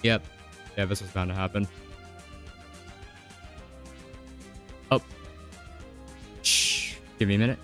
Yep. Yeah, this was bound to happen. Oh. Shh. Give me a minute.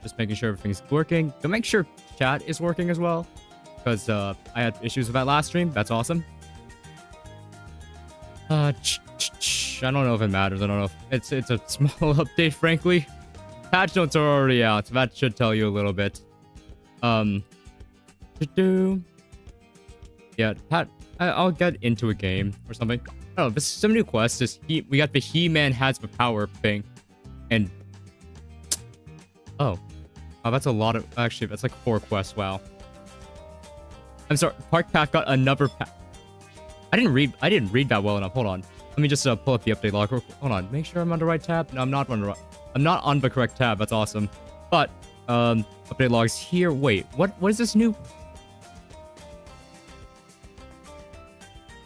Just making sure everything's working. Go make sure chat is working as well, because I had issues with that last stream. That's awesome. I don't know if it matters. I don't know if it's a small update, frankly. Patch notes are already out, so that should tell you a little bit. Yeah, I'll get into a game or something. Oh, this is some new quests. We got the He-Man has the power thing, and oh, that's a lot of... Actually, that's like 4 quests. Wow. I'm sorry. Park Path got another path. I didn't read that well enough. Hold on. Let me just pull up the update log. Hold on. Make sure I'm on the right tab. No, I'm not on the right... I'm not on the correct tab. That's awesome. But, update logs here. Wait, what is this new?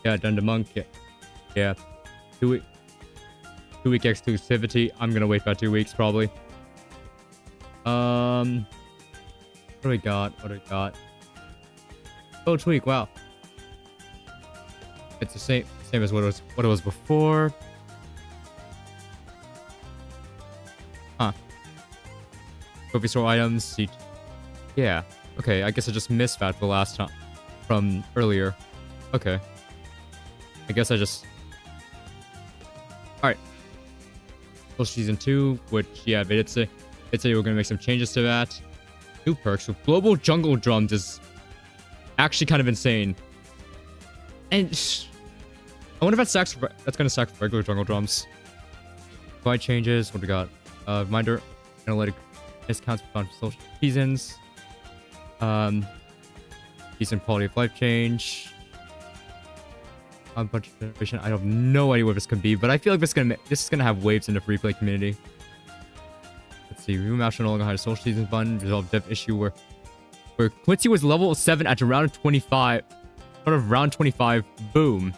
Yeah, done the monk. Yeah. 2-week exclusivity. I'm gonna wait about 2 weeks, probably. What do we got? Oh, tweak, wow. It's the same as what it was before. Huh. Trophy store items, seat. Yeah. Okay, I guess I just missed that the last time from earlier. Okay. I guess I just... Alright. Well, season 2, which, yeah, they did say we're gonna make some changes to that. New perks with global jungle drums is actually kind of insane. And I wonder if that's gonna stack for regular jungle drums. Quite changes. What do we got? Reminder, analytic discounts for social seasons. Decent quality of life change. A bunch of generation. I have no idea what this could be, but I feel like this is gonna have waves in the free play community. Let's see. Room Master no longer had a social season button. Resolve dev issue where Quincy was level 7 at around 25. Out of round 25. Boom.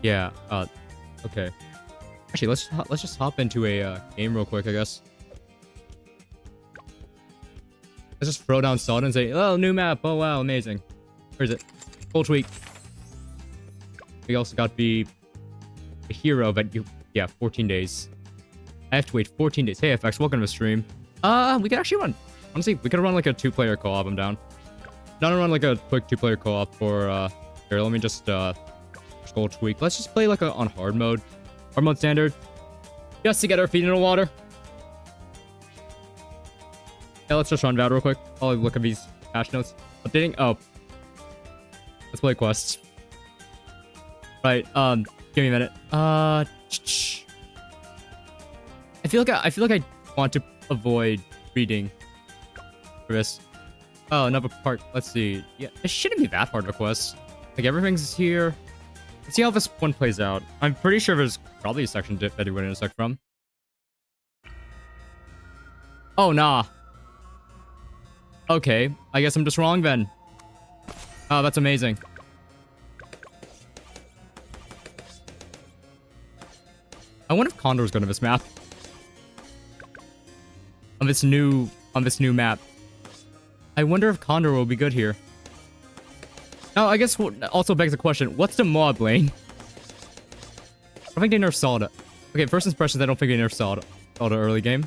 Yeah. Okay. Actually, let's just hop into a game real quick, I guess. Let's just throw down Salt and say, oh, new map. Oh, wow, amazing. Where is it? Full tweak. We also got the hero that yeah, 14 days. I have to wait 14 days. Hey, FX, welcome to the stream. We could actually run. Honestly, we could run like a 2-player co-op. I'm down. Not run like a quick 2-player co-op for, here, let me just, scroll tweak. Let's just play like on hard mode. Hard mode standard. Just to get our feet in the water. Yeah, let's just run that real quick. I'll look at these patch notes. Updating. Oh. Let's play quests. Right, give me a minute. I feel like I want to avoid reading for this. Oh, another part. Let's see. Yeah, it shouldn't be that hard of a quest. Like, everything's here. Let's see how this one plays out. I'm pretty sure there's probably a section that you would intersect from. Oh, nah. Okay, I guess I'm just wrong then. Oh, that's amazing. I wonder if Condor's going to this map. On this new map. I wonder if Condor will be good here. Now, I guess also begs the question, what's the mob lane? I think they nerfed Salda. Okay, first impressions, I don't think they nerfed Salda early game.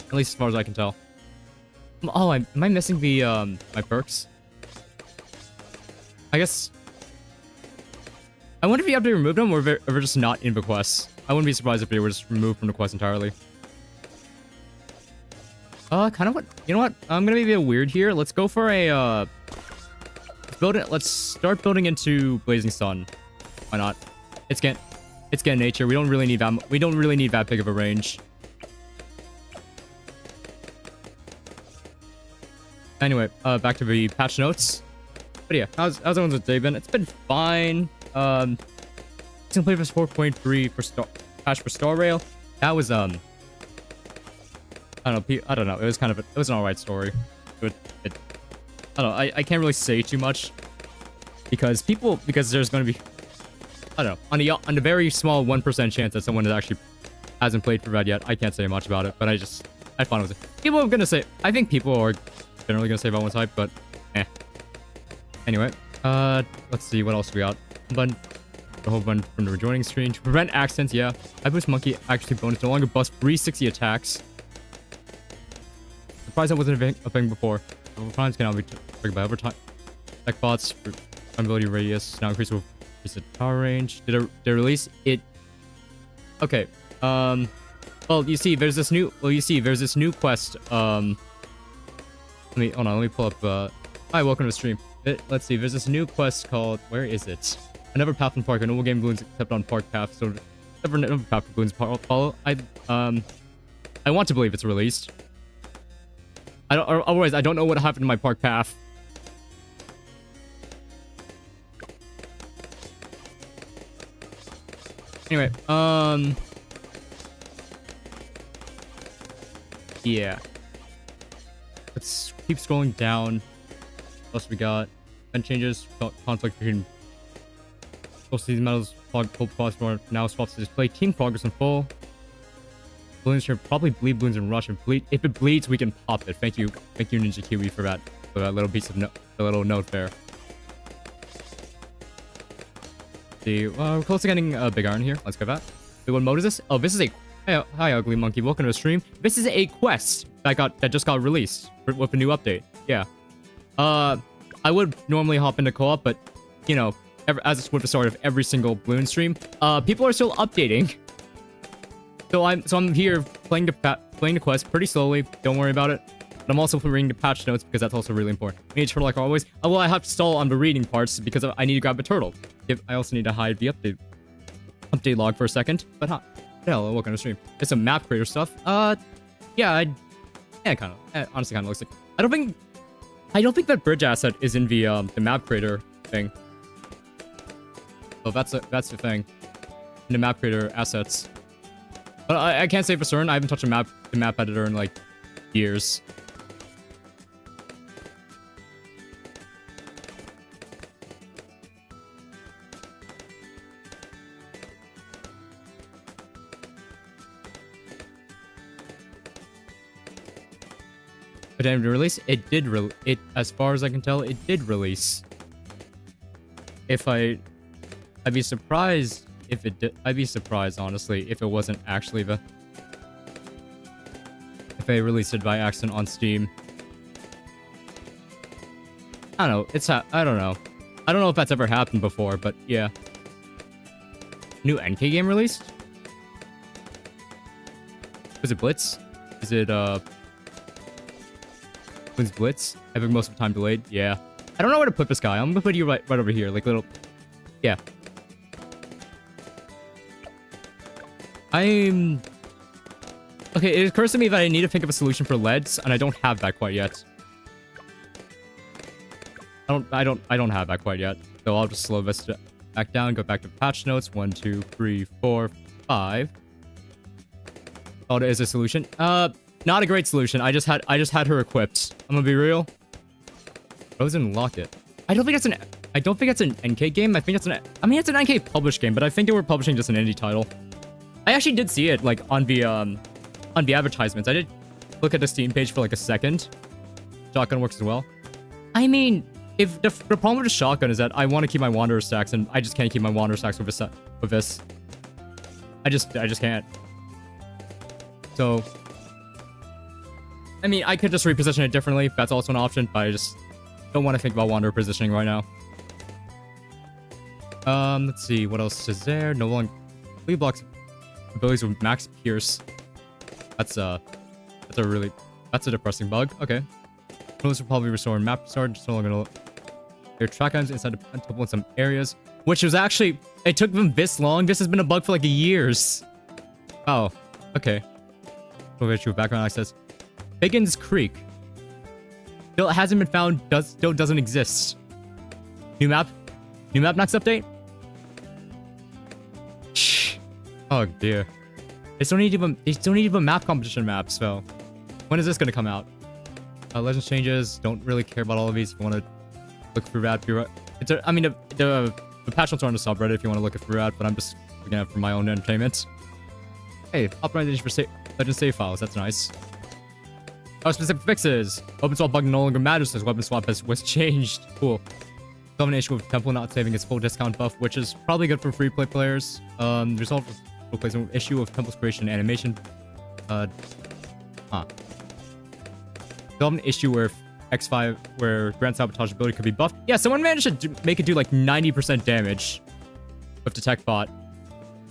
At least as far as I can tell. Oh, am I missing the, my perks? I guess... I wonder if you have to remove them or if they're just not in the quests. I wouldn't be surprised if they were just removed from the quest entirely. Kind of what... You know what? I'm gonna be a bit weird here. Let's go for a, let's start building into Blazing Sun. Why not? It's getting nature. We don't really need that big of a range. Anyway, back to the patch notes. But yeah, how's everyone's day been? It's been fine. Season play was 4.3 for patch for Star Rail. That was I don't know. It was it was an alright story. I don't know. I can't really say too much because there's going to be, I don't know, on the very small 1% chance that someone actually hasn't played for Red yet. I can't say much about it, but I thought it was. People are gonna say. I think people are generally gonna say about one type, but eh. Anyway, let's see what else we got. A whole bunch from the rejoining screen to prevent accidents. Yeah, I boost monkey accuracy bonus no longer busts 360 attacks. Surprised that wasn't a thing before. Overtimes can now be triggered by overtime. Tech bots for ability radius now increase the power range. Did they release it? Okay. Well, you see, there's this new quest. Let me pull up. Hi, welcome to the stream. Let's see. There's this new quest called. Where is it? Another path in park. A normal game balloons except on park path. So never path for balloons follow. I want to believe it's released. Otherwise, I don't know what happened to my park path. Anyway, yeah. Let's keep scrolling down. What else we got? Event changes, conflict between both these medals, full pause more now swaps to display team progress in full. Balloons here probably bleed balloons and rush and bleed. If it bleeds, we can pop it. Thank you, Ninja Kiwi, for that little piece of the little note there. See, we're close to getting a big iron here. Let's go back. Wait, what mode is this? Oh, this is a hi, ugly monkey. Welcome to the stream. This is a quest that just got released with a new update. Yeah. I would normally hop into co-op, but you know, as with the start of every single Bloons stream, people are still updating. So I'm here playing the quest pretty slowly. Don't worry about it. But I'm also reading the patch notes because that's also really important. I need a turtle like always. Oh, well, I have to stall on the reading parts because I need to grab a turtle. I also need to hide the update log for a second. But hell, welcome to the stream. It's some map creator stuff. Yeah, kind of. Honestly, kind of looks like. I don't think that bridge asset is in the map creator thing. Oh, that's the thing. In the map creator assets. But I can't say for certain. I haven't touched the map editor in like years. But then release, it did as far as I can tell, it did release. I'd be surprised if it did. I'd be surprised, honestly, if it wasn't actually if they released it by accident on Steam. I don't know. I don't know. I don't know if that's ever happened before, but yeah. New NK game released? Was it Blitz? Is it Bloons Blitz? Having most of the time delayed? Yeah. I don't know where to put this guy. I'm gonna put you right over here, like little. Yeah. Okay, it occurs to me that I need to think of a solution for leads, and I don't have that quite yet. I don't have that quite yet. So I'll just slow this back down, go back to patch notes. 1, 2, 3, 4, 5. Oh, there is a solution. Not a great solution. I just had her equipped. I'm gonna be real. Frozen Locket. I don't think it's an NK game. I think it's it's an NK published game, but I think they were publishing just an indie title. I actually did see it like on the advertisements. I did look at the Steam page for like a second. Shotgun works as well. I mean, if the problem with the shotgun is that I want to keep my Wanderer stacks, and I just can't keep my Wanderer stacks with this. I just can't. So, I mean, I could just reposition it differently. That's also an option, but I just don't want to think about Wanderer positioning right now. Let's see, what else is there? No longer complete blocks abilities with max pierce. That's a depressing bug. Okay. Those will probably restore map start. Just no longer gonna their track items inside the temple in some areas. Which was actually, it took them this long. This has been a bug for like years. Oh, okay. We'll get you background access. Biggins Creek. Still hasn't been found. Still doesn't exist. New map. New map next update. Oh dear. They still need even map competition maps. So when is this gonna come out? Legends changes. Don't really care about all of these. If you want to look for that, I mean the patch notes are on the subreddit if you want to look at for that. But I'm just looking at it for my own entertainment. Hey, optimization for legend save files. That's nice. Specific fixes. Weapon swap bug no longer matters since weapon swap was changed. Cool. Still have an issue with Temple not saving its full discount buff, which is probably good for free play players. Resolve replacement issue of Temple's creation animation. Still have an issue where X5, where Grand Sabotage ability could be buffed. Yeah, someone managed to make it do like 90% damage with Detect Bot.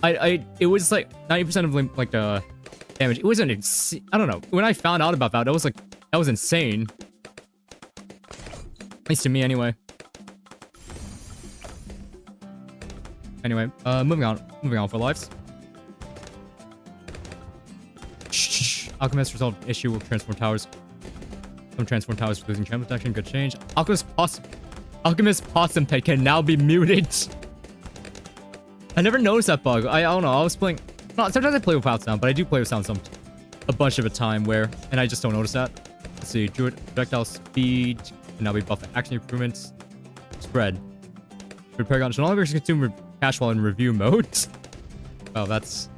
It was like 90% of like the damage. It wasn't I don't know. When I found out about that, that was insane. At least to me, anyway. Anyway, moving on for lives. Alchemist resolved issue with transform towers. Some transform towers losing champ protection. Good change. Alchemist Possum Pet can now be muted. I never noticed that bug. I don't know. I was playing. No, sometimes I play without sound, but I do play with sound a bunch of the time and I just don't notice that. Let's see. Druid projectile speed can now be buffed. Action improvements. Spread. Paragon should no longer consume cash while in review mode. Oh, that's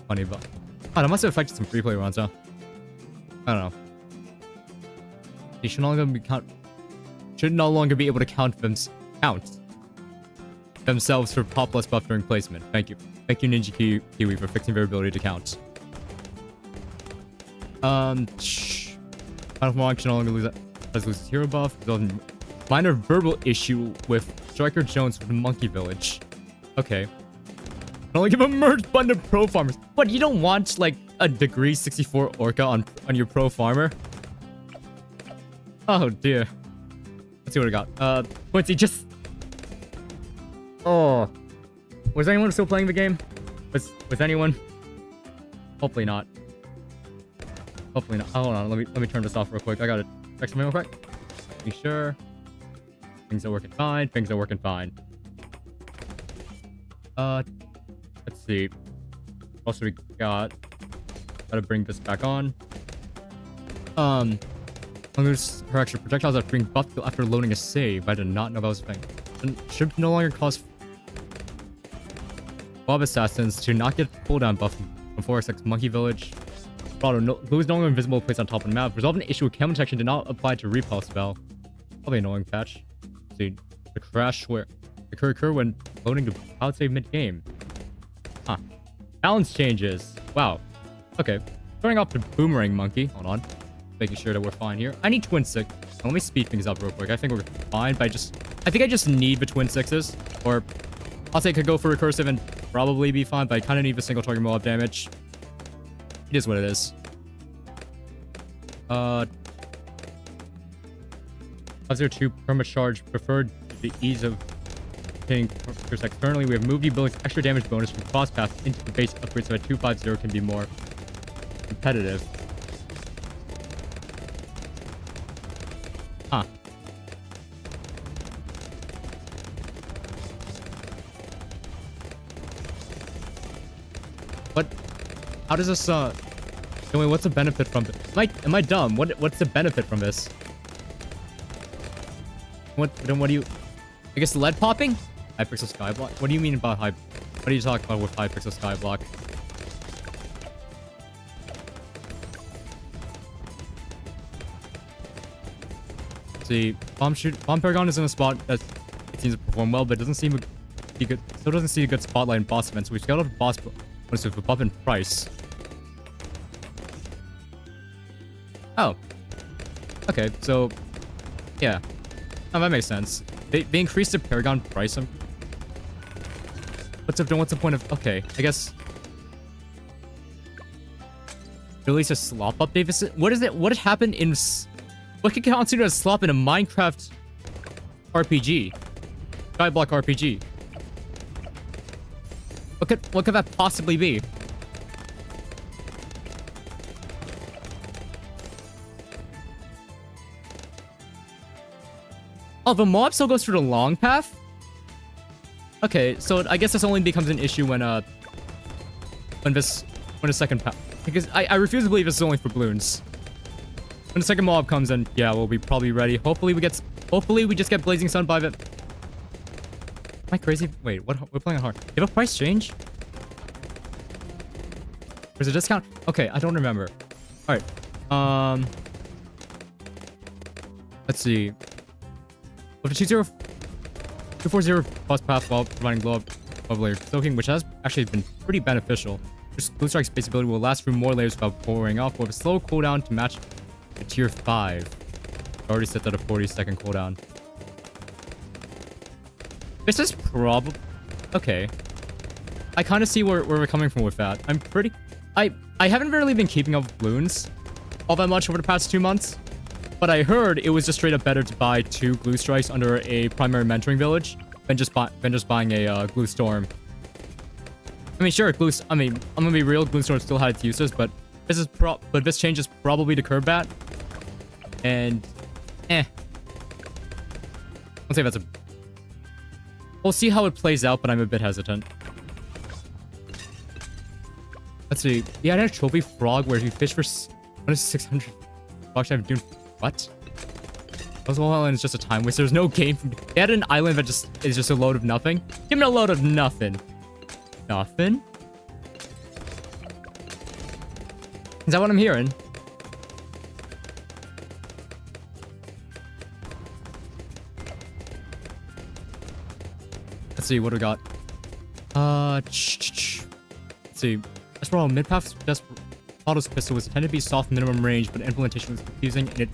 funny, but that must have affected some free play runs, huh? I don't know. They should no longer be able to count themselves for pop plus buff during placement. Thank you, Ninja Kiwi, for fixing their ability to count. Final Monk should no longer lose his hero buff. Minor verbal issue with Striker Jones with the Monkey Village. Okay. Only give a merge button to pro farmers. What, you don't want like a degree 64 orca on your pro farmer? Oh dear. Let's see what I got. Quincy, just... Oh. Was anyone still playing the game? Was anyone? Hopefully not. Hopefully not. Hold on, let me turn this off real quick. I gotta check something real quick. Be sure. Things are working fine. Things are working fine. Let's see. Also, we gotta bring this back on. Lose her extra projectiles that bring buff after loading a save. I did not know that was a thing. And should no longer cause Bob Assassins to not get cooldown buff from 4xx Monkey Village. Blue is no longer invisible placed on top of the map. Resolve an issue with camera detection did not apply to repel spell. Probably annoying patch. Let's see, the crash where occur when loading the cloud save mid-game. Huh. Balance changes. Wow. Okay. Starting off the boomerang monkey. Hold on. Making sure that we're fine here. I need twin six. Let me speed things up real quick. I think we're fine, but I think I just need the twin sixes. Or I'll say I could go for recursive and probably be fine, but I kind of need the single target mob damage. It is what it is. +02 perma-charge preferred the ease of hitting creatures externally. We have moved the ability's extra damage bonus from cross path into the base upgrade so that 250 can be more competitive. Huh. What? How does this, Wait, what's the benefit from it? Am I dumb? What's the benefit from this? What do you... I guess lead popping? Hypixel skyblock? What do you mean about what are you talking about with Hypixel skyblock? See, Bomb Paragon is in a spot that it seems to perform well, but it doesn't seem to be good. Still doesn't see a good spotlight in boss events. So we scaled up boss bonus with a buff in price. Oh. Okay, so yeah. Oh, that makes sense. They increased the Paragon price. What's the point of... Okay, I guess... Release a slop update? What is it? What happened in... What could consider a slop in a Minecraft RPG? Skyblock RPG. What could that possibly be? Oh, the mob still goes through the long path? Okay, so I guess this only becomes an issue when the second path. Because I refuse to believe this is only for balloons. When the second mob comes in, yeah, we'll be probably ready. Hopefully we just get Blazing Sun by the... Am I crazy? Wait, what? We're playing on hard. Do you have a price change? There's a discount? Okay, I don't remember. Alright. Let's see. With a 240 plus path while providing glow up layer soaking, which has actually been pretty beneficial. Just Blue Strike's base ability will last through more layers without pouring off, with a slow cooldown to match a tier 5. I already set that a 40-second cooldown. This is probably... Okay. I kind of see where we're coming from with that. I'm pretty... I haven't really been keeping up with balloons all that much over the past 2 months. But I heard it was just straight up better to buy 2 glue strikes under a primary mentoring village than just buying a glue storm. I mean, sure, I'm gonna be real, glue storm still had its uses, but this change is probably the curb bat. And I'll say that's a... We'll see how it plays out, but I'm a bit hesitant. Let's see. Yeah, I had a trophy frog where you fish for 600 bucks. I'm doing... What? Puzzle Island is just a time waste. There's no game. They had an island that is just a load of nothing. Give me a load of nothing. Nothing? Is that what I'm hearing? Let's see, what do we got? Let's see. Desperado mid-path Auto's pistol was intended to be soft minimum range, but implementation was confusing and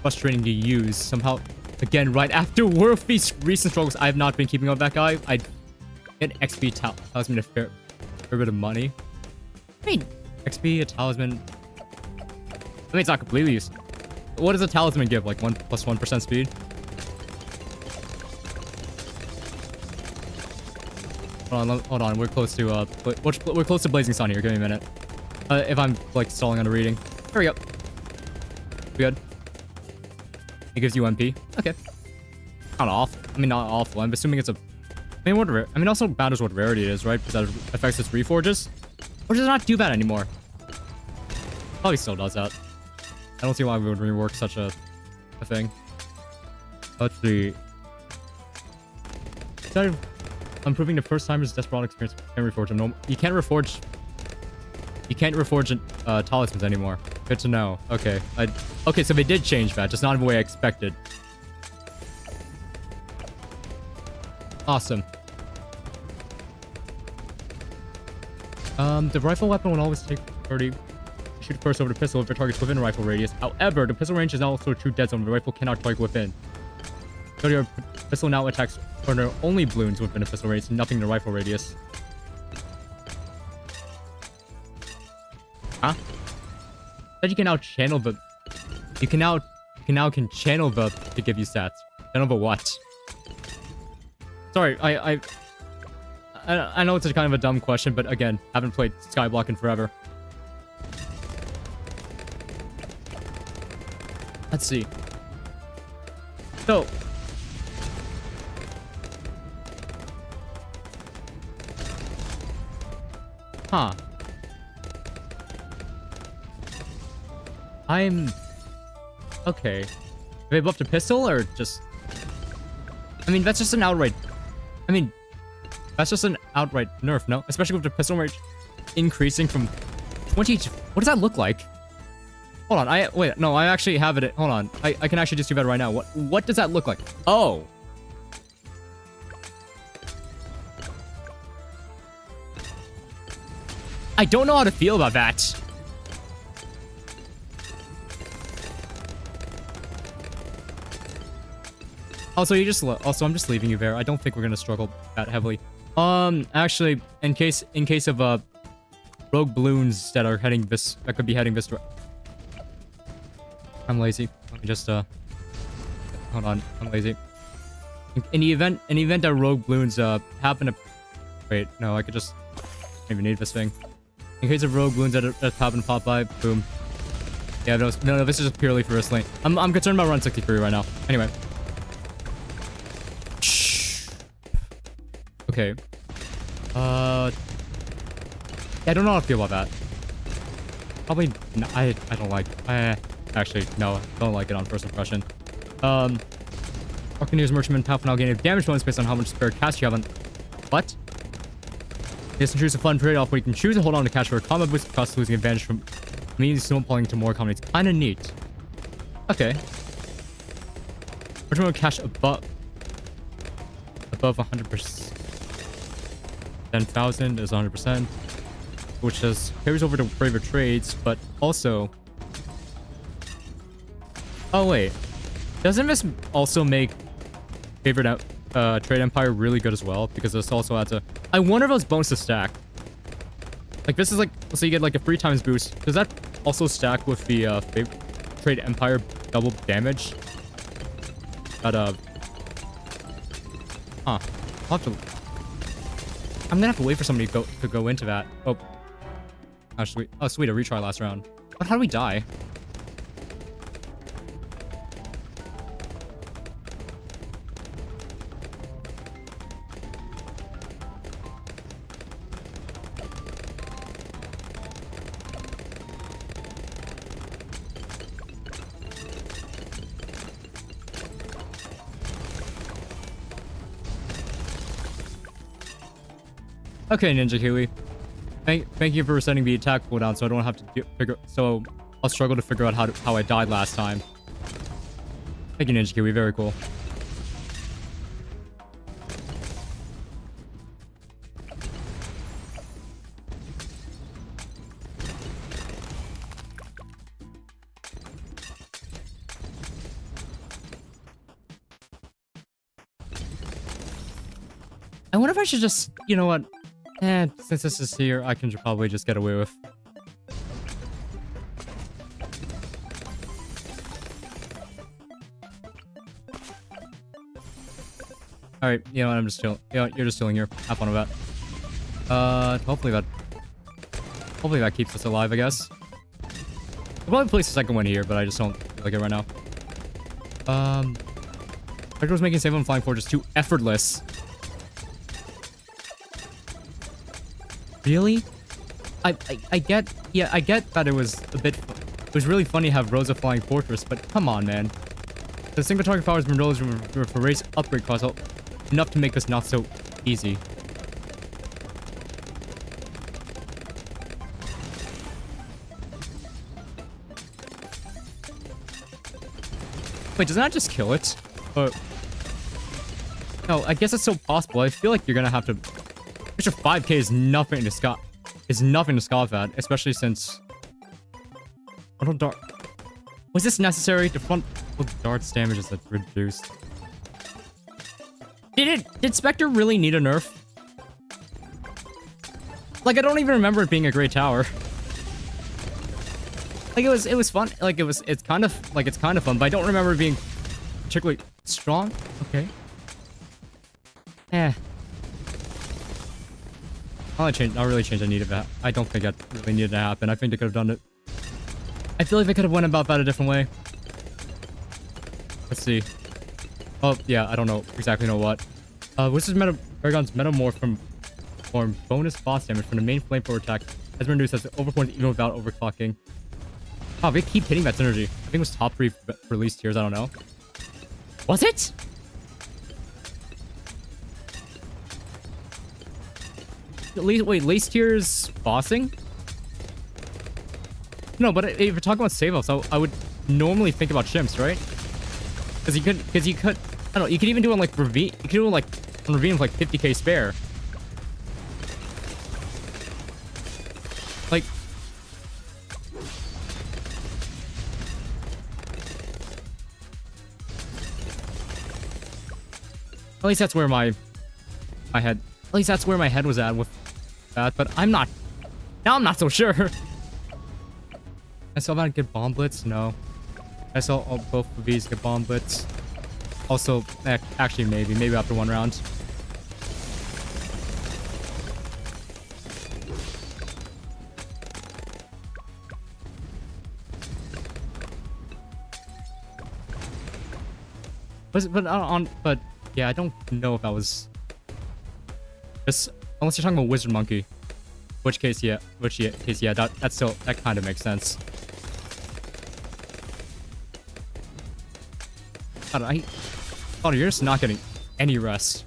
frustrating to use. Somehow, again, right after Worthy's recent struggles, I have not been keeping up with that guy. I get XP talisman a fair bit of money. I mean, XP, a talisman. I mean, it's not completely used. What does a talisman give? Like 1+1% speed? Hold on. We're close to Blazing Sun here. Give me a minute. If I'm like stalling on a reading. Here we go. We good? It gives you MP. Okay. Not awful. I mean, not awful. I'm assuming it's a... I mean, also matters what rarity it is, right? Because that affects its reforges. Or does it not do that anymore? Probably still does that. I don't see why we would rework such a thing. Let's see. Instead of improving the first timer's Desperado experience, you can't reforge them. No, you can't reforge... You can't reforge talismans anymore. Good to know. Okay. Okay, so they did change that, just not in the way I expected. Awesome. The rifle weapon will always take 30. Shoot first over the pistol if it targets within rifle radius. However, the pistol range is now also a true dead zone. The rifle cannot target within. So your pistol now attacks only balloons within the pistol radius, nothing in the rifle radius. Huh? Said you can now channel the... You can now channel the to give you stats. Channel the what? Sorry, I know it's a kind of a dumb question, but again, haven't played Skyblock in forever. Let's see. So... Huh. Okay. Have they buffed a pistol or just... I mean, that's just an outright... that's just an outright nerf, no? Especially with the pistol range increasing from 20 to... What does that look like? Hold on, wait, no, I actually have it. Hold on. I can actually just do that right now. What does that look like? Oh. I don't know how to feel about that. Also, I'm just leaving you there. I don't think we're gonna struggle that heavily. Actually, in case of rogue balloons that are that could be heading this direction. I'm lazy. Let me just hold on. I'm lazy. In the event that rogue balloons happen to... Wait, no, I could just... I don't even need this thing. In case of rogue balloons that happen to pop by, boom. Yeah, no, this is just purely for wrestling. I'm concerned about run 63 right now. Anyway. Okay. Yeah, I don't know how to feel about that. Probably, no, I don't like, actually, no, don't like it on first impression. Buccaneers Merchantman Path now gain a damage bonus based on how much spare cash you have on. What? This introduces a fun trade-off where you can choose to hold on to cash for a combat boost cost losing advantage from immediately snowballing to more combinations. Kinda neat. Okay. Merchantman cash above 100%. 10,000 is 100%, which just carries over to braver trades, but also. Oh wait, doesn't this also make favorite trade empire really good as well? Because this also adds a. I wonder if those bonuses stack. Like this is like, so you get like a 3 times boost. Does that also stack with the favorite trade empire double damage? But huh? I'll have to. I'm gonna have to wait for somebody to go into that. Oh, actually, oh sweet, a retry last round. But how do we die? Okay, Ninja Kiwi. Thank you for resetting the attack cooldown, so I don't have to figure. So I'll struggle to figure out how I died last time. Thank you, Ninja Kiwi. Very cool. I wonder if I should just, you know what? Since this is here, I can probably just get away with. Alright, you know what, I'm just chilling. You know what, you're just chilling here. Have fun with that. Hopefully that keeps us alive, I guess. I'll probably place the second one here, but I just don't feel like it right now. Hector was making save on Flying Fortress too effortless. Really? I get, yeah, I get that it was really funny to have Rosa Flying Fortress, but come on, man. The single target powers been rolled for race upgrade cost enough to make this not so easy. Wait, doesn't that just kill it? No, I guess it's still possible. I feel like you're gonna have to. Extra 5k is nothing to scoff at, especially since. Frontal dart. Was this necessary? The front darts damage is reduced. Did Spectre really need a nerf? Like, I don't even remember it being a great tower. Like, it was fun. Like, it's kind of fun, but I don't remember it being particularly strong. Okay. Not really change I needed that. I don't think that really needed to happen. I think they could have done it. I feel like they could have went about that a different way. Let's see. Oh, yeah, I don't know exactly what. Which is Paragon's Metamorph form bonus boss damage from the main flamethrower attack has been reduced as overpoint even without overclocking. Wow, they keep hitting that synergy. I think it was top 3 release tiers, I don't know. Was it? Wait, lace tiers bossing? No, but if you're talking about save ups, I would normally think about chimps, right? Because you could, I don't know, you could even do it on like Ravine. You could do it like on Ravine with like 50k spare. Like, at least that's where my head. At least that's where my head was at with that. But I'm not. Now I'm not so sure. I saw about get bomb blitz. No. I saw both of these get bomb blitz. Also, actually, maybe after 1 round. But yeah, I don't know if that was. Just, unless you're talking about Wizard Monkey. Which case, yeah. That still, that kind of makes sense. God, oh, you're just not getting any rest.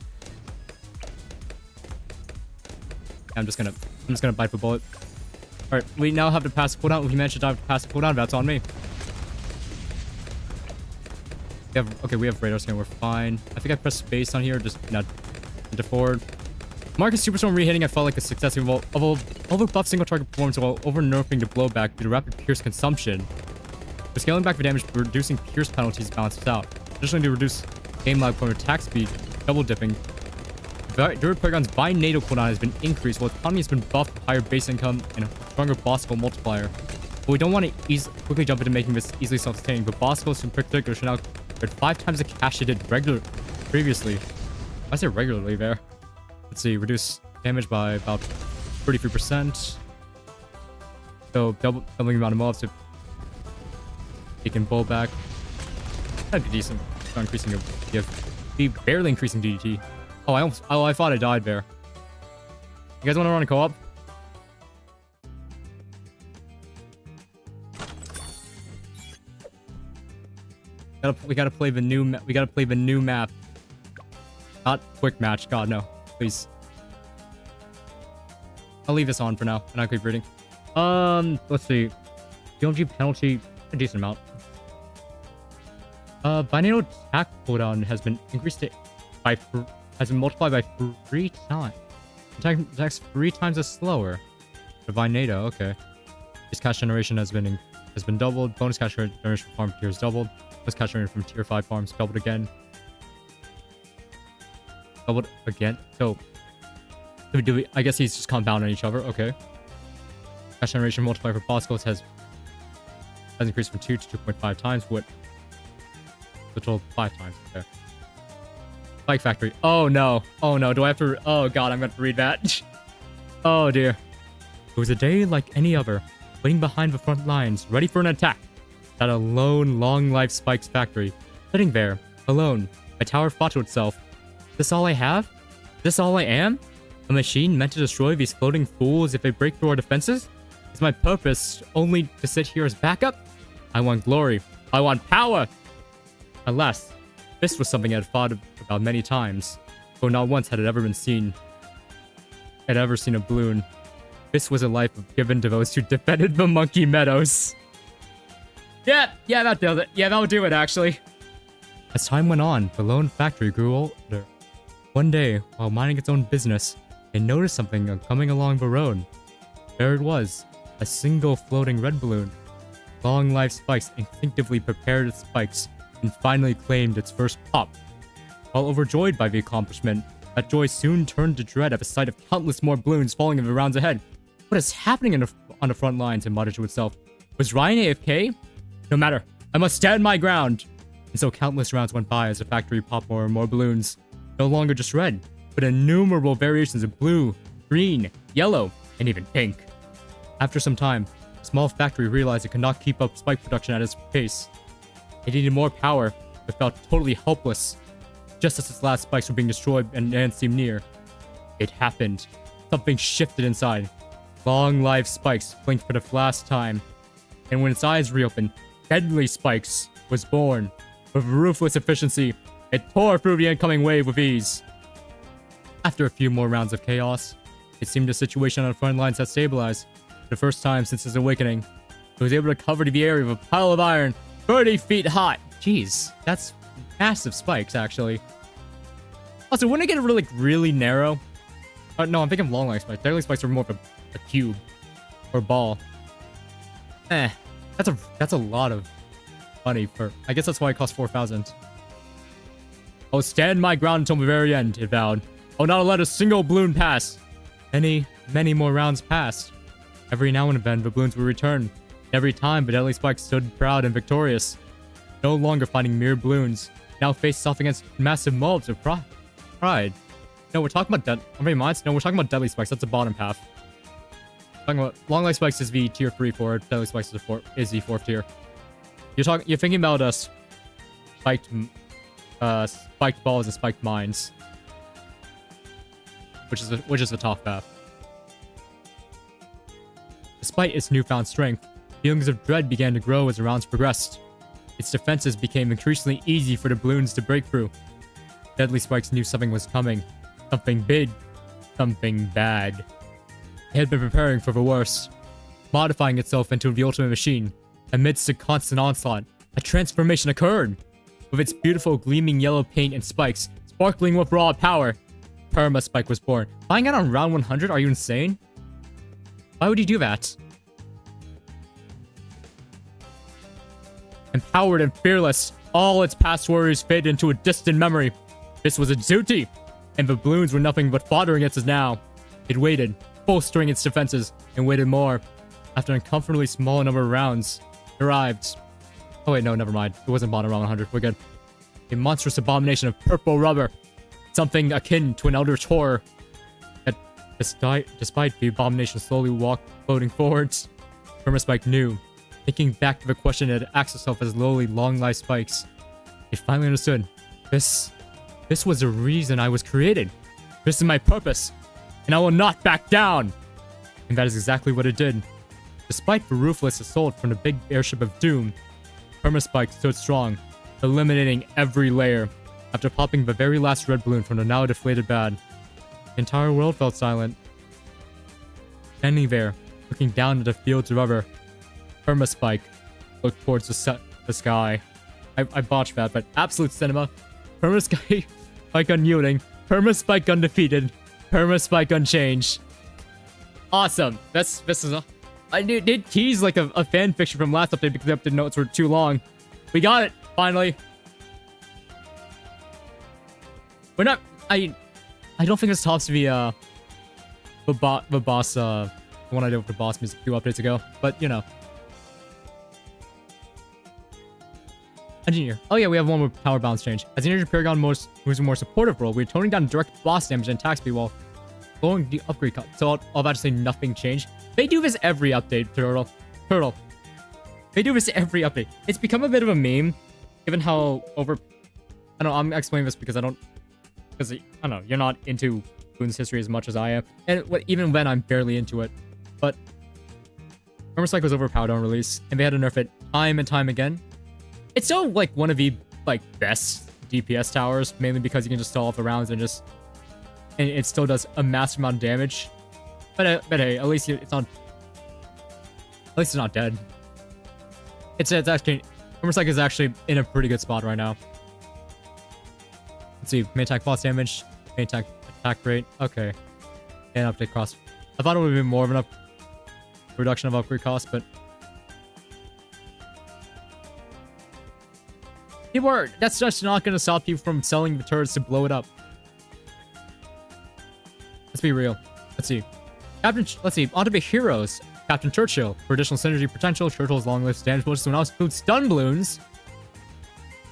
I'm just gonna bite the bullet. Alright, we now have to pass the cooldown. We mentioned I have to pass the cooldown, that's on me. We have radar scan, we're fine. I think I pressed space on here, just not into forward. Marcus Superstorm re-hitting, I felt like a success of overbuff single target performance while over-nerfing the blowback due to rapid Pierce consumption. For scaling back the damage, reducing Pierce penalties balances out. Additionally, to reduce game lag from attack speed, double dipping. Druid Paragon's Binatal cooldown has been increased, while economy has been buffed with higher base income and a stronger boss skill multiplier. But we don't want to quickly jump into making this easily self-sustaining, but boss skills in particular should now get 5 times the cash it did previously. I say regularly there. Let's see, reduce damage by about 33%. So doubling the amount of mobs so he can pull back. That'd be decent. Not increasing your be barely increasing DDT. Oh, I thought I died there. You guys want to run a co-op? We gotta play the new map. Not quick match. God no, please. I'll leave this on for now, and I'll keep reading. Let's see. DMG penalty, a decent amount. Binatal attack cooldown has been increased has been multiplied by 3 times. Attacks 3 times as slower. The Binatal, okay. His cash generation has been doubled. Bonus cash generation from farm tiers doubled. Bonus cash generation from tier 5 farms doubled again. Doubled again. So, I guess he's just compounding each other. Okay. Cash generation multiplier for boss skills has increased from 2 to 2.5 times. What? The total 5 times. Okay. Spike Factory. Oh no. Oh no. Do I have to? Oh god, I'm going to read that. Oh dear. It was a day like any other, waiting behind the front lines, ready for an attack. That alone, long-life Spike's factory. Sitting there, alone, my tower thought to itself, this all I have? This all I am? A machine meant to destroy these floating fools if they break through our defenses? Is my purpose only to sit here as backup? I want glory. I want power! Alas, this was something I had thought about many times, though not once had it ever seen a Bloon. This was a life given to those who defended the Monkey Meadows. Yeah, that does it. Yeah, that'll do it, actually. As time went on, the lone factory grew older. One day, while minding its own business, it noticed something coming along the road. There it was, a single floating red balloon. Long life spikes instinctively prepared its spikes and finally claimed its first pop. While overjoyed by the accomplishment, that joy soon turned to dread at the sight of countless more balloons falling in the rounds ahead. What is happening on the front lines? It muttered to itself. Was Ryan AFK? No matter, I must stand my ground. And so countless rounds went by as the factory popped more and more balloons. No longer just red, but innumerable variations of blue, green, yellow, and even pink. After some time, the small factory realized it could not keep up spike production at its pace. It needed more power, but felt totally helpless. Just as its last spikes were being destroyed and end seemed near, it happened. Something shifted inside. Long life spikes blinked for the last time. And when its eyes reopened, Deadly Spikes was born. With ruthless efficiency, it tore through the incoming wave with ease. After a few more rounds of chaos, it seemed the situation on the front lines had stabilized. For the first time since its awakening, it was able to cover the area with a pile of iron 30 feet high. Jeez, that's massive spikes, actually. Also, wouldn't it get really narrow? No, I'm thinking long life spikes. Deadly spikes are more of a cube or ball. That's a lot of money for. I guess that's why it costs 4,000. I'll stand my ground until the very end, it vowed. I'll not let a single balloon pass. Many more rounds passed. Every now and then, the balloons would return. Every time, the Deadly Spikes stood proud and victorious. No longer fighting mere balloons. Now faced off against massive mobs of pride. No, we're talking about No, we're talking about Deadly Spikes. That's the bottom half. Talking about Long Life Spikes is the tier 3 for Deadly Spikes is the 4th tier. You're thinking about spiked balls and spiked mines. which is the top path. Despite its newfound strength, feelings of dread began to grow as the rounds progressed. Its defenses became increasingly easy for the Bloons to break through. Deadly Spikes knew something was coming. Something big. Something bad. It had been preparing for the worst, modifying itself into the ultimate machine. Amidst a constant onslaught, a transformation occurred. With its beautiful gleaming yellow paint and spikes, sparkling with raw power, Perma Spike was born. Buying it on round 100? Are you insane? Why would you do that? Empowered and fearless, all its past warriors faded into a distant memory. This was its duty, and the Bloons were nothing but fodder against us now. It waited, bolstering its defenses, and waited more. After an uncomfortably small number of rounds, it arrived. Oh wait, no, never mind. It wasn't bought around 100. We're good. A monstrous abomination of purple rubber. Something akin to an eldritch horror. Yet, despite the abomination slowly floating forwards, Perma Spike knew. Thinking back to the question it had asked itself as lowly, long-lived spikes, it finally understood. This was the reason I was created. This is my purpose, and I will not back down. And that is exactly what it did. Despite the ruthless assault from the big airship of doom, Perma Spike stood strong, eliminating every layer. After popping the very last red balloon from the now deflated bad, the entire world felt silent. Standing there, looking down at the fields of rubber, Perma Spike looked towards the sky. I botched that, but absolute cinema. Perma Spike unyielding. Perma Spike undefeated. Perma Spike unchanged. Awesome. This is a... I did tease like a fan fiction from last update because the update notes were too long. We got it, finally. We're not... I don't think this tops the boss, the one I did with the boss music 2 updates ago. But, you know. Engineer. Oh yeah, we have one more power balance change. As the Energy Paragon moves a more supportive role, we're toning down direct boss damage and attack speed while lowering the upgrade cut. So I'll about to say nothing changed. They do this every update, Turtle. They do this every update. It's become a bit of a meme, given how over... I don't know, I'm explaining this because I don't know, you're not into Bloons history as much as I am. And even then, I'm barely into it. But Perma Spike was overpowered on release, and they had to nerf it time and time again. It's still, like, one of the, like, best DPS towers, mainly because you can just stall off the rounds and just... And it still does a massive amount of damage. But hey, at least it's not... At least it's not dead. It's actually... Perma Spike is actually in a pretty good spot right now. Let's see. Main attack boss damage. Main attack rate. Okay. And update cost. I thought it would be more of an reduction of upgrade cost, but... That's just not going to stop people from selling the turrets to blow it up. Let's be real. Let's see. Let's see. On to the heroes. Captain Churchill. For additional synergy potential, Churchill's long list damage bonus to else includes stun balloons.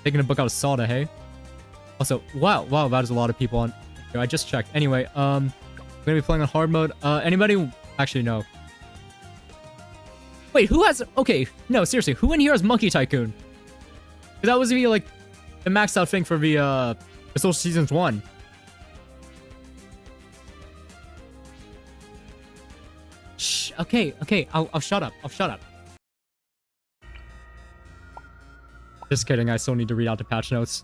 Taking a book out of Soda, hey? Also, wow, that is a lot of people on... I just checked. Anyway, I'm going to be playing on hard mode. Anybody... Actually, no. Wait, who has... Okay, no, seriously. Who in here has Monkey Tycoon? Because that was the, like, the maxed out thing for the Social Seasons 1. Shh, okay, I'll shut up. Just kidding, I still need to read out the patch notes.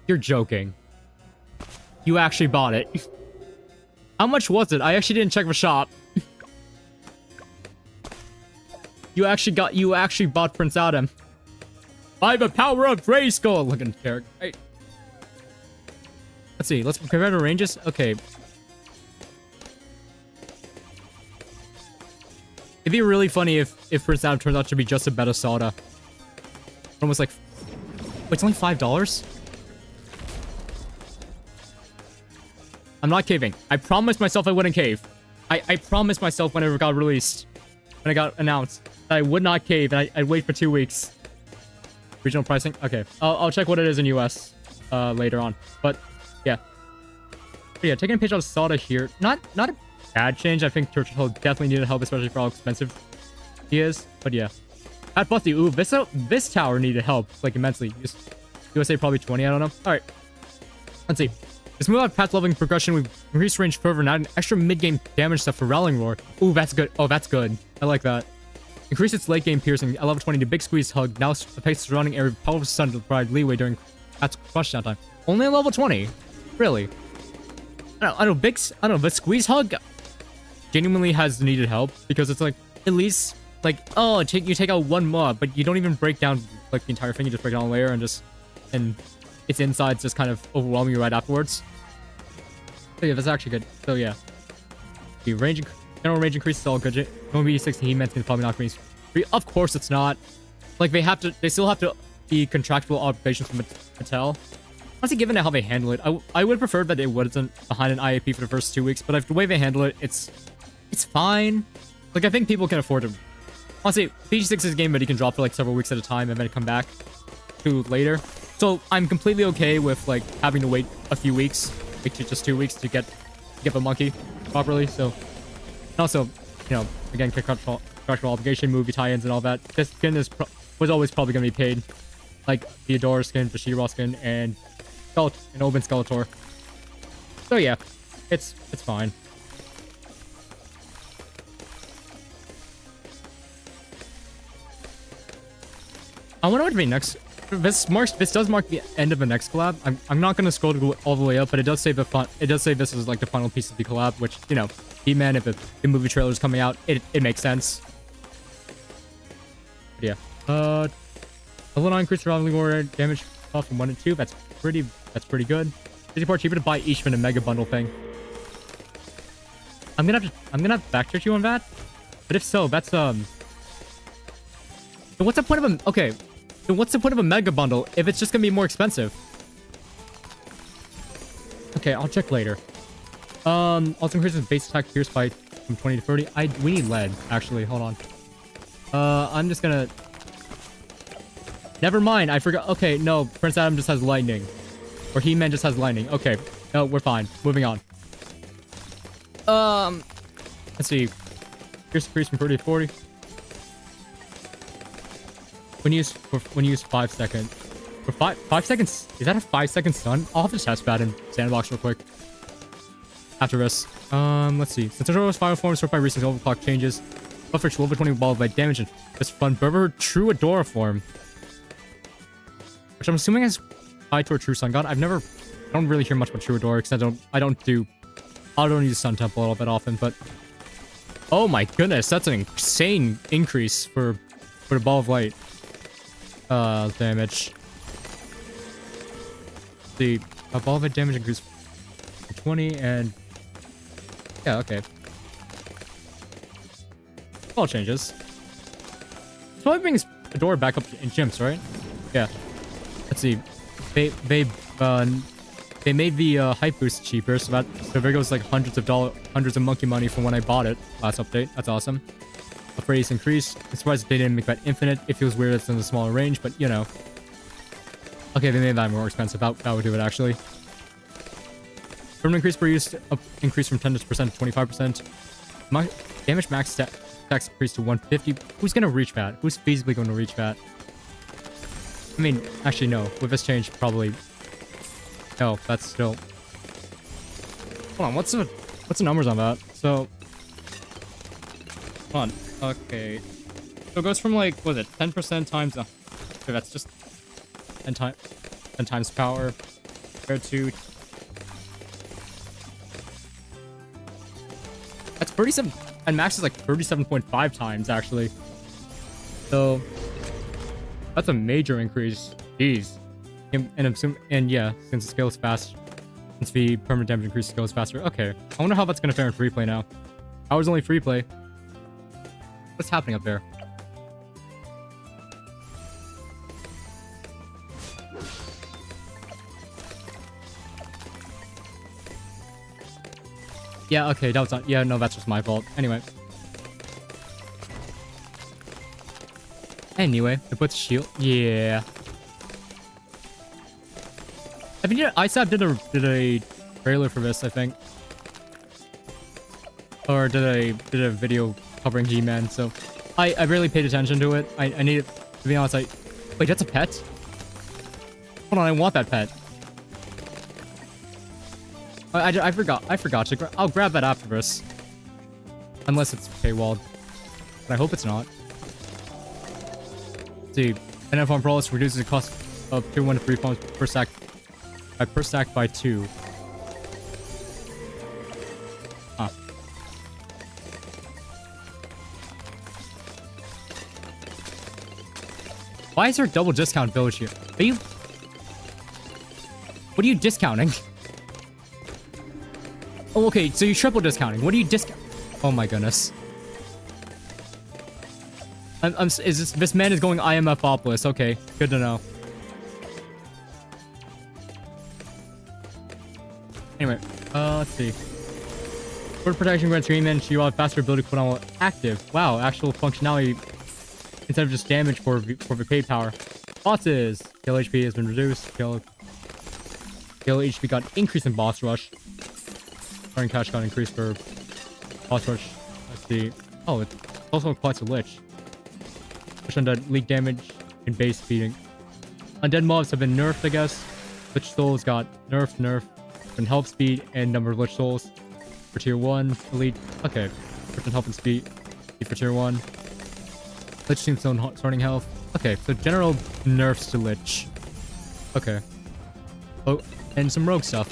You're joking. You actually bought it. How much was it? I actually didn't check the shop. You actually bought Prince Adam. By the power of Grayskull! Looking character. Hey. Let's see, let's compare the ranges. Okay. It'd be really funny if Prince Adam turns out to be just a better soda. Almost like... Wait, it's only $5? I'm not caving. I promised myself I wouldn't cave. I promised myself whenever it got released. When it got announced. That I would not cave and I'd wait for 2 weeks. Regional pricing? Okay. I'll check what it is in US later on. But yeah. Taking a page out of Soda here. Not a bad change. I think Churchill definitely needed help, especially for how expensive he is. But yeah. At Busty, ooh, this tower needed help, like, immensely. USA probably 20. I don't know. All right. Let's see. Let's move on past leveling progression. We've increased range further and added extra mid-game damage stuff for Rallying Roar. Ooh, that's good. Oh, that's good. I like that. Increase its late game piercing at level 20 to Big Squeeze Hug. Now affects the surrounding area with powerful stun to provide leeway during that's crush down time. Only at level 20? Really? I don't know, but Squeeze Hug genuinely has needed help because it's like, at least, like, oh, you take out one mob, but you don't even break down, like, the entire thing. You just break down a layer and its insides just kind of overwhelm you right afterwards. So yeah, that's actually good. So yeah. The general range increase is all good. It won't be 60 He-Man is probably not increase. Of course it's not. Like, they still have to be contractual obligations from Mattel. Honestly, given how they handle it, I would prefer that it wasn't behind an IAP for the first 2 weeks, but the way they handle it, it's fine. Like, I think people can afford to. Honestly, PG6 is a game that you can drop for like several weeks at a time and then come back to later. So I'm completely okay with like having to wait a few weeks, like just 2 weeks to get the monkey properly. So, and also, you know, again, contractual obligation, movie tie-ins, and all that. This skin was always probably going to be paid, like the Adora skin, the She-Ra skin, and Oben Skeletor. So yeah, it's fine. I wonder what would be next. This does mark the end of the next collab. I'm not gonna scroll to go all the way up, but it does say this is like the final piece of the collab, which, you know, He-Man, if the movie trailer is coming out, it makes sense. But yeah. Level 9 increased surrounding warrior damage off from 1 to 2. That's pretty good. 54 cheaper to buy each from the mega bundle thing. I'm gonna have to backtrack you on that. But if so, that's So what's the point of what's the point of a mega bundle if it's just gonna be more expensive? Okay, I'll check later. Also increases base attack pierce by from 20 to 30. We need lead, actually. Hold on. I'm just gonna. Never mind. I forgot. Okay, no. Prince Adam just has lightning, or He-Man just has lightning. Okay, no, we're fine. Moving on. Let's see. Pierce increase from 30 to 40. When you use 5 seconds. For 5 seconds, is that a 5-second stun? I'll have to test that in Sandbox real quick. After this. Let's see. Since Adoro's final form is struck by recent overclock changes, buffer to level 20 ball of light damage and this fun Berber True Adora form. Which I'm assuming is tied to a True Sun God. I don't really hear much about True Adora because I don't use Sun Temple all that often, but oh my goodness, that's an insane increase for the ball of light. Damage. The ball of light damage increase to 20 and yeah, okay. All changes. So probably brings Adora back up in gyms, right? Yeah. Let's see. They made the hype boost cheaper, so there goes like hundreds of monkey money from when I bought it last update. That's awesome. A phrase increase. I'm surprised they didn't make that infinite. It feels weird it's in the smaller range, but you know. Okay, they made that more expensive. That would do it actually. Permanent increase per use increase from 10% to 25%. Damage max attacks increase to 150. Who's gonna reach that? Who's feasibly going to reach that? I mean, actually no. With this change, probably. No, that's still. Hold on. What's the numbers on that? So. Hold on. Okay. So it goes from like, what is it? 10% times. Okay, that's just 10 times power compared to. That's 37, and max is like 37.5 times actually. So that's a major increase. Jeez. And yeah, since the scales fast, since the permanent damage increase scales faster. Okay, I wonder how that's gonna fare in free play now. Ours only free play. What's happening up there? Yeah, okay, that was not. Yeah, no, that's just my fault. Anyway, it puts shield. Yeah. I think ISAP did a trailer for this, I think, or did a video covering He-Man. So I really paid attention to it. I need to be honest. Wait, that's a pet. Hold on, I want that pet. I forgot to I'll grab that after this. Unless it's paywalled. But I hope it's not. Let's see. NF farm prowess reduces the cost of tier 1 to 3 farms per stack by 2. Huh. Why is there a double discount village here? Are you... What are you discounting? Oh, okay, so you're triple discounting. What are you discount? Oh my goodness. This man is going IMF-opolis. Okay, good to know. Anyway, let's see. Sword protection grants Greenman Shield faster ability cooldown while active. Wow, actual functionality instead of just damage for Vacade power. Bosses. Kill HP has been reduced. Kill HP got increased in boss rush. Current cash got increased for boss rush. Let's see. Oh, it also applies to Lich. Push undead, leak damage, and base speeding. Undead mobs have been nerfed, I guess. Lich souls got nerfed, and health speed and number of Lich souls for tier 1. Elite. Okay. Different health and speed for tier 1. Lich team's own starting health. Okay, so general nerfs to Lich. Okay. Oh, and some rogue stuff.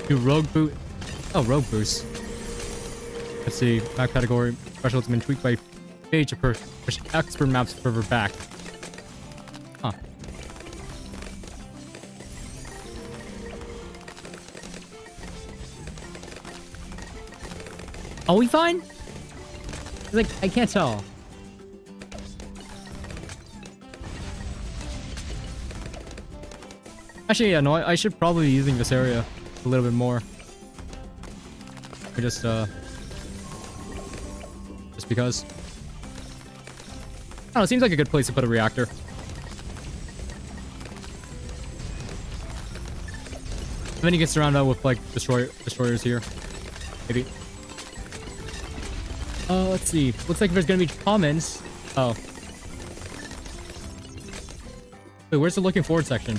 Do rogue boot. Oh, rogue boost. Let's see. Map category. Thresholds have been tweaked by page to push expert maps further back. Huh. Are we fine? Like, I can't tell. Actually, yeah, no, I should probably be using this area a little bit more. Or just because. I don't know, it seems like a good place to put a reactor. And then you get surrounded with, like, destroyers here. Maybe. Let's see. Looks like there's gonna be comments. Oh. Wait, where's the looking forward section?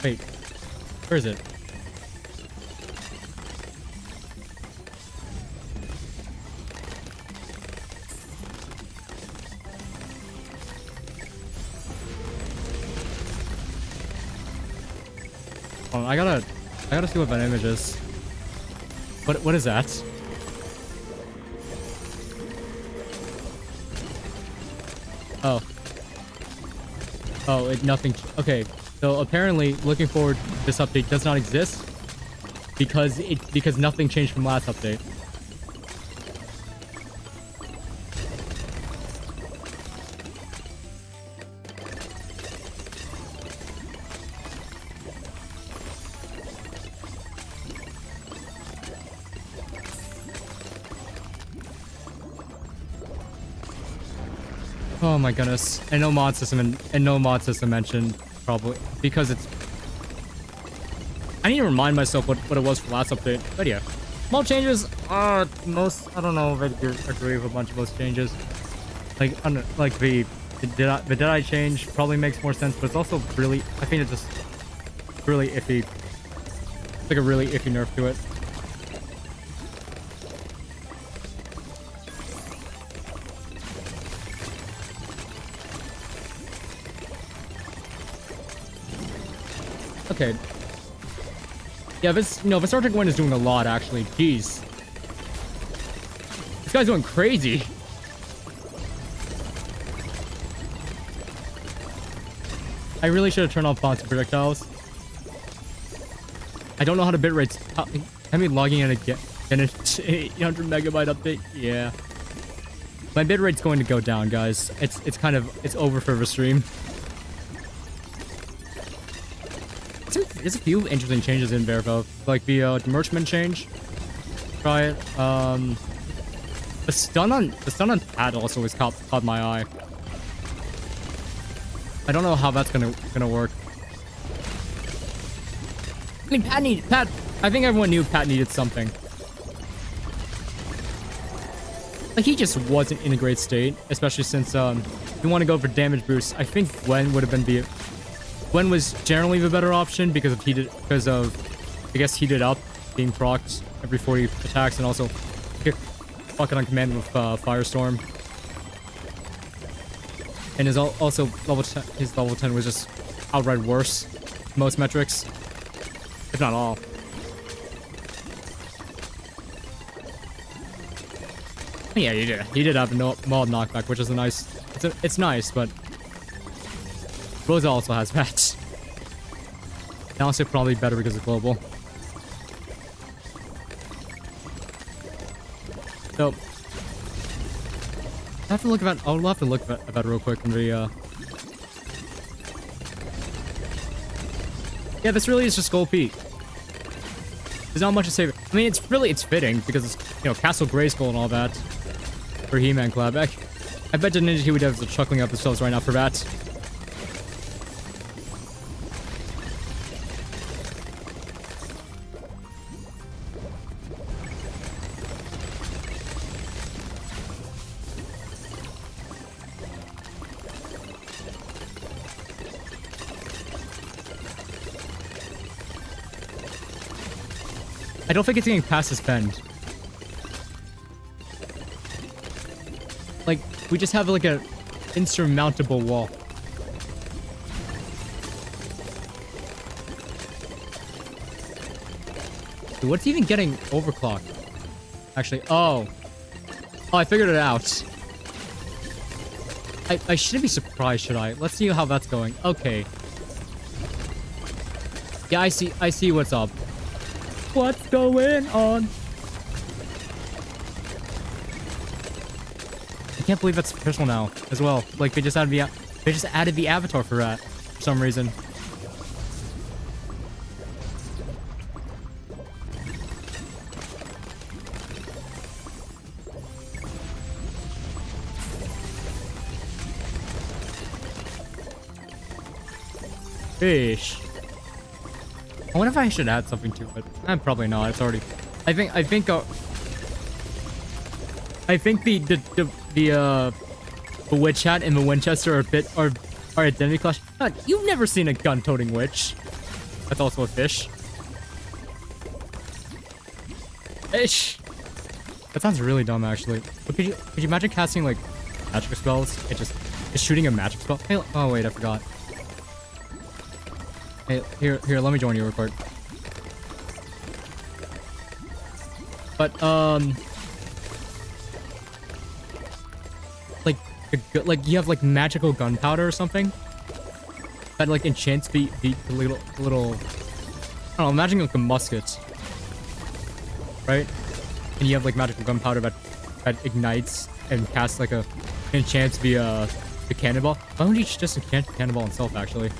Wait. Where is it? Oh, I gotta see what that image is. What is that? Oh. Oh, nothing. Okay, so apparently, looking forward, this update does not exist because nothing changed from last update. Oh my goodness. And no mod system mentioned, probably. Because it's... I need to remind myself what it was for last update. But yeah. Small changes, most... I don't know if I agree with a bunch of those changes. Like, the Deadeye change probably makes more sense, but it's also really... I think it's just really iffy. It's like a really iffy nerf to it. Okay. Yeah, this Arctic Wind is doing a lot, actually. Jeez. This guy's going crazy. I really should have turned off bouncy projectiles. I don't know how to bitrate. I mean, logging in again. And it's 800 megabyte update. Yeah. My bitrate's going to go down, guys. It's over for the stream. There's a few interesting changes in there, though. Like the merchman change. Try it. The stun on Pat also has caught my eye. I don't know how that's gonna work. I mean, Pat. I think everyone knew Pat needed something. like, he just wasn't in a great state, especially since you want to go for damage boost. I think Gwen would have been Gwen was generally the better option because of I guess heated up being procced every 40 attacks, and also kick fucking on command with Firestorm. And his also his level 10 was just outright worse, most metrics, if not all. Yeah, he did have a mod knockback, which is a nice. It's nice, but Rosa also has that. And also probably better because of global. So I have to look at. I'll have to look at that real quick in the. Yeah, this really is just Skull Peak. There's not much to say. I mean, it's fitting because it's, you know, Castle Grayskull and all that for He-Man collab. I bet the Ninja Kiwi devs are chuckling up themselves right now for that. I don't think it's getting past this bend. Like, we just have like a insurmountable wall. Dude, what's even getting overclocked? Actually, oh, I figured it out. I shouldn't be surprised, should I? Let's see how that's going. Okay. Yeah, I see what's up. What's going on? I can't believe that's official now as well. Like, they just added the avatar for that for some reason. Fish. I wonder if I should add something to it. Probably not. It's already. I think the witch hat and the Winchester are identity clash. God, you've never seen a gun-toting witch. That's also a fish. Fish. That sounds really dumb, actually. But could you imagine casting like magic spells? It's shooting a magic spell. Hey, oh wait, I forgot. Hey, here, let me join you real quick. But, like you have like magical gunpowder or something that like enchants the little, I don't know, imagine like a musket, right? And you have like magical gunpowder that ignites and casts like enchants the cannonball. Why don't you just enchant the cannonball itself, actually?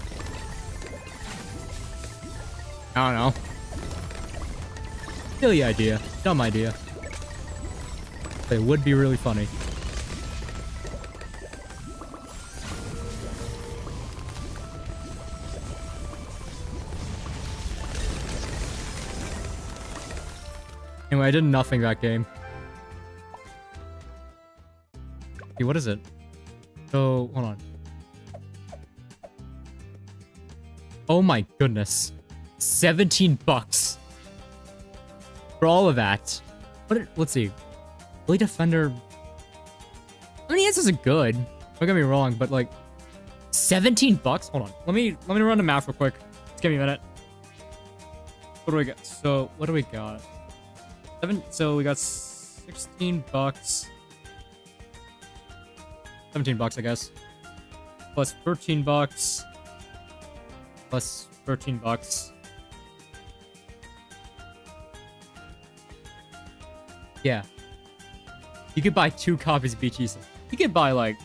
I don't know. Silly idea. Dumb idea. It would be really funny. Anyway, I did nothing that game. Okay, what is it? So, hold on. Oh my goodness. 17 bucks for all of that. Let's see. Blade Defender. I mean, this isn't good. Don't get me wrong, but like 17 bucks. Hold on. Let me run the math real quick. Just give me a minute. What do we got? So what do we got? So we got 16 bucks. 17 bucks, I guess. Plus 13 bucks. Plus 13 bucks. Yeah. You could buy 2 copies of BTs. You could buy like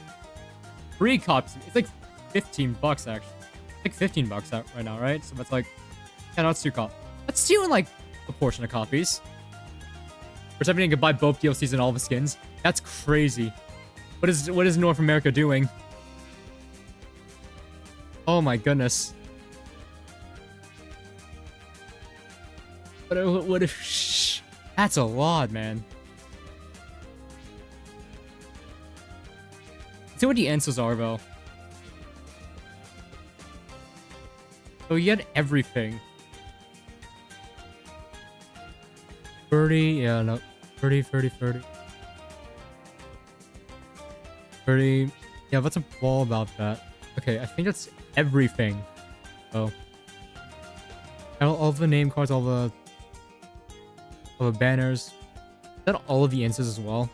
3 copies. It's like 15 bucks actually. It's like 15 bucks out right now, right? So that's like, yeah, no, it's 2 copies. That's stealing like a portion of copies. For something you can buy both DLCs and all the skins. That's crazy. What is North America doing? Oh my goodness. What if? Shh. That's a lot, man. see what the answers are, though. So you had everything. 30, yeah, no. 30, 30, 30. 30. Yeah, what's a ball about that? Okay, I think that's everything. Oh. All the name cards, all the banners. Is that all of the instances as well?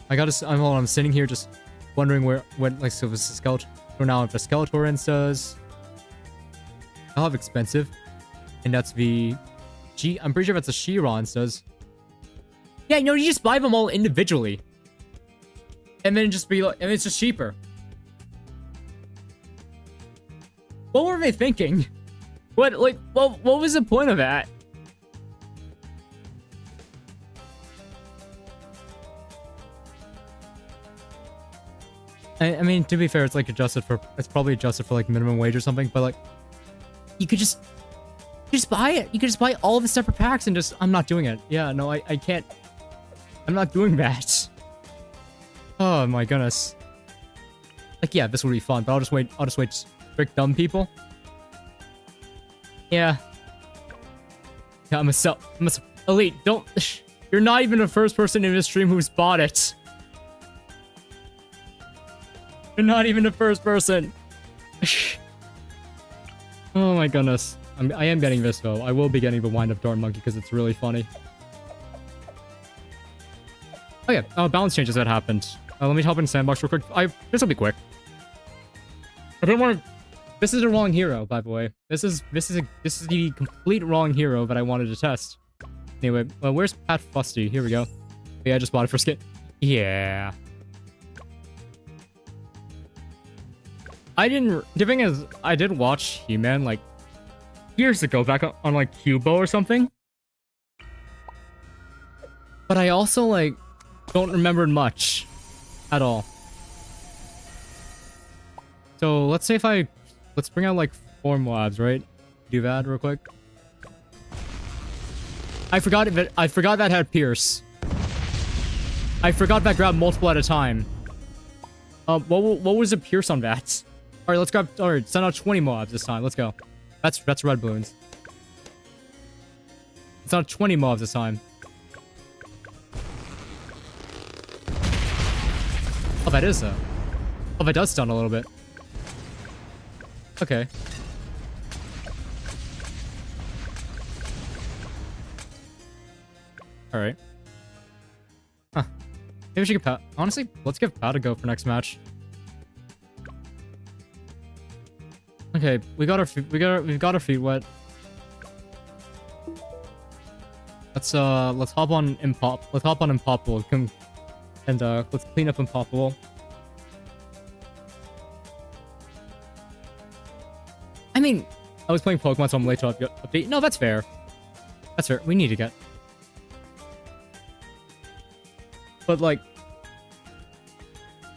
I'm sitting here just wondering like, so if it's a Skeletor, or now if the Skeletor instas. I'll have expensive. And that's the I'm pretty sure that's a She-Ra instas. Yeah, no, you just buy them all individually. And then just be like, and it's just cheaper. What were they thinking? What was the point of that? I mean, to be fair, it's like it's probably adjusted for like minimum wage or something, but like, you could just buy it. You could just buy all of the separate packs and just, I'm not doing it. Yeah, no, I can't. I'm not doing that. Oh my goodness. Like, yeah, this would be fun, but I'll just wait strict dumb people. Yeah. Yeah, I'm a Elite, don't, you're not even the first person in this stream who's bought it. You're not even the first person. Oh my goodness. I am getting this though. I will be getting the Wind Up Dart Monkey because it's really funny. Oh yeah, balance changes that happened. Let me hop in Sandbox real quick. This will be quick. I don't want to. This is the wrong hero, by the way. This is the complete wrong hero that I wanted to test. Anyway, well, where's Pat Fusty? Here we go. Yeah, I just bought it for skin. Yeah. The thing is, I did watch He-Man like years ago, back on like Cubo or something. But I also like don't remember much at all. So let's say let's bring out like 4 Moabs, right? Do that real quick. I forgot that had Pierce. I forgot that grabbed multiple at a time. What was the Pierce on that? All right, let's grab. All right, send out 20 Moabs this time. Let's go. That's red balloons. It's not 20 Moabs this time. Oh, that is oh, that does stun a little bit. Okay. All right. Huh. Maybe we should give Pat. Honestly, let's give Pat a go for next match. Okay, we've got our feet wet. Let's hop on Impossible. And let's clean up Impossible. I mean, I was playing Pokemon, so I'm late to update. No, that's fair. That's fair. We need to get. But like,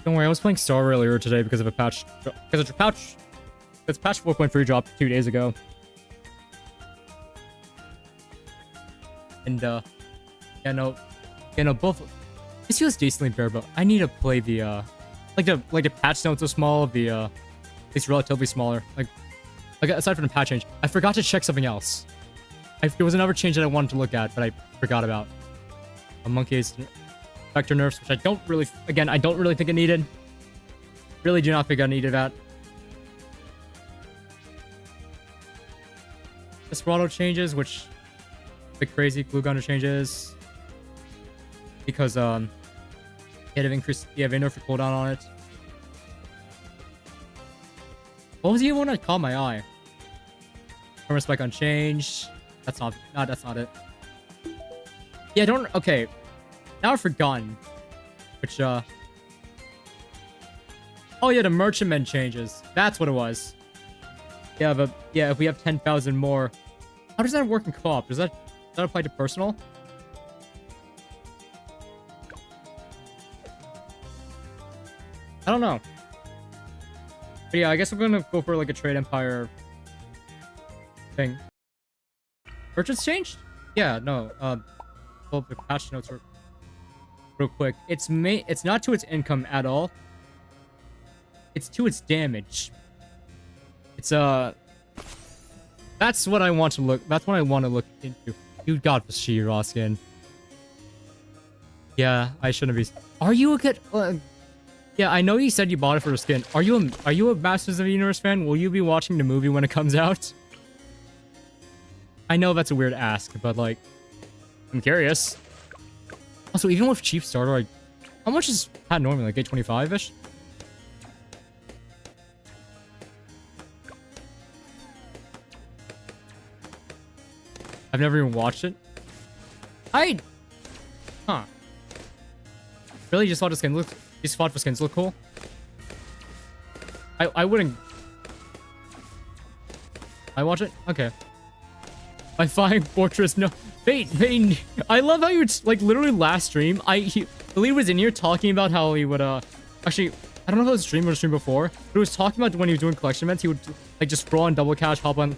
don't worry. I was playing Star earlier today because of a patch. It's patch 4.3 dropped 2 days ago. And yeah, no, both. This feels decently bare, but I need to play the like the patch notes are small, it's relatively smaller. Like aside from the patch change, I forgot to check something else. There was another change that I wanted to look at, but I forgot about. A Monkey's vector nerfs, which I don't really think I needed. Really do not think I needed that. Desperado changes, which the crazy glue gunner changes because they have increased. Yeah, they nerfed the cooldown on it. What was the one that caught my eye? Armor spike unchanged. That's not it. Yeah, okay. Now I've forgotten. Which oh yeah, the merchantman changes. That's what it was. Yeah, but yeah, if we have 10,000 more, how does that work in co-op? Does that apply to personal? I don't know. But yeah, I guess we're gonna go for like a Trade Empire thing. Merchants changed? Yeah, no. Well, the patch notes were. real quick. It's not to its income at all. It's to its damage. It's that's what I want to look. That's what I want to look into. You got the She-Ra skin. Yeah, I shouldn't be. Are you a good? Yeah, I know you said you bought it for the skin. Are you a Masters of the Universe fan? Will you be watching the movie when it comes out? I know that's a weird ask, but like, I'm curious. Also, even with cheap starter, like, how much is Pat normally? Like 825-ish? I've never even watched it. Huh. Really? Just thought the skin looked... Just thought the skins look cool? I wouldn't... I watch it? Okay. My Flying Fortress, no... Bait, I love how you, like, literally last stream, the lead was in here talking about how he would, actually, I don't know if it was a stream or a stream before, but he was talking about when he was doing collection events, he would, like, just throw on double cash, hop on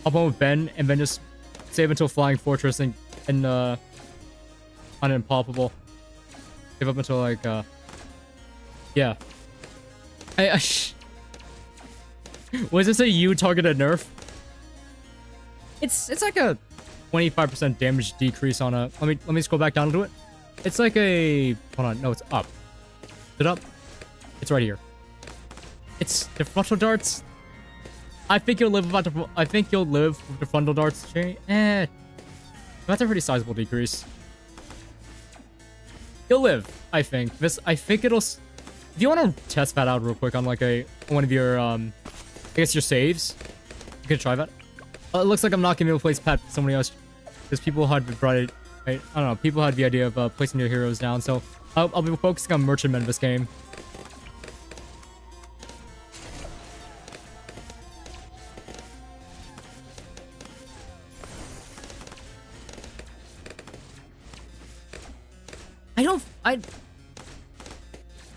with Ben, and then just save until Flying Fortress and on an Unpoppable. Save up until, like, yeah. Was this a you targeted nerf? It's like a 25% damage decrease on a... Let me scroll back down to it. It's like a... Hold on. No, it's up. Is it up? It's right here. It's the frontal darts. I think you'll live with the frontal darts. That's a pretty sizable decrease. You'll live, I think. I think it'll... If you want to test that out real quick on like one of your I guess your saves, you can try that. It looks like I'm not gonna be able to place Pat with somebody else because people had brought it. I don't know. People had the idea of placing their heroes down, so I'll be focusing on merchantmen this game.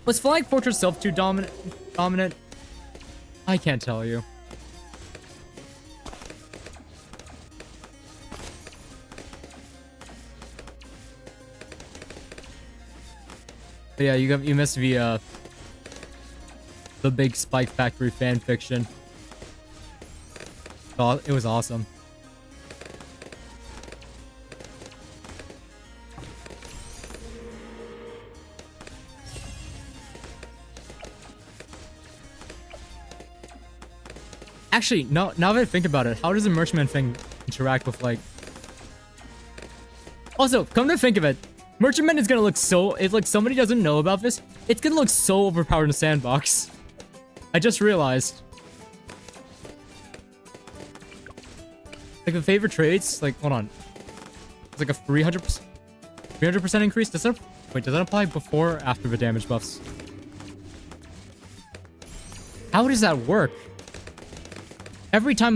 Was Flying Fortress self too dominant? I can't tell you. But yeah, you missed the big Spike Factory fan fiction. Oh, it was awesome. Actually, now that I think about it, how does the merchantman thing interact with, like... Also, come to think of it, merchantman is gonna look so... If, like, somebody doesn't know about this, it's gonna look so overpowered in the sandbox. I just realized. Like, the favorite traits, like, hold on. It's like a 300% increase? Does that apply before or after the damage buffs? How does that work? Every time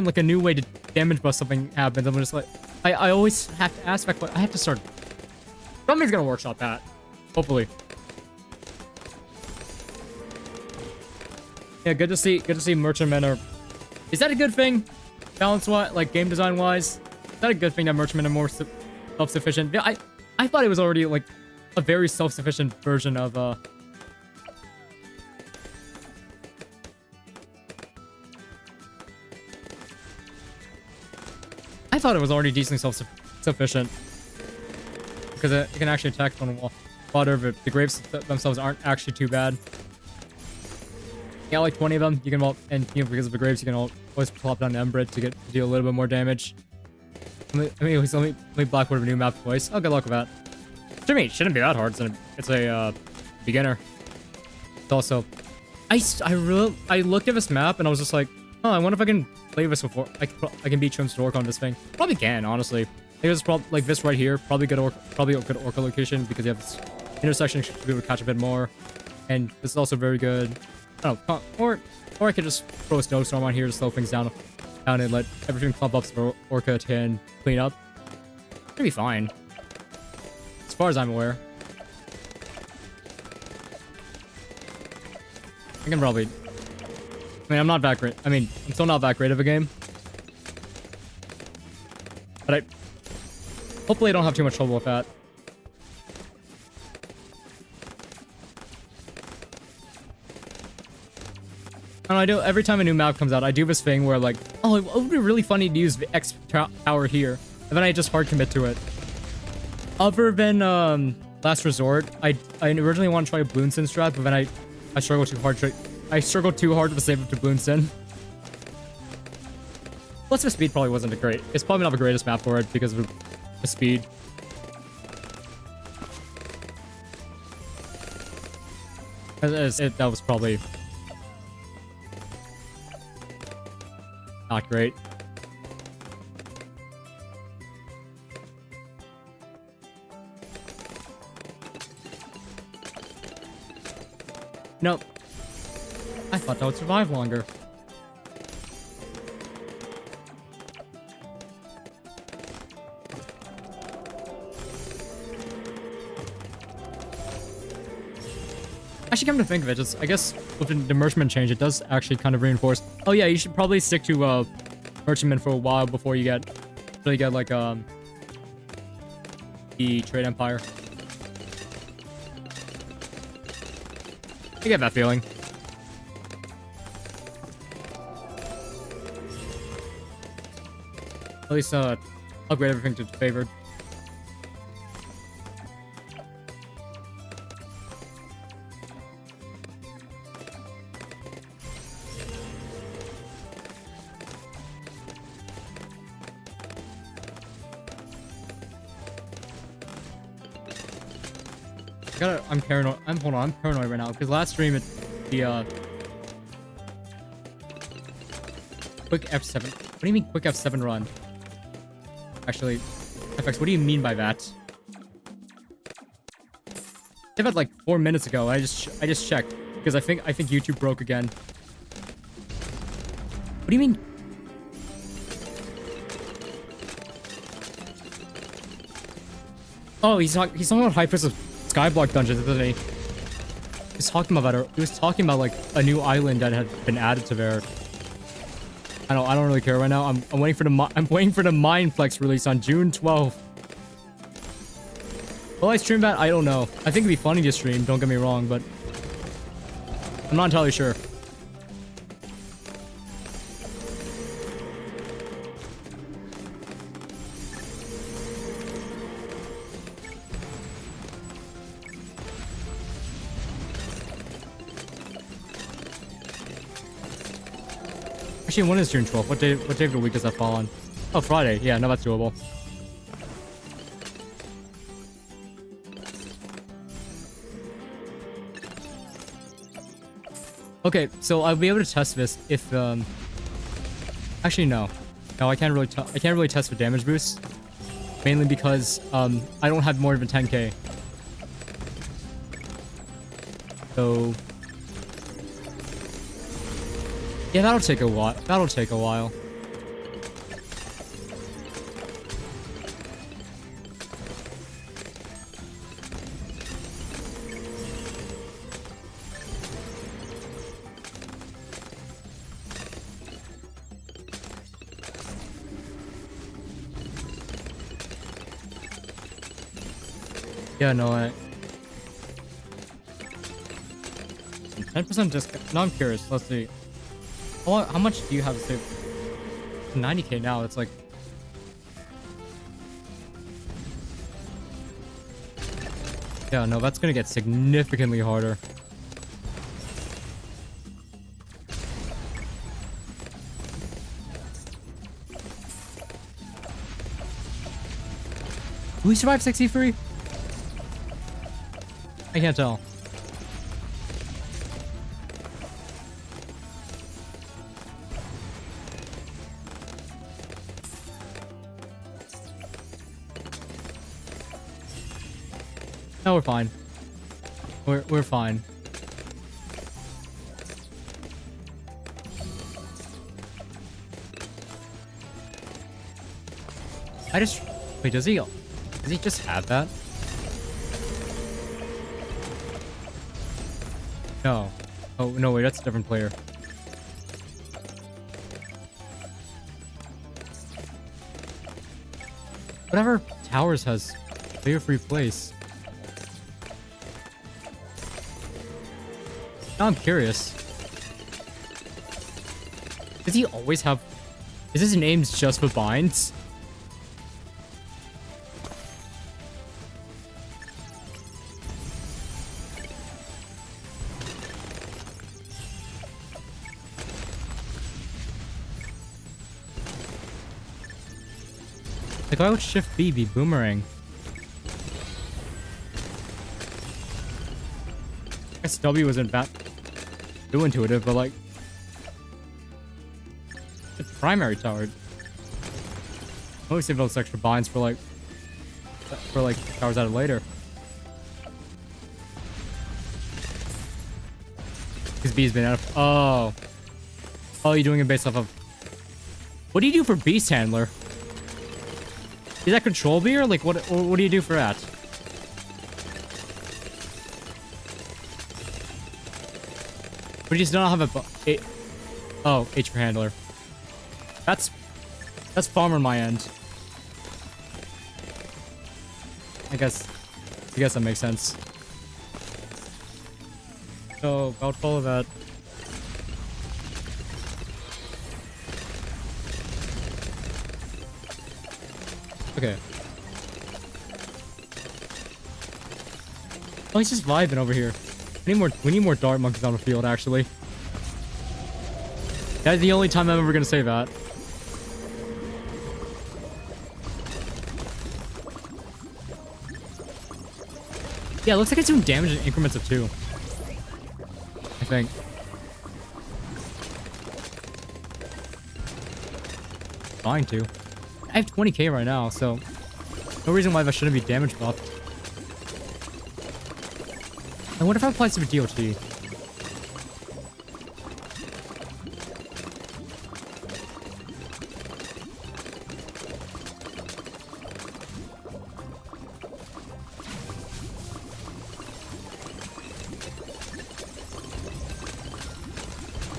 like a new way to damage buff something happens, I'm just like, I always have to ask that question. I have to start. Somebody's gonna workshop that. Hopefully. Yeah, good to see merchantmen are... Is that a good thing? Balance-wise, like game design-wise? Is that a good thing that merchantmen are more self-sufficient? Yeah, I thought it was already like a very self-sufficient version of I thought it was already decently self-sufficient because it can actually attack on water, but the grapes themselves aren't actually too bad. You got like 20 of them. You can and you know, because of the grapes, you can always plop down Embrit to deal a little bit more damage. Let me Blackboard a new map twice. Oh, good luck with that. To me, it shouldn't be that hard. It's a beginner. It's also, I looked at this map and I was just like, oh, I wonder if I can play this before I can beat Trim's Dork on this thing. Probably can, honestly. I think it's probably like this right here. Probably a good Orca location because you have this intersection to be able to catch a bit more. And this is also very good. I don't know, or I could just throw a snowstorm on here to slow things down and let everything clump up for Orca to clean up. It'll be fine. As far as I'm aware. I can probably... I mean, I'm not that great. I mean, I'm still not that great of a game. But hopefully I don't have too much trouble with that. And I do every time a new map comes out, I do this thing where like, oh, it would be really funny to use the X power here, and then I just hard commit to it. Other than Last Resort, I originally want to try a Bloons TD strat, but then I struggled too hard. I struggled too hard to save up to Bloons TD. Plus, the speed probably wasn't great. It's probably not the greatest map for it because of the speed. That was probably not great. Nope. I thought that would survive longer. Actually, come to think of it, I guess with the merchantman change, it does actually kind of reinforce. Oh yeah, you should probably stick to merchantman for a while before you get like the trade empire. I get that feeling. At least upgrade everything to favored. I'm paranoid. Hold on, I'm paranoid right now because last stream the quick F7. What do you mean quick F7 run? Actually, FX, what do you mean by that? I did that like 4 minutes ago. I just checked because I think YouTube broke again. What do you mean? Oh, he's talking about Hypers of Skyblock dungeons, isn't he? He's talking about like a new island that had been added to there. I don't really care right now. I'm waiting for the Mindplex release on June 12th. Will I stream that? I don't know. I think it'd be funny to stream, don't get me wrong, but I'm not entirely sure. Actually, when is June 12th? What day of the week does that fall on? Oh, Friday. Yeah, no, that's doable. Okay, so I'll be able to test this if actually no, I can't really test for damage boosts, mainly because I don't have more than 10k. So yeah, that'll take a while. Yeah, no, 10% discount. No, I'm curious. Let's see. How much do you have to save? 90k now. It's like... Yeah, no, that's gonna get significantly harder. Will we survive 63? I can't tell. No, we're fine. We're fine. Wait, does he just have that? No. Oh, no, wait, that's a different player. Whatever Towers has player free place. Now I'm curious. Does he always have... Is his names just for binds? Like, why would Shift B be boomerang? I guess W wasn't that too intuitive, but like... The primary tower. I always save those extra binds for like towers added later. Because B's been out of... Oh. Oh, you're doing it based off of... What do you do for Beast Handler? Is that control B or like what do you do for that? But you just don't have a... Oh, H for handler. That's farm on my end. I guess that makes sense. So I would follow that. Okay. Oh, he's just vibing over here. We need more dart monkeys on the field, actually. That's the only time I'm ever gonna say that. Yeah, it looks like it's doing damage in increments of 2. I think. Fine too. I have 20k right now, so no reason why that shouldn't be damage buffed. I wonder if I apply some DOT.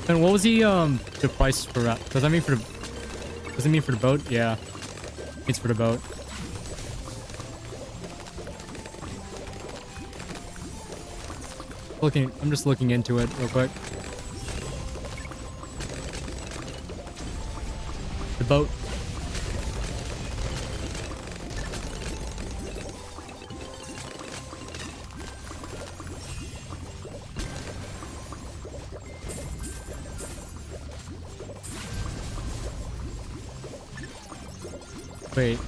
And what was the price for that? Does that mean for the... Does it mean for the boat? Yeah. It's for the boat. I'm just looking into it real quick. The boat. Wait.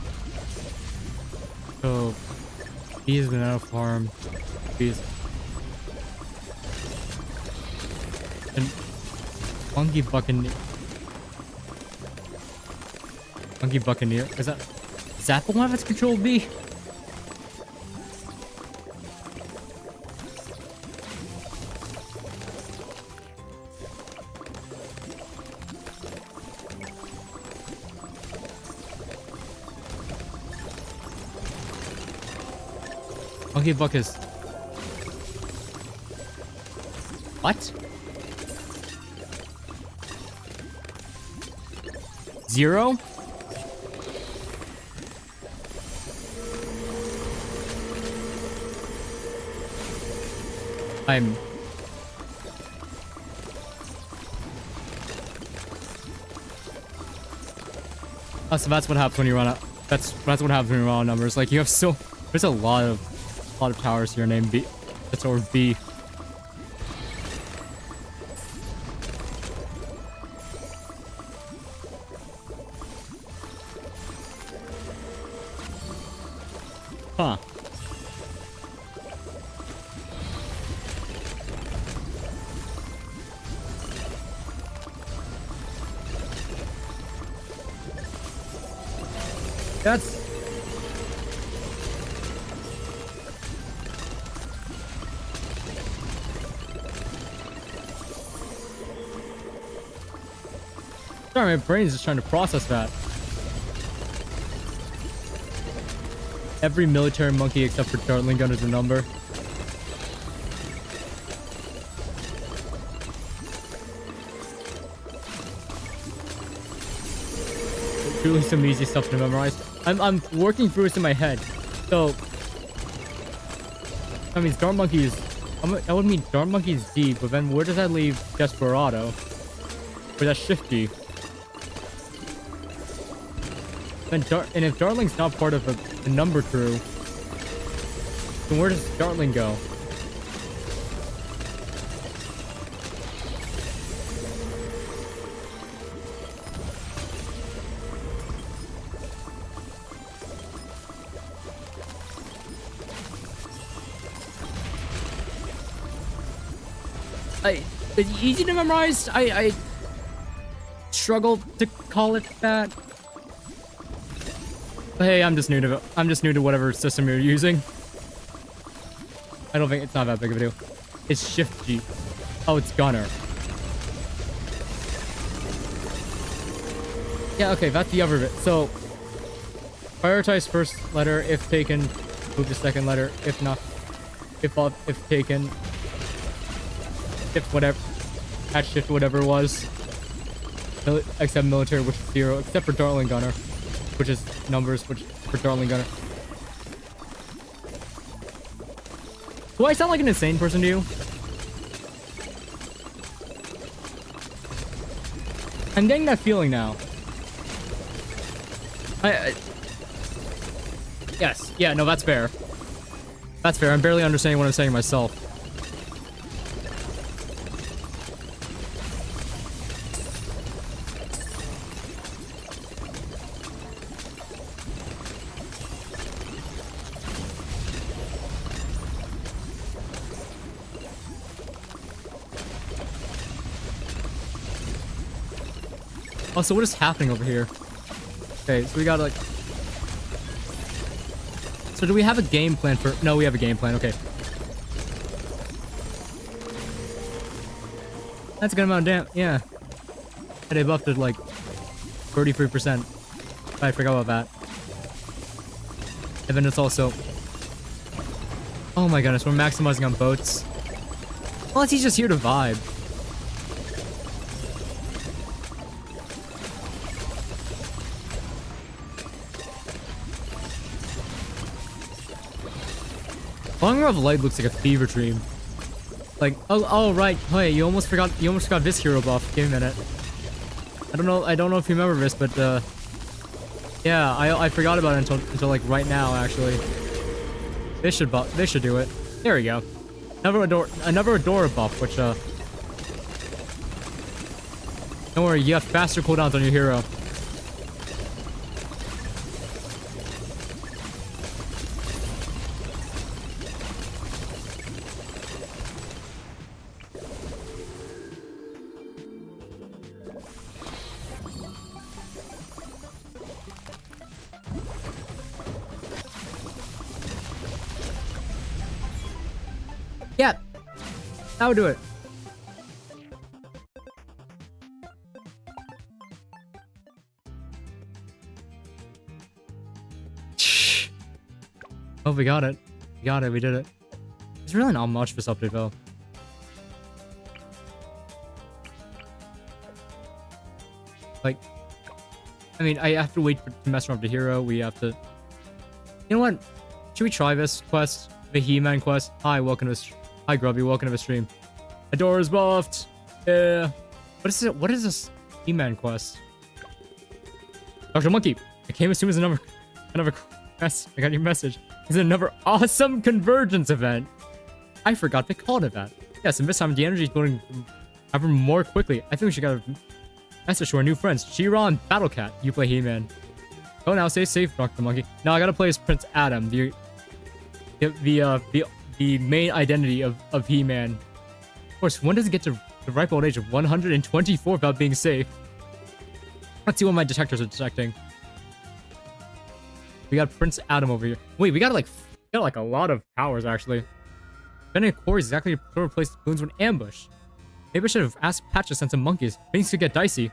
So, he's been out of farm. He's... And Funky Buccaneer. Funky Buccaneer. Is that the one that's control B? Funky Buck is... What? 0? I'm... Oh, so that's what happens when you run out. That's what happens when you run out of numbers. Like you have there's a lot of towers here named B. That's over B. Huh. That's... Sorry, my brain is just trying to process that. Every military monkey except for Dartling Gun is a number. Truly some easy stuff to memorize. I'm working through this in my head. So that means Dart Monkey is... that would mean Dart Monkey is D, but then where does that leave Desperado? Or that's Shift D? And if Darling's not part of the number crew, then where does Darling go? It's easy to memorize. I struggle to call it that. But hey, I'm just new to whatever system you're using. I don't think it's not that big of a deal. It's Shift G. Oh, it's Gunner. Yeah, okay, that's the other bit. So prioritize first letter if taken. Move the second letter if not. If taken. Shift whatever, at shift whatever it was, except military, which is 0, except for Darling Gunner, which is numbers, which for Darling Gunner. Do I sound like an insane person to you? I'm getting that feeling now. Yes, yeah, no, that's fair. That's fair. I'm barely understanding what I'm saying myself. Oh, so what is happening over here? Okay, so we got like... So do we have a game plan for... No, we have a game plan, okay. That's a good amount of damn... Yeah. And they buffed it like 33%. I forgot about that. And then it's also... Oh my goodness, we're maximizing on boats. Well, he's just here to vibe. Long of Light looks like a fever dream. Like, oh right, hey, you almost forgot this hero buff. Give me a minute. I don't know if you remember this, but yeah, I forgot about it until like right now actually. They should do it. There we go. Another Adora buff, which don't worry, you have faster cooldowns on your hero. Yeah, that would do it. Oh, we got it. We got it. We did it. There's really not much for this update, though. Like, I mean, I have to wait to mess around with the hero. We have to... You know what? Should we try this quest? The He-Man quest? Hi, welcome to... Hi, Grubby. Welcome to the stream. Adora's buffed. Yeah. What is it? What is this He-Man quest? Dr. Monkey. I came as soon as another mess. I got your message. It's another awesome convergence event. I forgot they called it that. Yes, and this time the energy is going ever more quickly. I think we should get a message to our new friends, She-Ra and Battlecat. You play He-Man. Oh, now stay safe, Dr. Monkey. Now I gotta play as Prince Adam, the main identity of He-Man. Of course, when does it get to the ripe old age of 124 without being safe? Let's see what my detectors are detecting. We got Prince Adam over here. Wait, we got like a lot of powers actually. Bending a core is exactly to replace Bloons with ambush. Maybe I should have asked Patch to send some monkeys. Things could get dicey.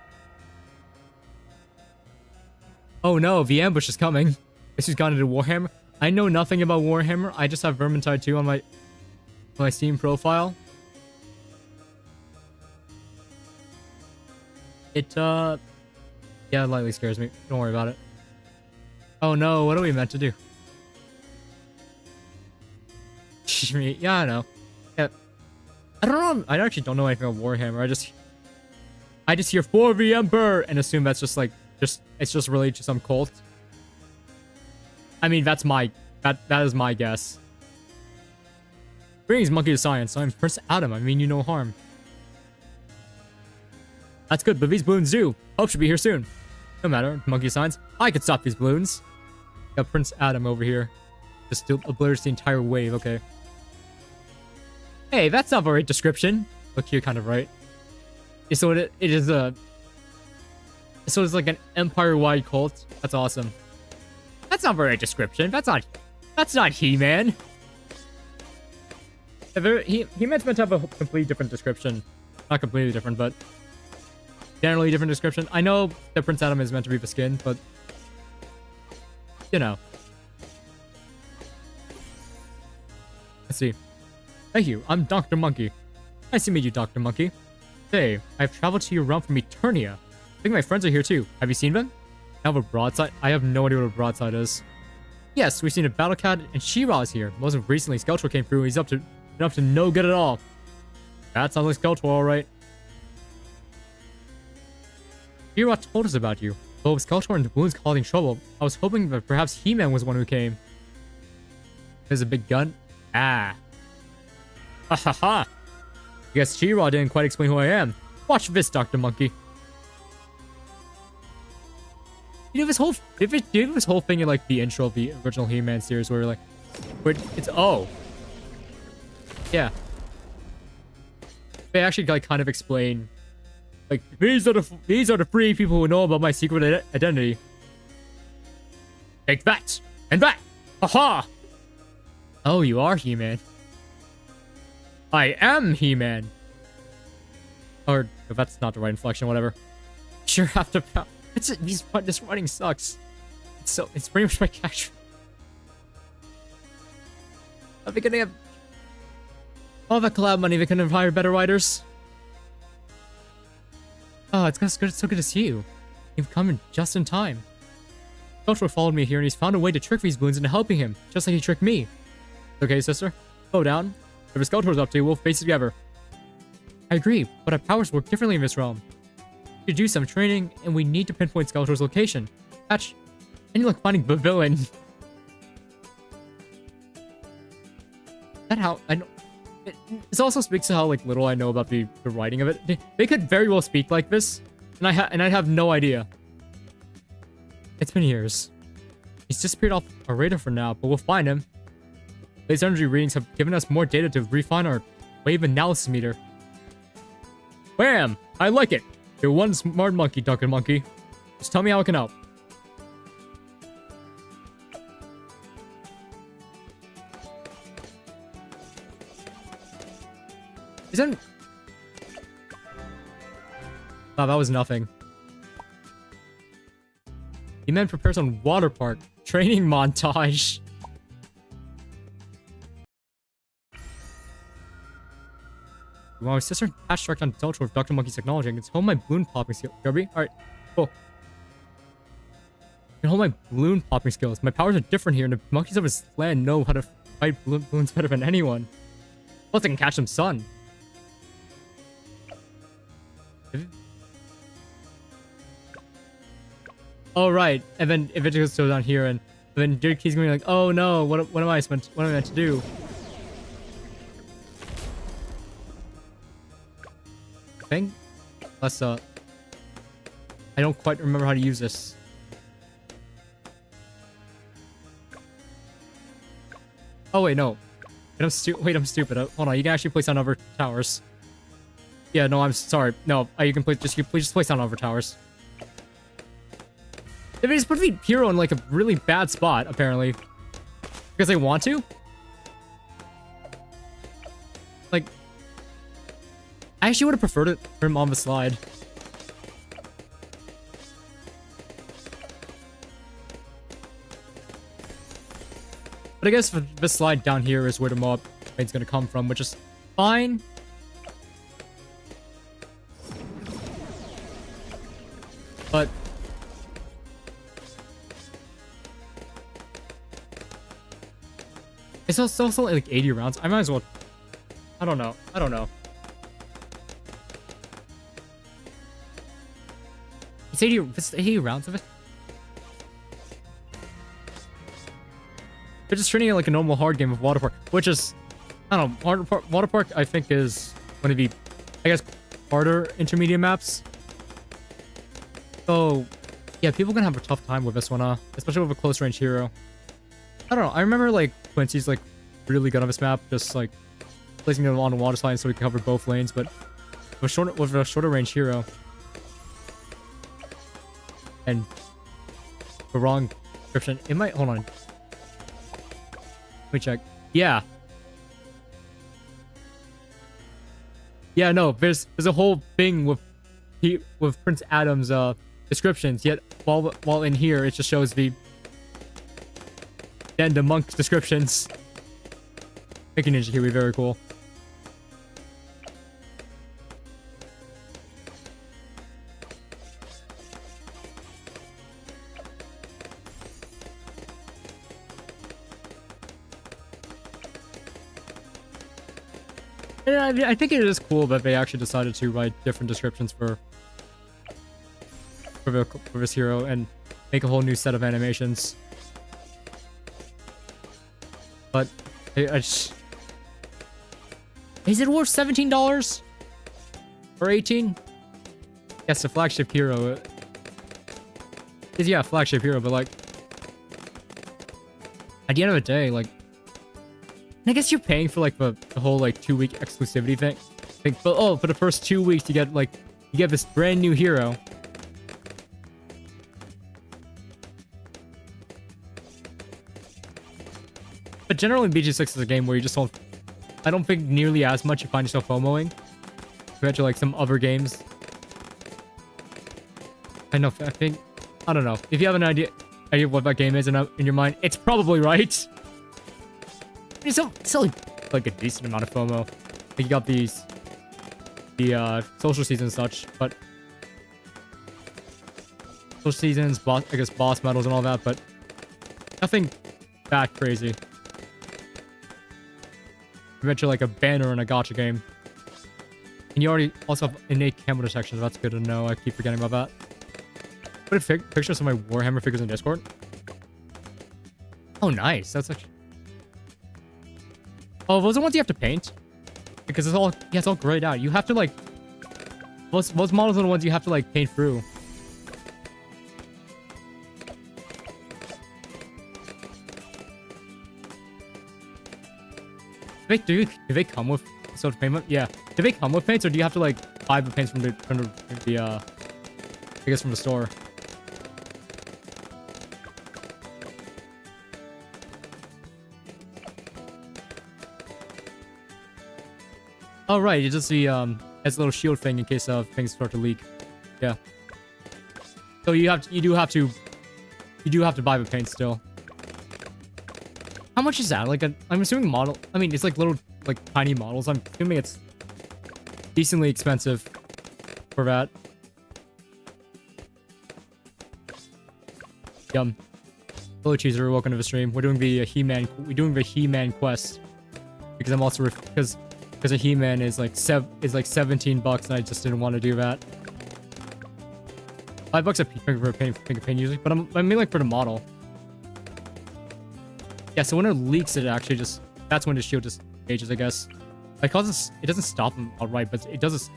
Oh no, the ambush is coming. This has gone into Warhammer. I know nothing about Warhammer. I just have Vermintide 2 on my Steam profile. It yeah, it lightly scares me. Don't worry about it. Oh no, what are we meant to do? Yeah, I know. Yeah. I don't know. I actually don't know anything about Warhammer. I just hear for the Emperor and assume that's just like it's just related to some cult. I mean, that is my guess. Greetings, monkey of science. I'm Prince Adam. I mean you no harm. That's good, but these balloons do. Hope should be here soon. No matter, monkey of science. I could stop these balloons. Got Prince Adam over here. Just obliterates the entire wave. Okay. Hey, that's not the right description. Look, you're kind of right. So it is a. So it's like an empire-wide cult. That's awesome. That's not the right description. That's not He-Man. He-Man's meant to have a completely different description. Not completely different, but generally different description. I know that Prince Adam is meant to be the skin, but you know. Let's see. Thank you. I'm Dr. Monkey. Nice to meet you, Dr. Monkey. Hey, I've traveled to your realm from Eternia. I think my friends are here too. Have you seen them? I have a broadside. I have no idea what a broadside is. Yes, we've seen a battle cat, and She-Ra is here. Most recently, Skeletor came through. He's up to no good at all. That sounds like Skeletor, all right. She-Ra told us about you. But with Skeletor and the Bloons causing trouble, I was hoping that perhaps He-Man was the one who came. There's a big gun. Ah. Ha ha ha. I guess She-Ra didn't quite explain who I am. Watch this, Dr. Monkey. You know, this whole thing in like the intro of the original He-Man series where like it's yeah. They actually like kind of explain like these are the three people who know about my secret identity. Take that and that. Haha. Oh, you are He-Man. I am He-Man. Or if that's not the right inflection, whatever. Sure have to. This writing sucks. It's pretty much my catch. Are they gonna have all that collab money? They couldn't have hired better writers. Oh, it's so good to see you. You've come in just in time. Skeletor followed me here, and he's found a way to trick these balloons into helping him, just like he tricked me. Okay, sister, slow down. If Skeletor's up to you, we'll face it together. I agree, but our powers work differently in this realm. To do some training, and we need to pinpoint Skeletor's location. Patch, and you like finding the villain. That how I know. This also speaks to how like little I know about the writing of it. They could very well speak like this, and I have no idea. It's been years. He's disappeared off our radar for now, but we'll find him. These energy readings have given us more data to refine our wave analysis meter. Bam! I like it. You're one smart monkey, Dr. Monkey. Just tell me how I can help. Isn't... Oh, that was nothing. He-Man prepares on water park. Training montage. Well, my sister patched tracked on Delta with Dr. Monkey's technology and can hold my balloon popping skill. Kirby? Alright, cool. I can hold my balloon popping skills. My powers are different here, and the monkeys of this land know how to fight balloons better than anyone. Plus, I can catch them sun. Oh, right. And then if it just goes down here, and then Dirk Key's going to be like, oh no, what am I meant to do? Thing? Let's I don't quite remember how to use this. Oh wait, no. I'm stupid. Hold on, you can actually place down over towers. Yeah, no, I'm sorry. No, you can just place down over towers. They just put the hero in like a really bad spot, apparently. Because they want to? Like, I actually would have preferred it for him on the slide. But I guess the slide down here is where the mob train's gonna come from, which is fine. But it's also like 80 rounds. I might as well. I don't know. It's 80 rounds of it. they're just treating it like a normal hard game of Water Park, which is, I don't know, Water Park I think is one of the, I guess, harder intermediate maps. So, yeah, people are gonna have a tough time with this one, especially with a close range hero. I don't know. I remember like Quincy's like really good on this map, just like placing them on the water slide so we can cover both lanes. But with a shorter range hero and the wrong description, it might. Hold on. Let me check. Yeah. Yeah, no. There's a whole thing with Prince Adam's descriptions. Yet while in here, it just shows the monk's descriptions. Making Ninja Kiwi very cool. Yeah, I think it is cool that they actually decided to write different descriptions for this hero and make a whole new set of animations. But is it worth $17 or $18? Yes, the flagship hero. Yeah, flagship hero, but like at the end of the day, like I guess you're paying for like the whole like 2-week exclusivity thing. Like, but oh, for the first 2 weeks you get this brand new hero. But generally, BG6 is a game where you just don't... I don't think nearly as much you find yourself FOMOing compared to like some other games. I don't know. If you have an idea of what that game is in your mind, it's probably right. It's still like a decent amount of FOMO. Like you got the social seasons and such, but social seasons, I guess boss medals and all that, but nothing that crazy. Eventually like a banner in a gacha game. And you already also have innate camo detection. That's good to know. I keep forgetting about that. Put a pictures of my Warhammer figures in Discord. Oh, nice. That's actually... Oh, those are the ones you have to paint? Because it's all... Yeah, it's all grayed out. You have to, like... Those models are the ones you have to, like, paint through. Do they come with sort of payment? Yeah. Do they come with paints, or do you have to like buy the paints from the I guess from the store? Oh right, it's just the has a little shield thing in case things start to leak. Yeah. So you do have to buy the paint still. How much is that? Like I'm assuming model. I mean, it's like little, like tiny models. I'm assuming it's decently expensive for that. Yum. Hello, Cheeser. Welcome to the stream. We're doing the He-Man quest because I'm also because a He-Man is like $17, and I just didn't want to do that. $5 a finger paint usually, but I mean like for the model. Yeah, so when it leaks, it actually just... That's when the shield just engages, I guess. It causes... It doesn't stop him outright, but it does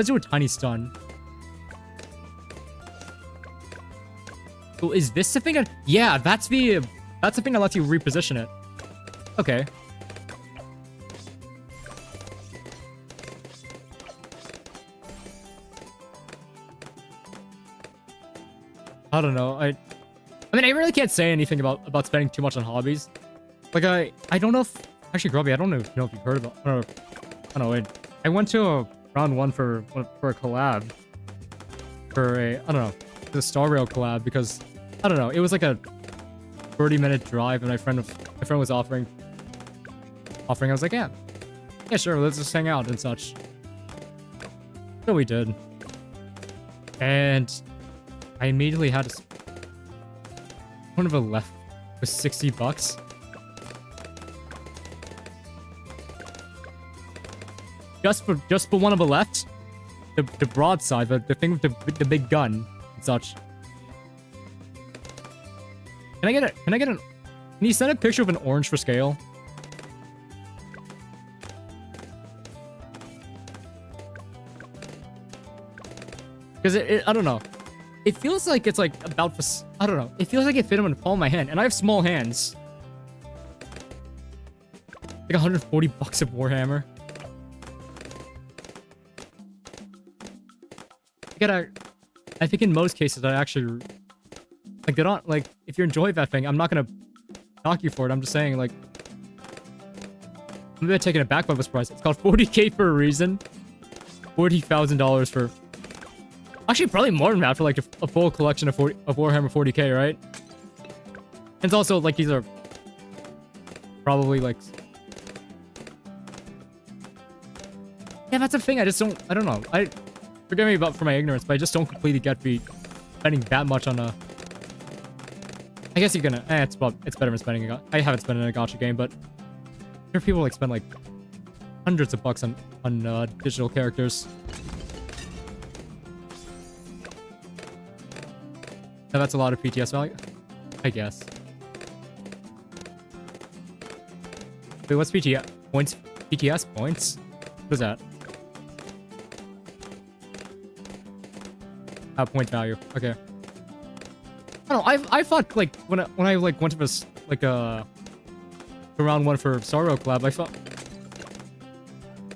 do a tiny stun. So is this the thing? Yeah, that's the thing that lets you reposition it. Okay. I don't know. I mean, I really can't say anything about spending too much on hobbies. Like, I don't know if... Actually, Grubby, I don't know if you've heard about... I don't know. I went to a round 1 for a collab. For a... I don't know. The Star Rail collab, because... I don't know. It was like a 30-minute drive, and my friend was offering. I was like, yeah, sure, let's just hang out and such. So we did. And I immediately had to... One of the left was $60. Just for one of the left, the broadside, the thing with the big gun and such. Can I get Can you send a picture of an orange for scale? Because I don't know. It feels like it's like about for, I don't know. It feels like it fit him in the palm of my hand, and I have small hands. Like 140 bucks of Warhammer. I think in most cases I actually like they don't like if you enjoy that thing, I'm not gonna knock you for it. I'm just saying like I'm a bit taken aback by this price. It's called 40K for a reason. $40,000 for actually probably more than that for like a full collection of Warhammer 40K, right? And it's also like these are probably like yeah, that's the thing. I don't know. Forgive me for my ignorance, but I just don't completely get the spending that much on a. I guess you're gonna. It's better than spending. I haven't spent in a gacha game, but there are people like spend like hundreds of bucks on digital characters. Now that's a lot of PTS value, I guess. Wait, what's PTS points? PTS points? What is that? Point value. Okay. I don't know. I thought like when I like went to this like round one for Sorrow collab, I thought.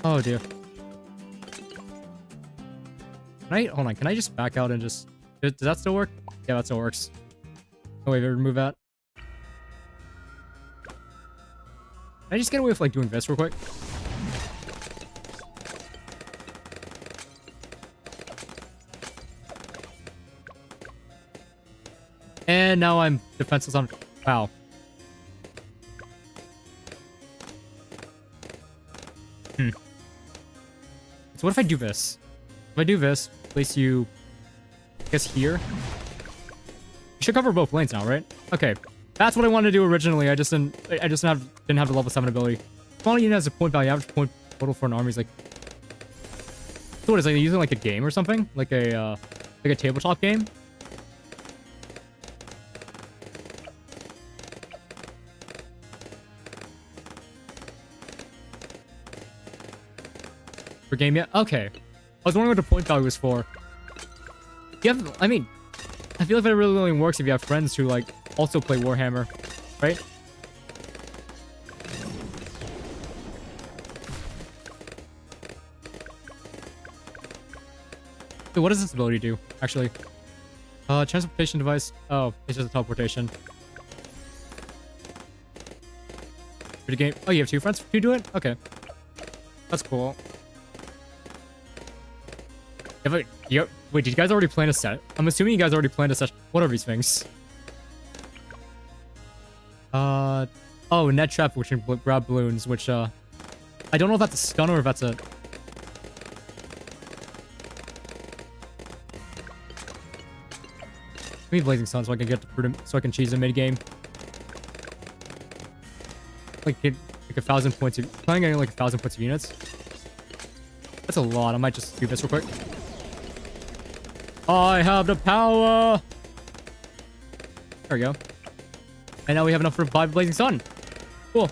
Oh dear. Hold on? Can I just back out and just? Does that still work? Yeah, that still works. Oh wait, remove that. Can I just get away with like doing this real quick? And now I'm defenseless on... Wow. So what if I do this? If I do this, place you... I guess here? You should cover both lanes now, right? Okay. That's what I wanted to do originally. I just didn't have the level 7 ability. Small unit has a point value. Average point total for an army is like... So what is it? Like using like a game or something? Like a tabletop game? For game yet? Okay. I was wondering what the point value was for. I mean, I feel like that really only works if you have friends who like also play Warhammer, right? Wait, what does this ability do, actually? Transportation device. Oh, it's just a teleportation. For the game. Oh, you have 2 friends who do it? Okay. That's cool. Wait, did you guys already plan a set? I'm assuming you guys already planned a set. What are these things? Oh, net trap, which can grab balloons, which, I don't know if that's a stun or if that's a... Give me Blazing Sun so I can get so I can cheese a mid game. Like get like 1,000 points. Planning on getting like 1,000 points of units. That's a lot. I might just do this real quick. I have the power. There we go. And now we have enough for 5 Blazing Sun. Cool.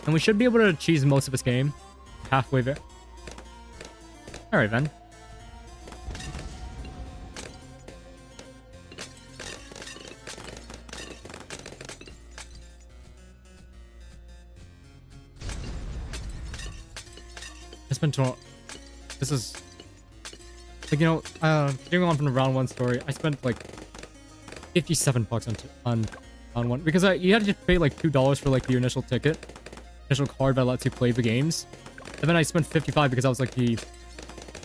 And we should be able to cheese most of this game. Halfway there. Alright then. I spent this is like, you know, getting on from the round 1 story, I spent like 57 bucks on one because you had to pay like $2 for like the initial initial card that lets you play the games, and then I spent 55 because I was like I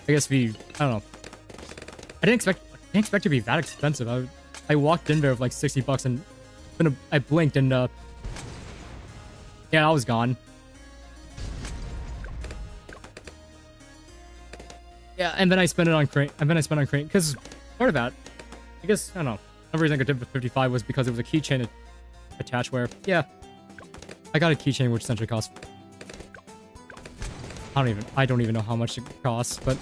don't know, I didn't expect it to be that expensive. I walked in there with like 60 bucks and then I blinked and yeah, I was gone. Yeah, and then I spent it on crane. Because part of that, I guess, I don't know. The reason I got did with 55 was because it was a keychain attached where, yeah, I got a keychain which essentially cost. I don't even know how much it costs, but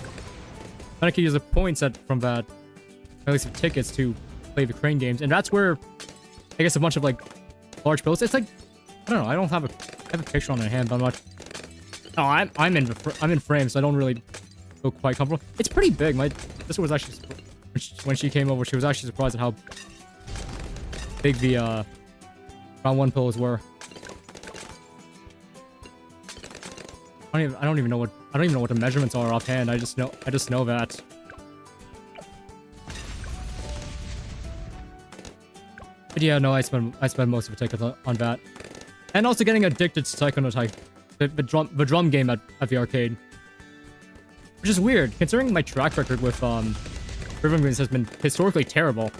then I could use the points from that, at least tickets to play the crane games, and that's where I guess a bunch of like large builds. It's like I don't know. I don't have I have a picture on my hand, but I'm not. No, I'm in frame, so I don't really feel quite comfortable. It's pretty big. My sister was actually when she came over, she was actually surprised at how big the round 1 pillows were. I don't even know what the measurements are offhand. I just know that. But yeah, no, I spend most of the tickets on that, and also getting addicted to Psychonaut, the drum game at the arcade, which is weird considering my track record with rhythm games has been historically terrible.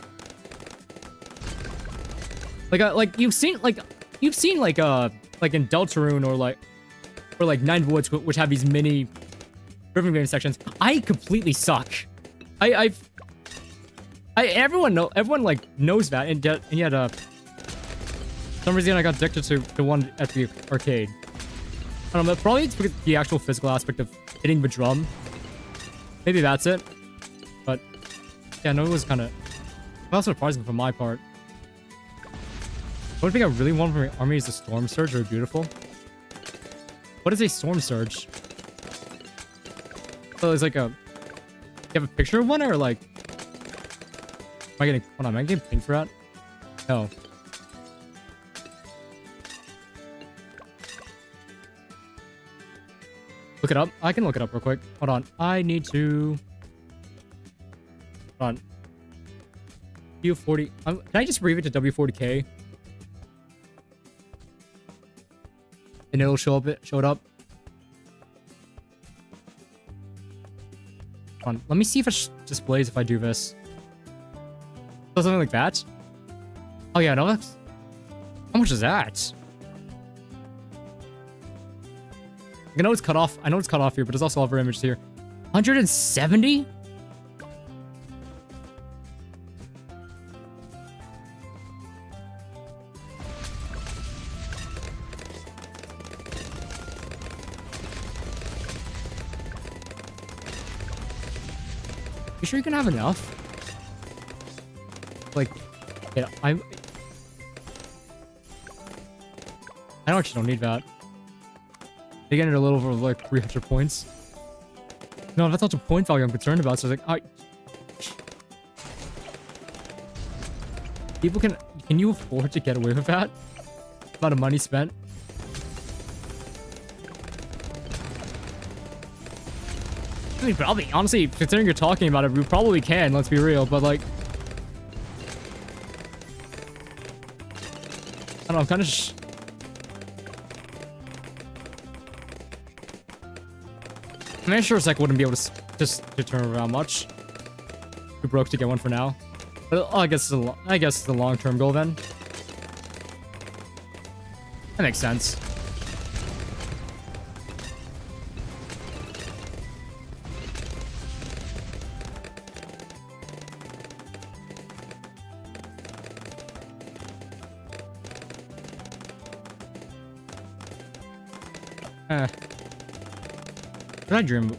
Like you've seen like in Deltarune or like Nine Woods, which have these mini rhythm game sections. I completely suck. Everyone like knows that, and yet for some reason I got addicted to the one at the arcade. I don't know, probably it's because the actual physical aspect of hitting the drum. Maybe that's it. But yeah, no, it was kind of surprising for my part. One thing I really want from my army is a Storm Surge or Beautiful. What is a Storm Surge? So it's like you have a picture of one, or like am I getting pinged for that? No. Look it up. I can look it up real quick. Hold on. I need to. Hold on. W40. Can I just brief it to W40K? And it'll show up. Show it up. Hold on. Let me see if it displays if I do this. So something like that. Oh yeah, no. That's. How much is that? I know it's cut off. I know it's cut off here, but there's also other images here. 170? You sure you can have enough? Like, yeah, I actually don't need that. They get it a little over like 300 points. No, that's not the point value I'm concerned about. So it's like, people can you afford to get away with that? Amount of money spent. I mean, probably, honestly, considering you're talking about it, we probably can. Let's be real, but like, I don't know. I'm kind of. I mean, sure, Sec wouldn't be able to just turn around much. Too broke to get one for now. But I guess it's the long-term goal then. That makes sense. What did I dream?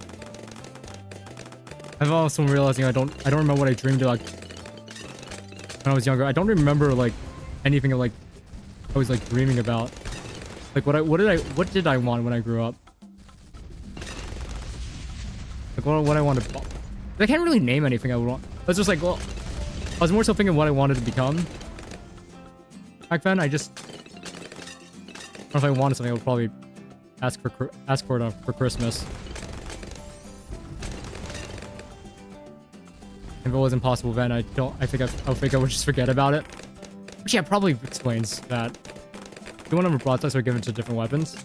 I've also been realizing I don't remember what I dreamed like when I was younger. I don't remember like anything like I was like dreaming about. Like what did I want when I grew up? Like what I wanted. I can't really name anything I would want. I was just like, well, I was more so thinking what I wanted to become. Back then, I just, I don't know if I wanted something, I would probably ask for it for Christmas. If it wasn't possible then, I think I would just forget about it. Which yeah, probably explains that. The one number broadsides are given to different weapons.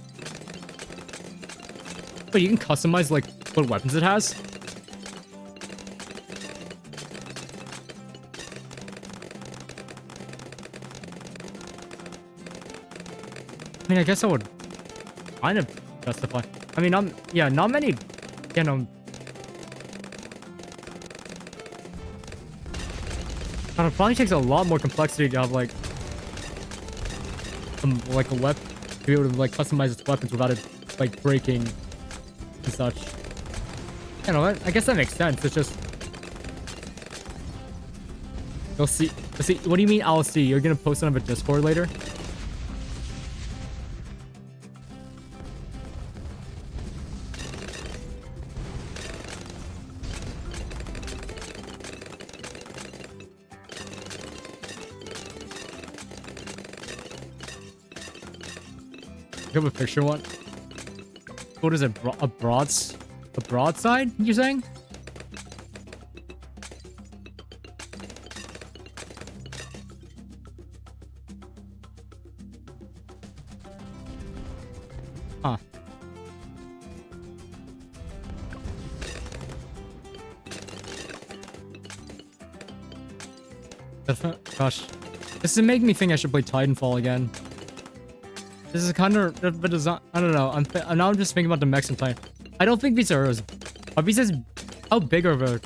But you can customize like what weapons it has. I mean, I guess I would kind of justify. I mean, not many, you know. And it probably takes a lot more complexity to have like a weapon to be able to like customize its weapons without it like breaking and such. You know, I guess that makes sense. It's just You'll see. What do you mean I'll see? You're gonna post it on a Discord later? You have a picture one? What is it? A broadside? You're saying? Huh. Gosh. This is making me think I should play Titanfall again. This is kind of a design. I don't know. Now I'm just thinking about the mechs and Titan. I don't think these are these as how big are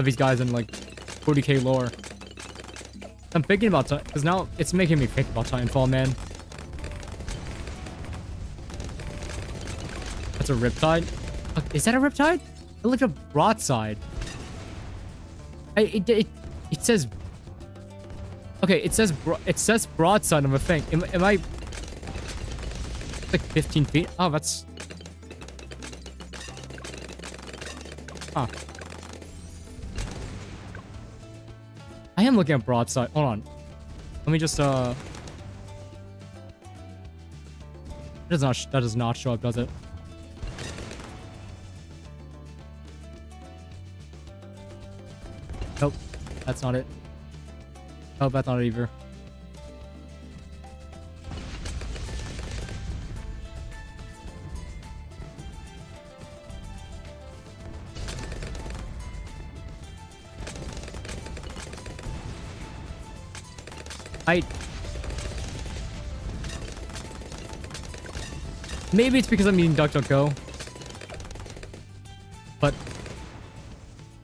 these guys in like 40k lore? I'm thinking about because now it's making me think about Titanfall, man. That's a riptide. Is that a riptide? It looked a broadside. It says. Okay, it says broadside on the thing. Am I? Like 15 feet. Oh, that's. Huh. I am looking at broadside. Hold on. Let me just That does not show up, does it? Nope. That's not it. Oh, that's not it either. Maybe it's because I'm eating DuckDuckGo. But...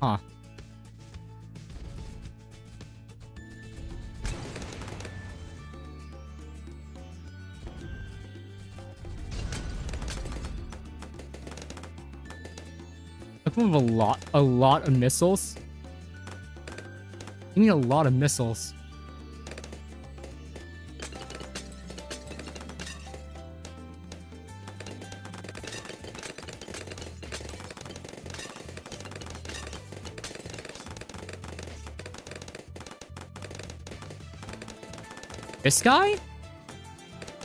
Huh. Looking with a lot of missiles. You need a lot of missiles. This guy?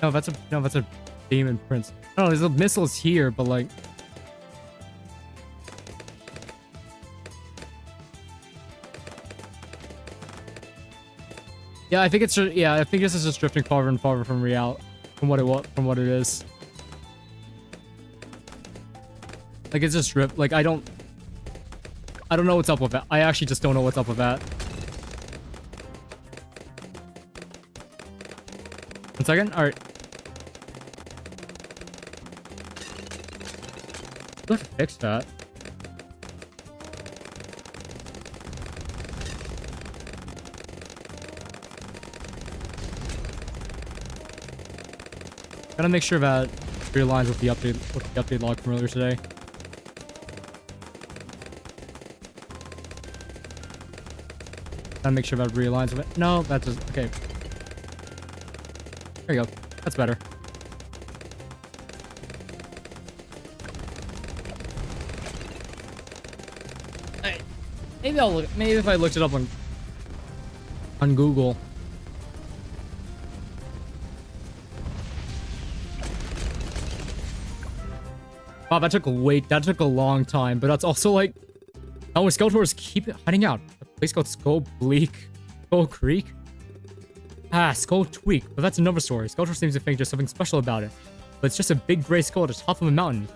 No, that's a demon prince. No, there's a missiles here, but like. Yeah, I think it's I think this is just drifting farther and farther from from what it is. Like it's just drift. Like I don't know what's up with that. I actually just don't know what's up with that. 1 second. All right. We'll have to fix that. Gotta make sure that realigns with the update log from earlier today. Gotta make sure that realigns with it. No, that's just okay. There you go. That's better. Maybe I'll look. Maybe if I looked it up on Google. Wow, that took a long time, but that's also like, oh, Skeletors keep hiding out. A place called Skull Creek. Ah, Skull Tweak, but that's another story. Skeletor seems to think there's something special about it, but it's just a big gray skull at the top of a mountain.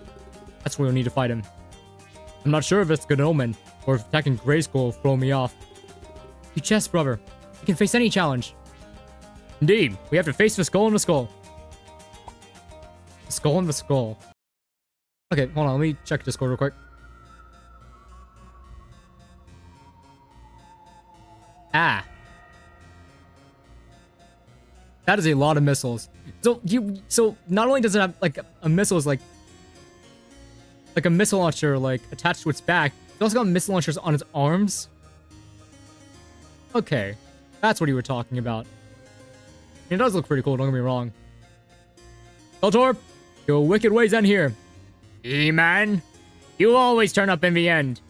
That's where we'll need to fight him. I'm not sure if it's a good omen, or if attacking Grayskull will throw me off. You chess, brother. You can face any challenge. Indeed, we have to face the skull and the skull. The skull and the skull. Okay, hold on, let me check Discord real quick. Ah. That is a lot of missiles. So not only does it have like a missile is like a missile launcher like attached to its back, it's also got missile launchers on its arms. Okay. That's what you were talking about. It does look pretty cool, don't get me wrong. Skeletor, your wicked ways end here. E-Man, you always turn up in the end.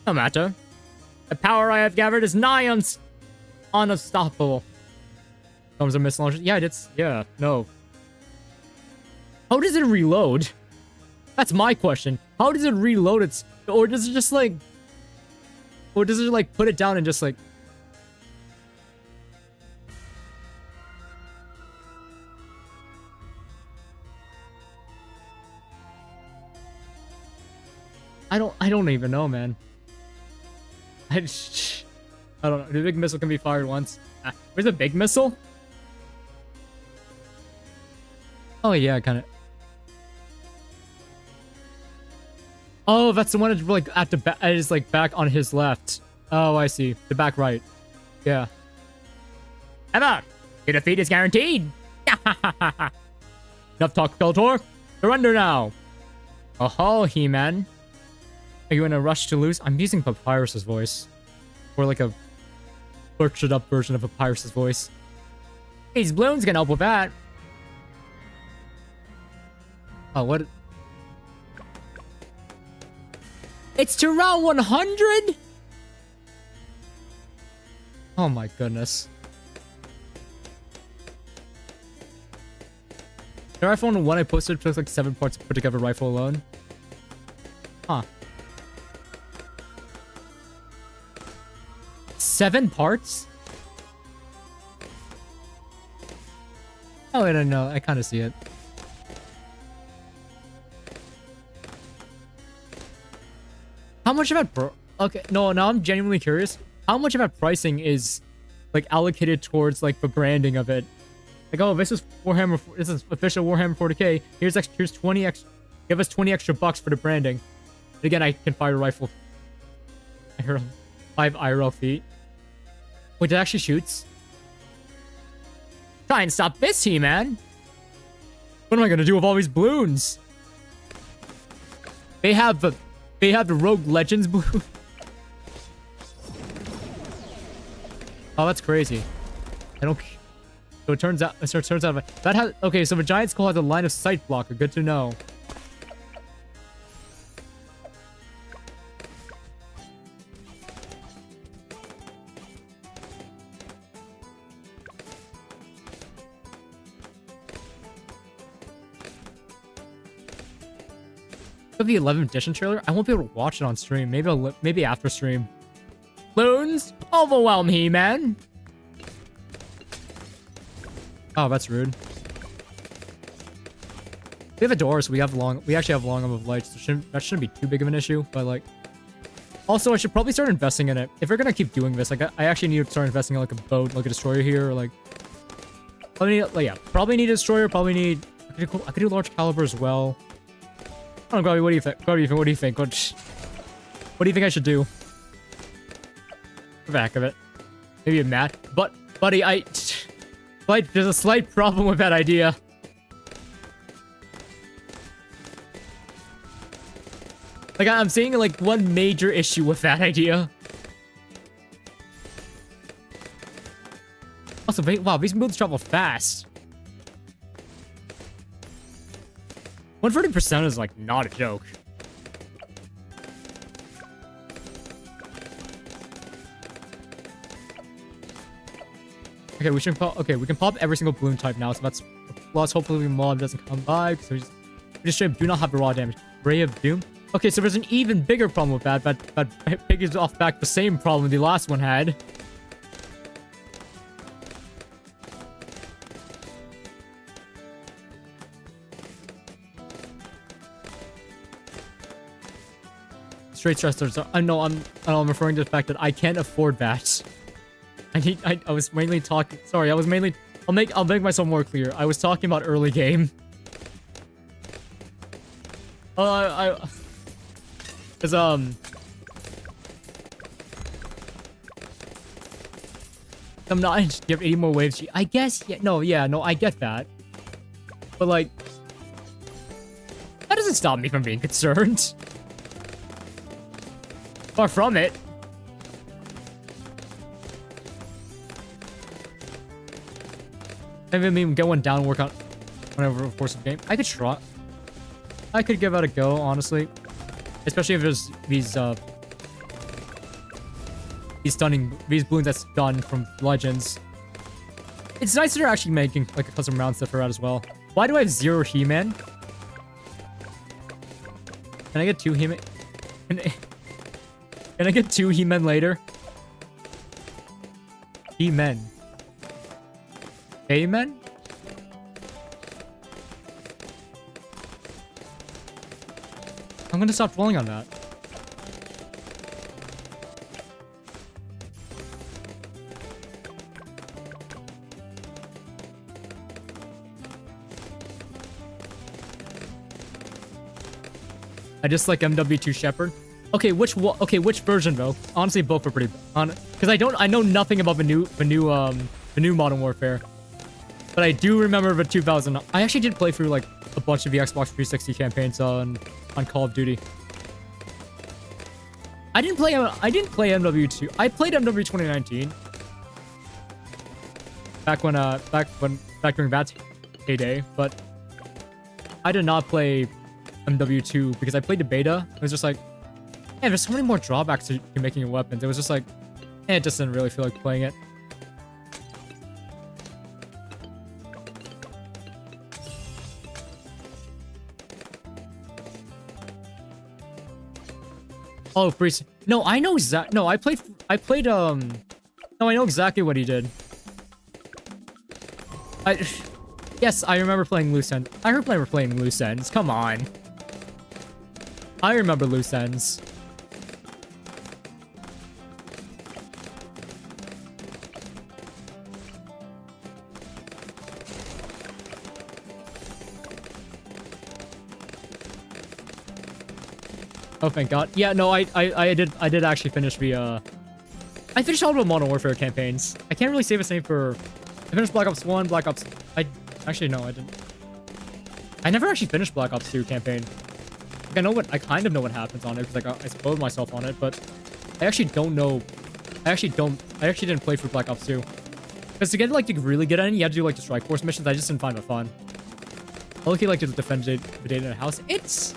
No matter. The power I have gathered is nigh unstoppable. Comes a missile launcher. Yeah, yeah, no. How does it reload? That's my question. How does it reload its... Or does it just like... Or does it like put it down and just like... I don't even know, man. I don't know. The big missile can be fired once. Where's the big missile? Oh yeah, kind of. Oh, that's the one that's like at the back. Is like back on his left. Oh, I see. The back right. Yeah. Emma, your defeat is guaranteed. Enough talk, Skeletor. Surrender now. Oh, He-Man. Are you in a rush to lose? I'm using Papyrus's voice. Or like a butchered up version of Papyrus's voice. These Bloons can help with that. Oh, what? It's to round 100? Oh my goodness. The rifle one I posted took like 7 parts to put together rifle alone. Huh. 7 parts? Oh, I don't know. I kind of see it. How much of that okay, no, now I'm genuinely curious. How much of that pricing is like allocated towards like the branding of it? Like, oh, this is Warhammer, this is official Warhammer 40k. Here's 20 extra, give us 20 extra bucks for the branding. And again, I can fire a rifle. 5 IRL feet. Wait, it actually shoots? Try and stop this, He-Man. What am I gonna do with all these balloons? They have the Rogue Legends balloon. Oh, that's crazy. I don't. So it turns out that has okay. So the giant skull has a line of sight blocker. Good to know. The 11th edition trailer, I won't be able to watch it on stream. Maybe after stream. Bloons, overwhelm He-Man. Oh, that's rude. We have a door, so we actually have long of lights. So that shouldn't be too big of an issue. But like, also I should probably start investing in it. If we're gonna keep doing this, like I actually need to start investing in like a boat, like a destroyer here, or like. Probably need a destroyer. Probably need. I could do large caliber as well. I don't know, Garby, what do you think? Garby, what do you think? What do you think I should do? The back of it. Maybe a mat. But, buddy, there's a slight problem with that idea. Like, I'm seeing, like, one major issue with that idea. Also, wow, these moves travel fast. 130% is like not a joke. Okay, we can pop every single balloon type now, so that's a plus. Hopefully the mob doesn't come by, because we just straight do not have the raw damage. Ray of Doom. Okay, so there's an even bigger problem with that, but figures off back the same problem the last one had. Straight stressors. I'm referring to the fact that I can't afford that. I was mainly talking. Sorry, I'll make myself more clear. I was talking about early game. Cause I'm not. You have 80 more waves. I guess. Yeah. No. I get that. But like, that doesn't stop me from being concerned. Far from it. Maybe get one down and work on whenever we force the game. I could try. I could give it a go, honestly. Especially if there's these balloons that's done from Legends. It's nice that they're actually making like a custom round set for that as well. Why do I have 0 He-Man? Can I get 2 He-Man? Can I get 2 He-Men later? He-Men. Amen? I'm gonna stop dwelling on that. I just like MW2 Shepherd. Okay, which version though? Honestly, both are pretty because I know nothing about the new Modern Warfare. But I do remember the 2000. I actually did play through like a bunch of the Xbox 360 campaigns on Call of Duty. I didn't play MW2. I played MW 2019. Back during that heyday, but I did not play MW2 because I played the beta. It was just like, yeah, there's so many more drawbacks to making your weapons. It was just like, it just didn't really feel like playing it. Oh, Freeze. No, I know exactly. No, I played, no, I know exactly what he did. Yes, I remember playing Loose Ends. I remember playing Loose Ends. Come on. I remember Loose Ends. Oh, thank God. Yeah, no, I did actually finish the, I finished all the Modern Warfare campaigns. I can't really say the same for, I finished Black Ops 1, Black Ops, actually, no, I didn't. I never actually finished Black Ops 2 campaign. Like, I kind of know what happens on it, because, like, I spoiled myself on it, but I actually don't know, I actually didn't play through Black Ops 2. Because to get, like, to really get in, you had to do, like, the Strike Force missions. I just didn't find it fun. I look like to defend the data in a house. It's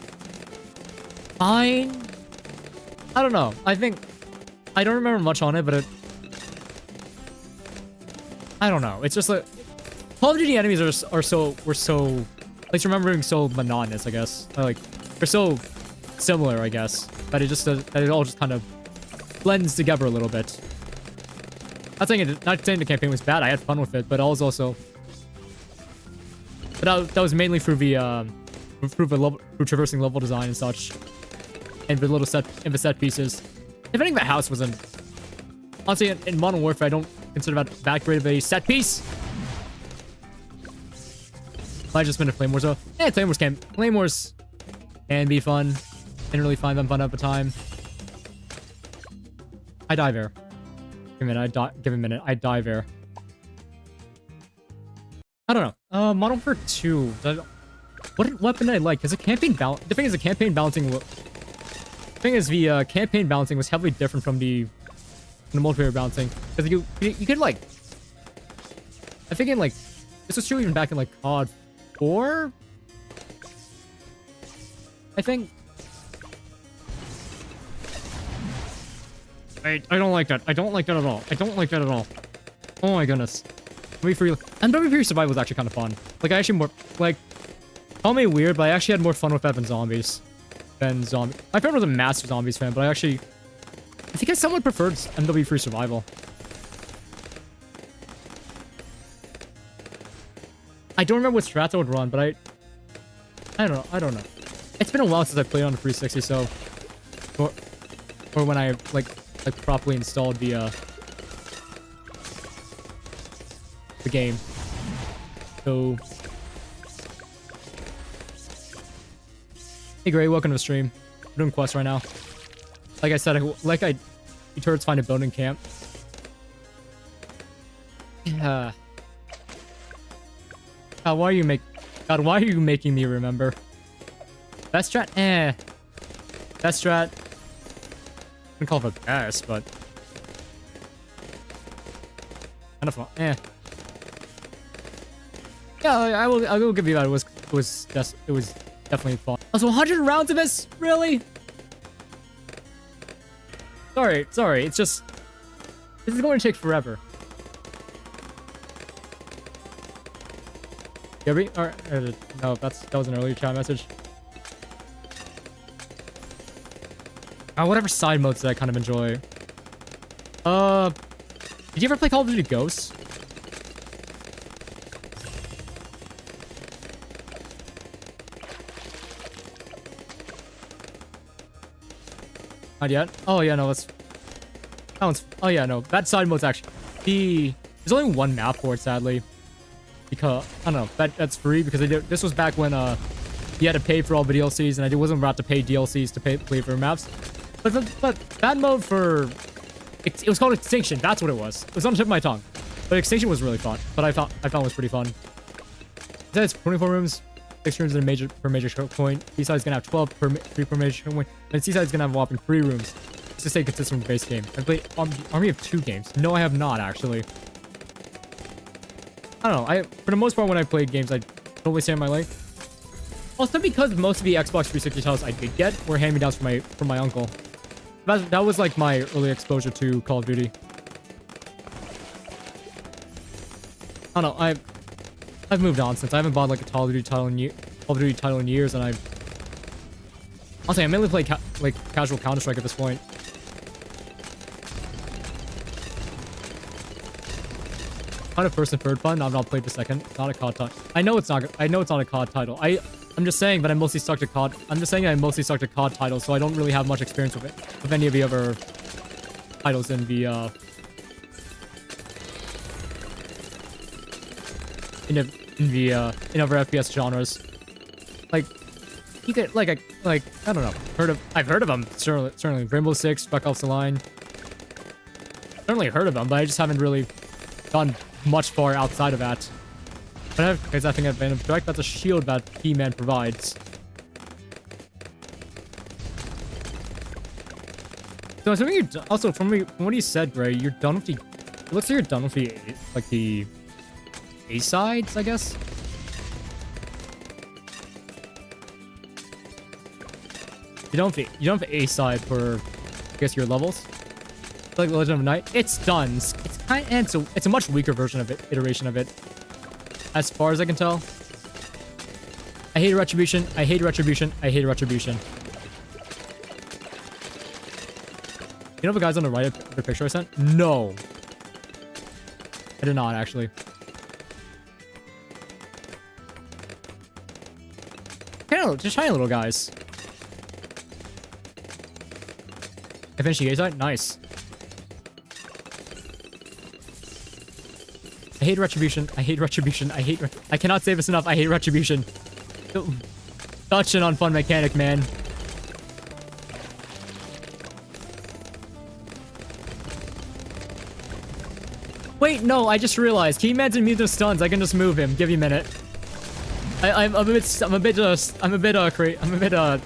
fine. I don't know. I don't remember much on it, but I don't know. It's just like Call of Duty enemies were so at least remembering so monotonous, I guess. Like they're so similar, I guess. That it all just kind of blends together a little bit. Not saying the campaign was bad. I had fun with it, but I was also. But that was mainly through through traversing level design and such. And the set pieces. If anything, that house wasn't. Honestly, in Modern Warfare, I don't consider that great of a set piece. Might just been a Claymore, so yeah, Claymores can be fun. Didn't really find them fun at the time. I die there. Give a minute. I die there. I don't know. Modern Warfare 2. What weapon did I like? Because the campaign balance. The thing is, the campaign balancing. The campaign balancing was heavily different from the multiplayer balancing. Because you could like. I think in like this was true even back in like COD 4. I think. I don't like that. I don't like that at all. I don't like that at all. Oh my goodness. MW3 Survival was actually kind of fun. Like I actually more like. Call me weird, but I actually had more fun with that than zombies. My friend was a massive zombies fan, but I think I somewhat preferred MW3 Survival. I don't remember what strats I would run, but I don't know. It's been a while since I played on the 360, so or when I like properly installed the game. So hey Gray, welcome to the stream. I'm doing quests right now. Like I said, you turrets find a building camp. Yeah. God, why are you making me remember? Best strat? Best strat. I wouldn't call it best, but kind of fun. Yeah, I will give you that. It was definitely fun. Also, 100 rounds of this? Really? Sorry. It's just, this is going to take forever. Gibby? No, that was an earlier chat message. Whatever side modes that I kind of enjoy. Did you ever play Call of Duty Ghosts? Not yet? Oh yeah, no, oh yeah, no, that side mode's actually, there's only one map for it, sadly. Because, I don't know, that's free because this was back when, you had to pay for all the DLCs and I wasn't about to pay DLCs to play for maps. But that mode for, it was called Extinction, that's what it was. It was on the tip of my tongue. But Extinction was really fun, but I found it was pretty fun. It says 24 rooms, 6 rooms in per major choke point. B-side's gonna have 12 per major choke point. And C-side's gonna have a whopping 3 rooms. Just to stay consistent with the base game. I played Army of 2 games. No, I have not, actually. I don't know. For the most part, when I played games, I don't always stay on my leg. Also, because most of the Xbox 360 titles I did get were hand-me-downs from my uncle. That was like my early exposure to Call of Duty. I don't know. I've moved on since I haven't bought like a Call of Duty title in years, and I'll say I mainly play casual Counter-Strike at this point. Kind of first and third fun. I've not played the second. It's not a COD title. I know it's not a COD title. I'm just saying that I mostly stuck to COD. I'm just saying I mostly stuck to COD titles, so I don't really have much experience with it, with any of the other titles in the in other FPS genres. Like you could I don't know. I've heard of them certainly. Rainbow Six, Spec Ops: The Line. Certainly heard of them, but I just haven't really gone much far outside of that. But because I think I've been direct, that's a shield that He-Man provides. So assuming you're also from what you said, Gray, you're done with the. It looks like you're done with the A sides, I guess. You don't have the A side for, I guess, your levels. Like Legend of Night, it's done. It's a much weaker version of it, iteration of it. As far as I can tell. I hate Retribution. I hate Retribution. I hate Retribution. You know the guys on the right of the picture I sent? No. I did not, actually. Just tiny little guys. I finished the A side? Nice. I hate Retribution. I hate Retribution. I cannot say this enough. I hate Retribution. Such an unfun mechanic, man. Wait, no, I just realized. He-Man's immune to stuns. I can just move him. Give me a minute. I'm a bit,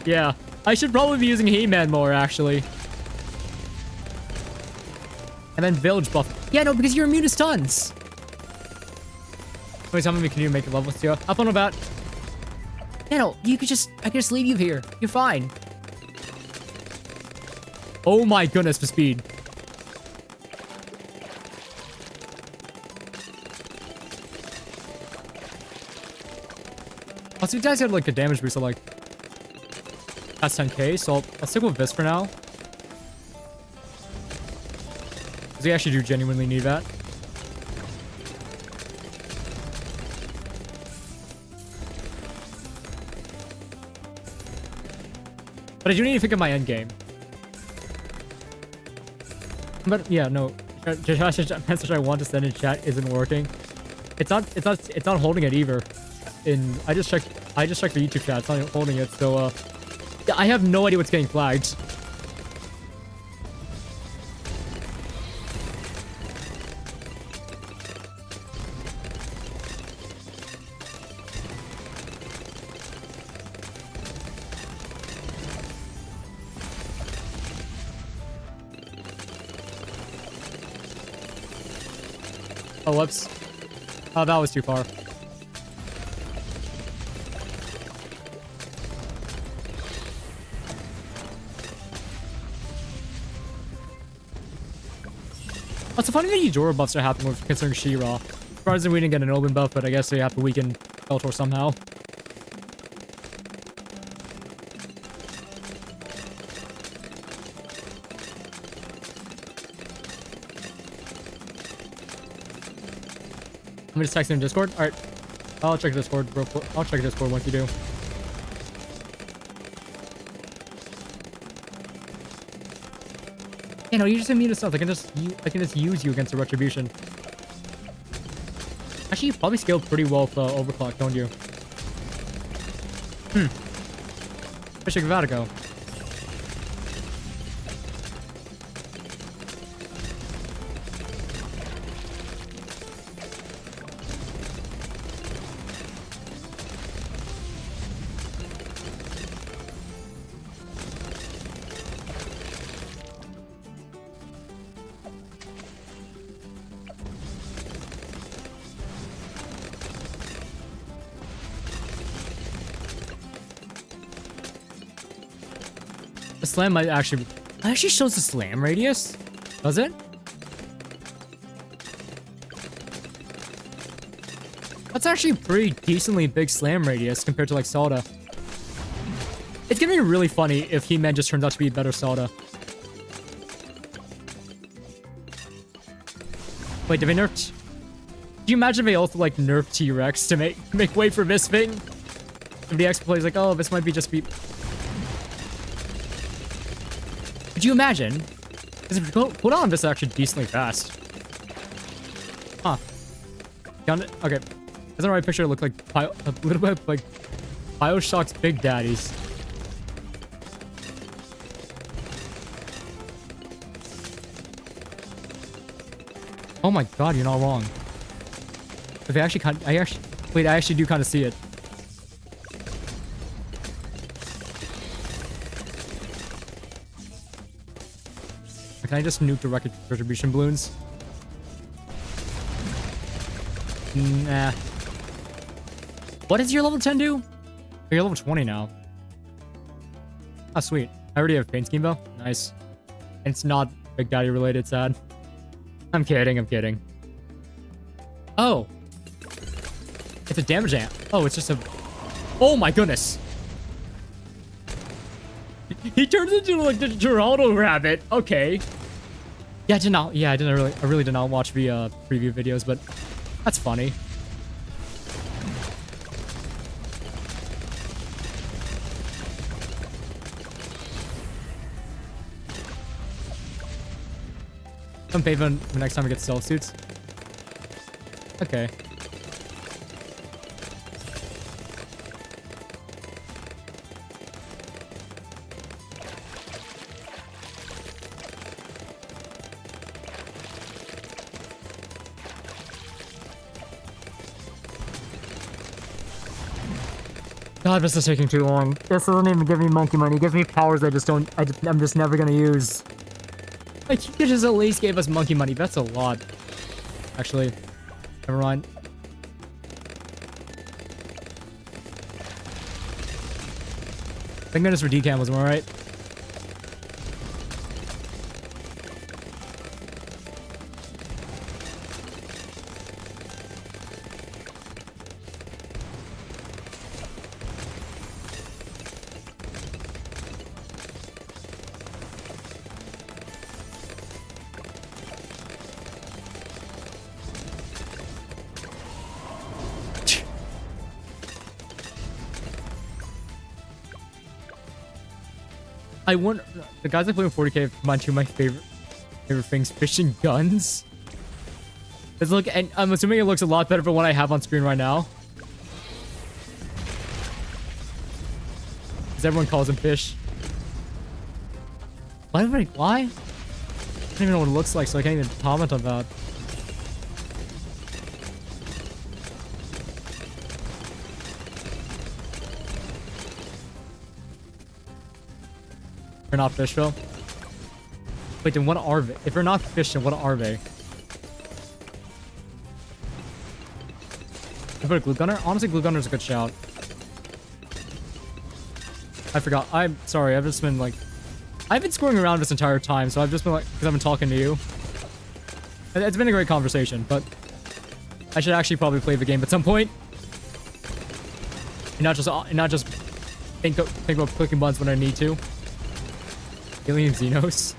yeah. I should probably be using He-Man more, actually. And then Village buff. Yeah, no, because you're immune to stuns. Wait, tell me, can you make a level with you? Up on about. Yeah, no, I could just leave you here. You're fine. Oh my goodness, for speed. Also, you guys had like a damage boost of like that's 10k, so I'll stick with this for now. Because we actually do genuinely need that. But I do need to pick up my end game. But yeah, no, the message I want to send in chat isn't working. It's not holding it either. I just checked the YouTube chat. It's not holding it. So yeah, I have no idea what's getting flagged. Oh, whoops. Oh, that was too far. It's funny that Eudora buffs are happening with considering She-Ra. Surprising we didn't get an Open buff, but I guess they have to weaken Skeletor somehow. Let me just text him in Discord. All right, I'll check Discord, bro. I'll check Discord once you do. You know, you just immune to stuff. I can just use you against a retribution. Actually, you probably scaled pretty well with overclock, don't you? Fish of Vatico. The slam might actually... It actually shows the slam radius? Does it? That's actually a pretty decently big slam radius compared to like Salda. It's gonna be really funny if He-Man just turns out to be a better Salda. Wait, did they nerf... Do you imagine if they also like nerf T-Rex to make way for this thing? If the X plays like, oh, this might be just be... Could you imagine? Because if you put on this actually decently fast. Huh. Okay. Doesn't the right picture look like a little bit like Bioshock's Big Daddies? Oh my god, you're not wrong. If I actually wait, I actually do kind of see it. Can I just nuke the retribution balloons? Nah. What does your level 10 do? Oh, you're level 20 now. Oh, sweet. I already have Pain Scheme, though. Nice. And it's not Big Daddy related, sad. I'm kidding, I'm kidding. Oh. It's a damage amp. Oh, it's just a... Oh my goodness. He turns into like the Geraldo rabbit. Okay. Yeah, I really did not watch the preview videos, but that's funny. I'm paving the next time we get stealth suits. Okay. God, this is taking too long. This doesn't even give me monkey money. It gives me powers I just don't... I'm just never gonna use. Like, you just at least gave us monkey money. That's a lot. Actually, never mind. I think minutes for decam was alright. I wonder, the guys that play with 40k combine two of my favorite things, fishing guns. Let's look, and I'm assuming it looks a lot better than what I have on screen right now. Because everyone calls him fish. Why? I don't even know what it looks like, so I can't even comment on that. They're not fish, though. Wait, then what are they? If they're not fish, then what are they? If they're a glue gunner? Honestly, glue gunner's a good shout. I forgot. I'm sorry. I've just been like... I've been screwing around this entire time, so I've just been like... Because I've been talking to you. It's been a great conversation, but I should actually probably play the game at some point. And not just think about clicking buttons when I need to. Alien Xenos.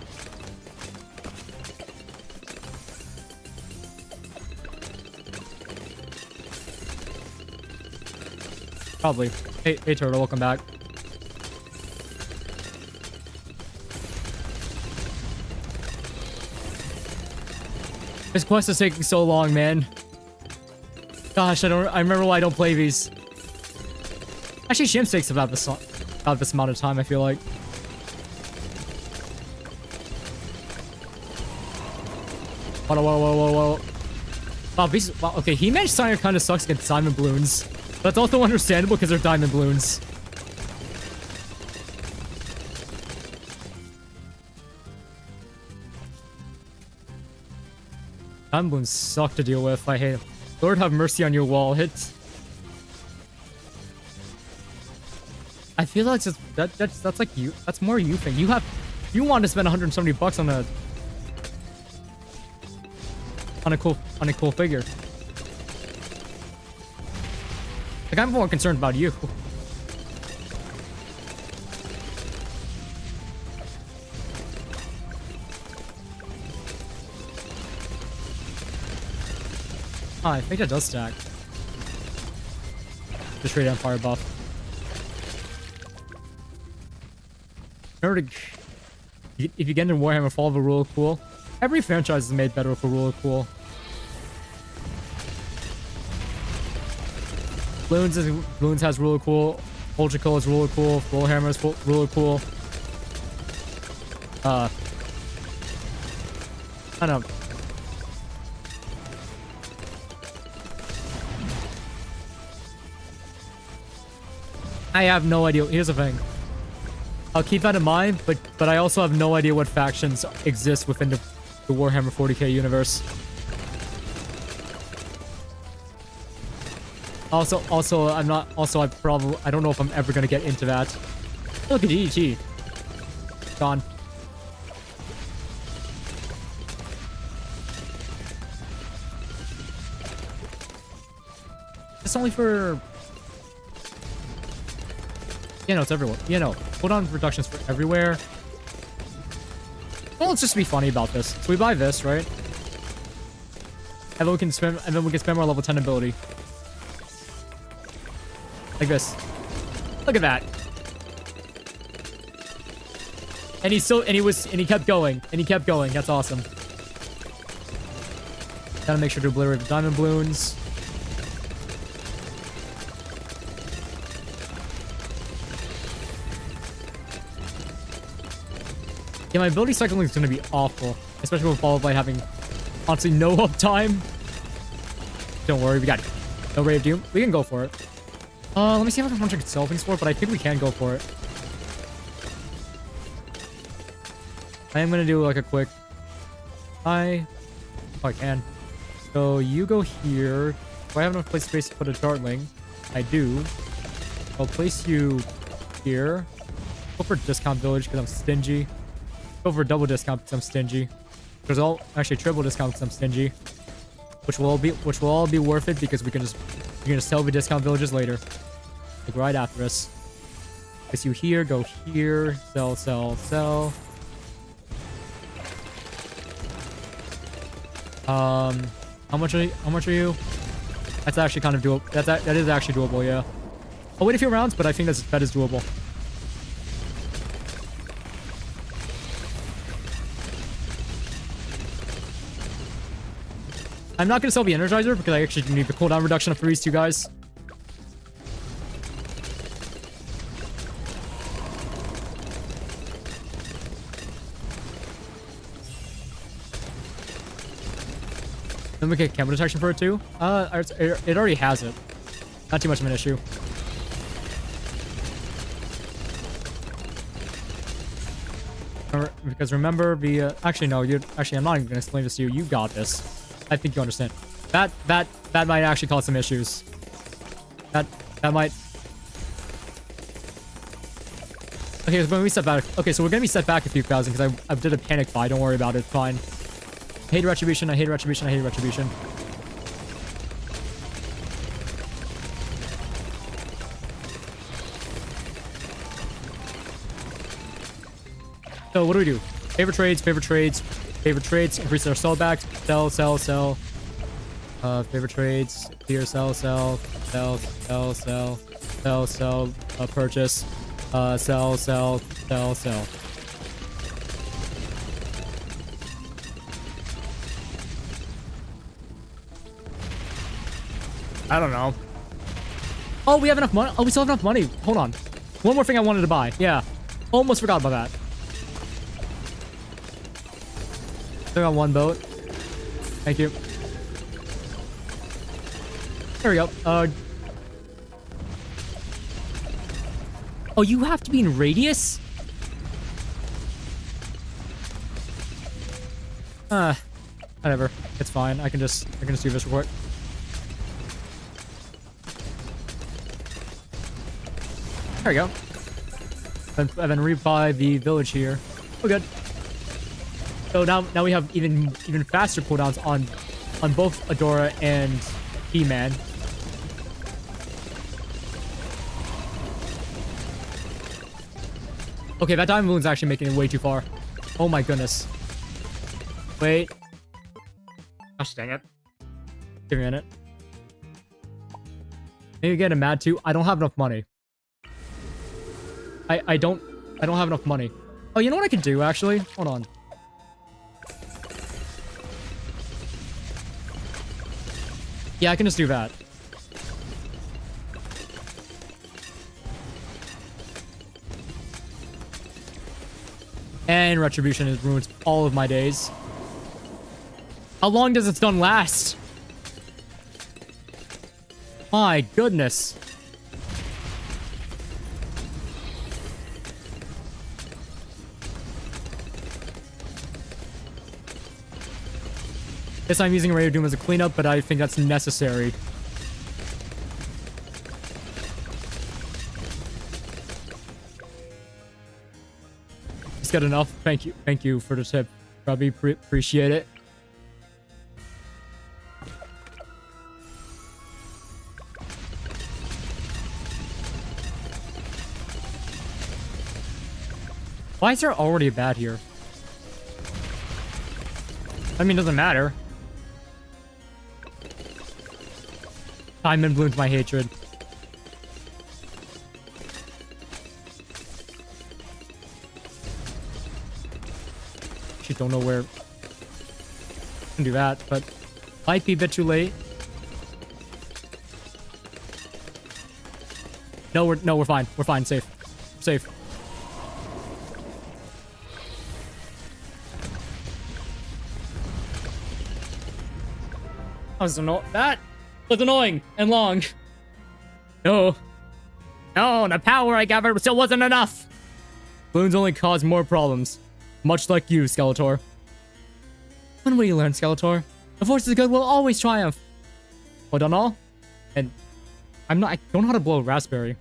Probably. Hey Turtle, welcome back. This quest is taking so long, man. Gosh, I remember why I don't play these. Actually, Shims takes about this amount of time, I feel like. Whoa. Wow, okay, He-Man Steiner kind of sucks against Diamond Bloons. But that's also understandable because they're Diamond Bloons. Diamond Bloons suck to deal with. I hate them. Lord have mercy on your wall hits. I feel like that's like you. That's more you thing. You want to spend 170 bucks on a cool figure. Like, I'm more concerned about you. Oh, I think that does stack. Just straight Empire buff. Remember to, if you get into Warhammer, follow the rule of cool. Every franchise is made better with the rule of cool. Bloons has rule of cool. Ultra Cool is rule of cool. Warhammer is rule of cool. I don't know. I have no idea. Here's the thing. I'll keep that in mind, but I also have no idea what factions exist within the Warhammer 40k universe. I don't know if I'm ever gonna get into that. Look at DDT. Gone. It's only for... Yeah, no, it's everywhere. Yeah, no. Put on reductions for everywhere. Well, let's just be funny about this. So we buy this, right? And then we can spend our level 10 ability. Like this. Look at that. And he kept going. And he kept going. That's awesome. Gotta make sure to obliterate the Diamond Bloons. Yeah, my ability cycling is gonna be awful. Especially with Ball of Light having honestly no uptime. Don't worry, we got it. No Ray of Doom. We can go for it. Let me see how much I can sell things for, but I think we can go for it. I am gonna do like a quick... Oh, I can. So you go here. Do I have enough space to put a Dartling? I do. I'll place you here. Go for discount village because I'm stingy. Go for double discount because I'm stingy. There's all actually triple discount because I'm stingy. Which will all be worth it because we can just sell the discount villages later. Like right after this. Place you here, go here, sell. How much are you? That's actually kind of doable. That is actually doable, yeah. I'll wait a few rounds, but I think that is doable. I'm not going to sell the Energizer because I actually need the cooldown reduction for these two guys. Then we get camera detection for it too. It already has it. Not too much of an issue. Because remember the actually no, I'm not even gonna explain this to you. You got this. I think you understand. That might actually cause some issues. That might. Okay, so when we set back. Okay, so we're gonna be set back a few thousand because I did a panic buy. Don't worry about it. It's fine. I hate retribution. I hate retribution. I hate retribution. So what do we do? Favorite trades, favorite trades, favorite trades. Increase our sell back. Sell, sell, sell. Favorite trades. Here, sell, sell, sell, sell, sell, sell, sell. Purchase. Sell, sell, sell, sell. I don't know. Oh, we have enough money. Oh, we still have enough money. Hold on. One more thing I wanted to buy. Yeah. Almost forgot about that. Still got one boat. Thank you. There we go. Oh, you have to be in radius? Whatever. It's fine. I can just do this real quick. There we go. And then rebuy the village here. We're good. So now we have even faster cooldowns on both Adora and He-Man. Okay, that diamond balloon's actually making it way too far. Oh my goodness. Wait. Gosh dang it. Give me a minute. Maybe getting mad too. I don't have enough money. I don't have enough money. Oh, you know what I can do actually? Hold on. Yeah, I can just do that. And retribution has ruined all of my days. How long does this stun last? My goodness. Yes, I'm using Ray of Doom as a cleanup, but I think that's necessary. Just got enough. Thank you for the tip. Probably appreciate it. Why is there already a bat here? I mean, it doesn't matter. Diamond blooms my hatred. Actually, don't know where. I can do that, but might be a bit too late. No, we're fine. We're fine. Safe. Safe. That was annoying and long. No, the power I gathered still wasn't enough. Balloons only cause more problems. Much like you, Skeletor. When will you learn, Skeletor? The forces of good will always triumph. Well done all? And I don't know how to blow a raspberry.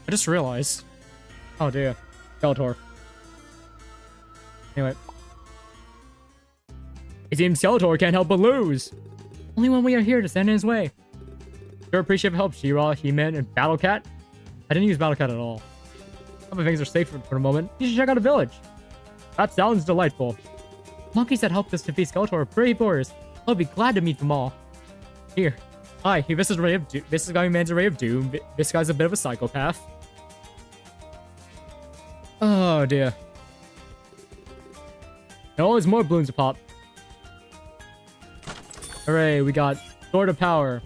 I just realized. Oh dear. Skeletor. Anyway. It seems Skeletor can't help but lose. Only when we are here to stand in his way. Sure appreciate the help, She-Ra, He-Man, and Battle Cat. I didn't use Battle Cat at all. Other things are safe for the moment. You should check out a village. That sounds delightful. Monkeys that helped us defeat Skeletor are brave warriors. I'll be glad to meet them all. Here. Hi, this is Ray of Doom. This is Guy Man's Ray of Doom. This guy's a bit of a psychopath. Oh dear. Now there's more balloons to pop. Hooray, we got Sword of Power.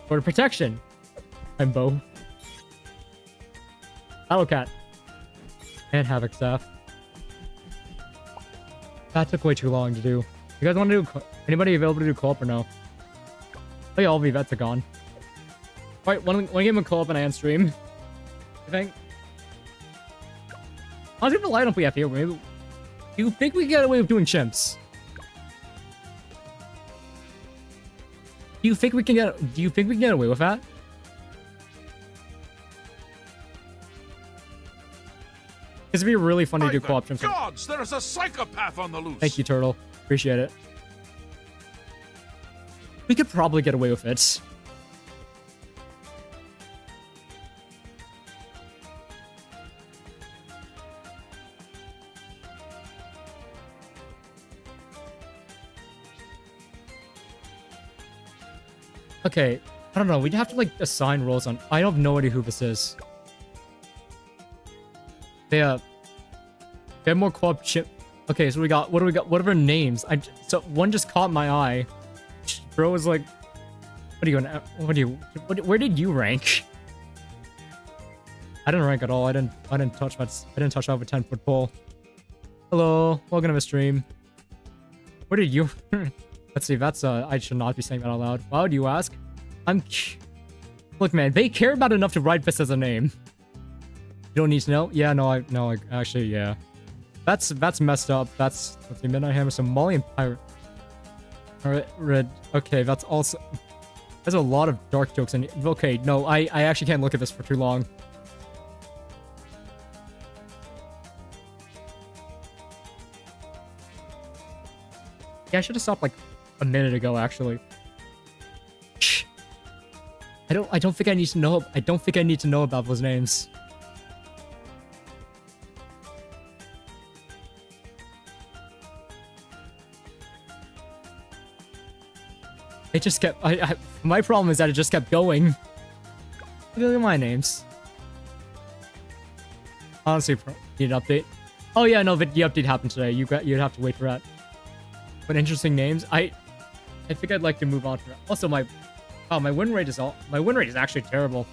Sword of Protection. And Bow. Battle Cat. And Havoc Staff. That took way too long to do. You guys want to do... Anybody available to do co-op or no? Oh yeah, all the vets are gone. Alright, one game of co-op and I end stream. I think. I was gonna light up we have here. Maybe... Do you think we can get away with doing chimps? Do you think we can get away with that? It'd be really funny to do By co-op the streams. gods, there is a psychopath on the loose. Thank you, Turtle. Appreciate it. We could probably get away with it. Okay, I don't know. We'd have to like assign roles on. I have no idea who this is. They have more co-op chip. Okay, so we got. What do we got? What are their names? So one just caught my eye. Bro was like, "What are you going? Where did you rank?" I didn't rank at all. I didn't touch that. I didn't touch that with 10-foot pole. Hello, welcome to the stream. Where did you? Let's see. That's I should not be saying that out loud. Why would you ask? Look, man. They care about enough to write this as a name. You don't need to know. Yeah, no. Actually, yeah. That's messed up. Let's see. Midnight Hammer, Somali and Pirate. Alright, Red. Okay, that's also. There's a lot of dark jokes in it. Okay, no, I actually can't look at this for too long. Yeah, I should have stopped like a minute ago, actually. Shh. I don't think I need to know. I don't think I need to know about those names. It just kept. My problem is that it just kept going. Look at my names. Honestly, need an update. Oh yeah, no, the update happened today. You'd have to wait for that. But interesting names. I think I'd like to move on to that. Also, my win rate is actually terrible.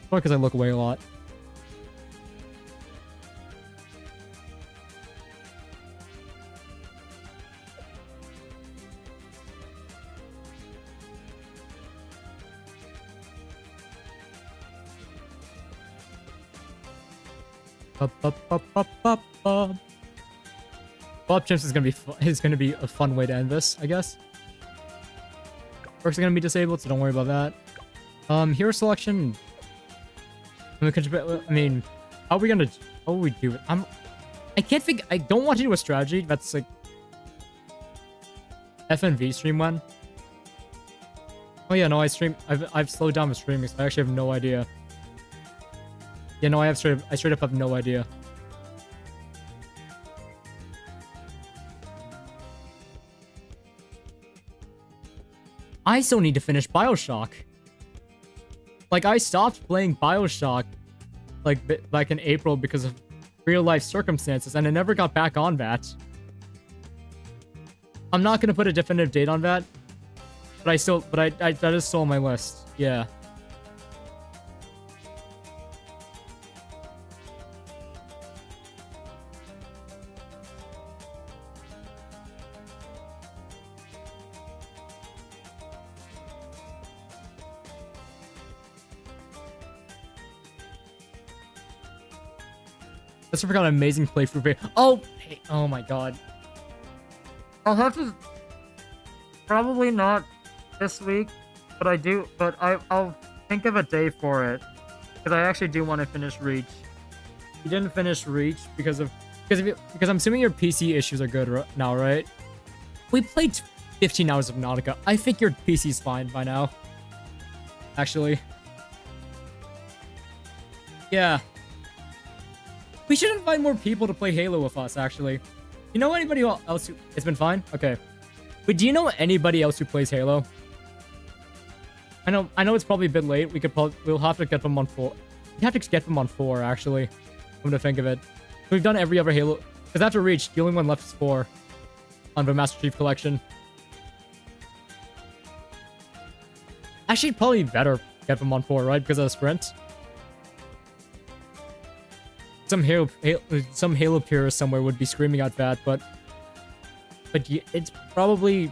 Probably because I look away a lot. Bob Chimps is gonna be a fun way to end this, I guess. Perks are gonna be disabled, so don't worry about that. Hero selection. I mean, how will we do it? I can't think. I don't want to do a strategy. That's like FNV stream one. Oh yeah, no, I've slowed down the streaming, so I actually have no idea. Yeah, no, I straight up have no idea. I still need to finish BioShock. Like, I stopped playing BioShock like in April because of real life circumstances, and I never got back on that. I'm not gonna put a definitive date on that, but that is still on my list. Yeah. Let's forgot an amazing playthrough video. Oh, hey, oh my god. I'll have to. Probably not this week, but I'll think of a day for it, because I actually do want to finish Reach. You didn't finish Reach because I'm assuming your PC issues are good now, right? We played 15 hours of Nautica. I think your PC's fine by now. Actually. Yeah. We should invite more people to play Halo with us, actually. You know anybody else who... It's been fine? Okay. But do you know anybody else who plays Halo? I know it's probably a bit late. We'll have to get them on 4. We have to get them on 4, actually. Come to think of it. We've done every other Halo... Because after Reach, the only one left is 4. On the Master Chief Collection. Actually, probably better get them on 4, right? Because of the sprint. Some Halo purist somewhere would be screaming at that, but it's probably,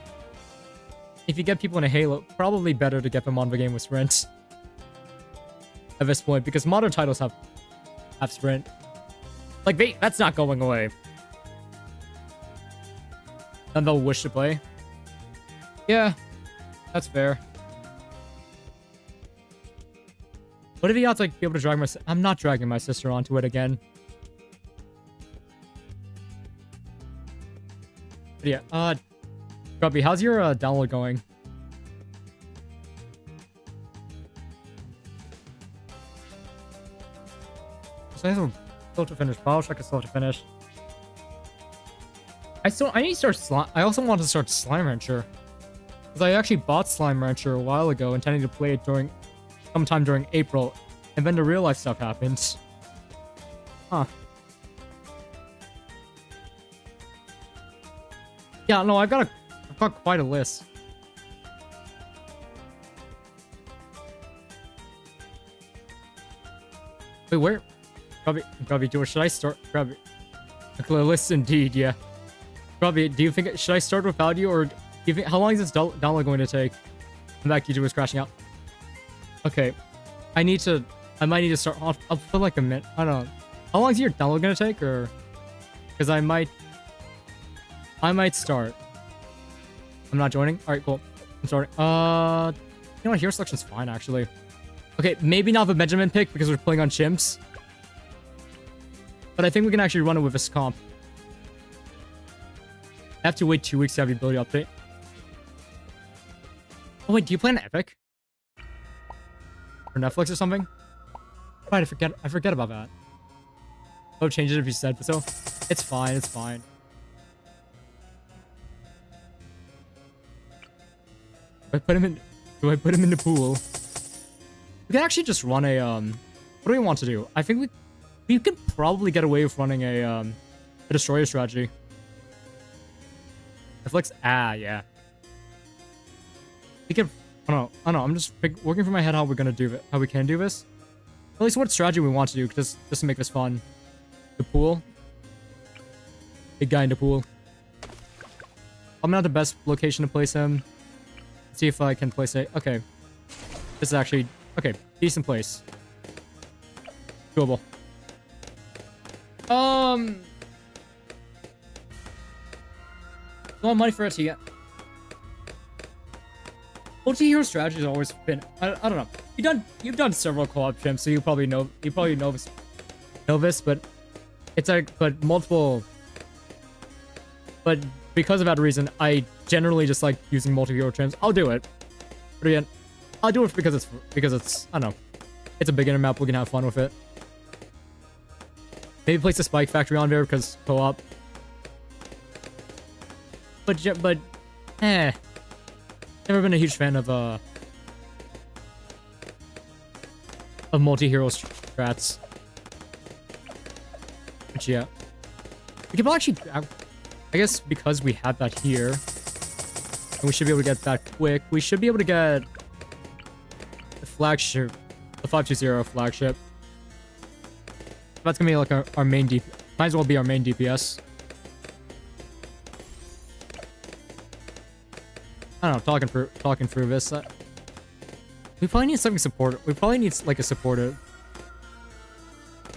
if you get people in a Halo, probably better to get them on the game with sprint at this point, because modern titles have sprint. Like, that's not going away. Then they'll wish to play. Yeah, that's fair. What if you have to, like, be able to drag I'm not dragging my sister onto it again. But yeah, Grubby, how's your download going? So I have still to finish. Bioshock is still to finish. I need to start slime. I also want to start Slime Rancher. Because I actually bought Slime Rancher a while ago, intending to play it sometime during April. And then the real life stuff happens. Huh. Yeah, no, I've got quite a list. Wait, where? Grubby, should I start? Grubby. A list indeed, yeah. Grubby, do you think, should I start without you, or do you think, how long is this download going to take? I'm back, YouTube was crashing out. Okay. I might need to start, I'll put like a minute, I don't know. How long is your download going to take, or? Because I might start. I'm not joining? Alright, cool. I'm starting. You know what, hero selection's fine, actually. Okay, maybe not the Benjamin pick, because we're playing on chimps. But I think we can actually run it with this comp. I have to wait 2 weeks to have the ability update. Oh wait, do you play on Epic? Or Netflix or something? Right, I forget about that. Oh, change it if you said so. It's fine, it's fine. Do I put him in the pool? We can actually just run a what do we want to do? I think we could probably get away with running a destroyer strategy. Netflix, yeah. We can, I don't know. I'm just working through my head how we're gonna do it, how we can do this. At least what strategy we want to do, just to make this fun. The pool. Big guy in the pool. I'm not the best location to place him. Let's see if I can place it. Okay. This is actually, okay, decent place. Doable. No money for it to get. Multi-hero strategy has always been, I don't know. You've done several co-op chimps, so you probably know this, but it's like, but because of that reason, I generally just like using multi-hero chimps. I'll do it. But again, I'll do it because it's, I don't know. It's a beginner map, we can have fun with it. Maybe place a spike factory on there because co-op. But, never been a huge fan of multi-hero strats. But yeah. We can actually, I guess because we have that here, and we should be able to get that quick, we should be able to get the flagship, the 520 flagship. That's gonna be like our main DPS. Might as well be our main DPS. I don't know, talking through this. We probably need something supportive. We probably need like a supportive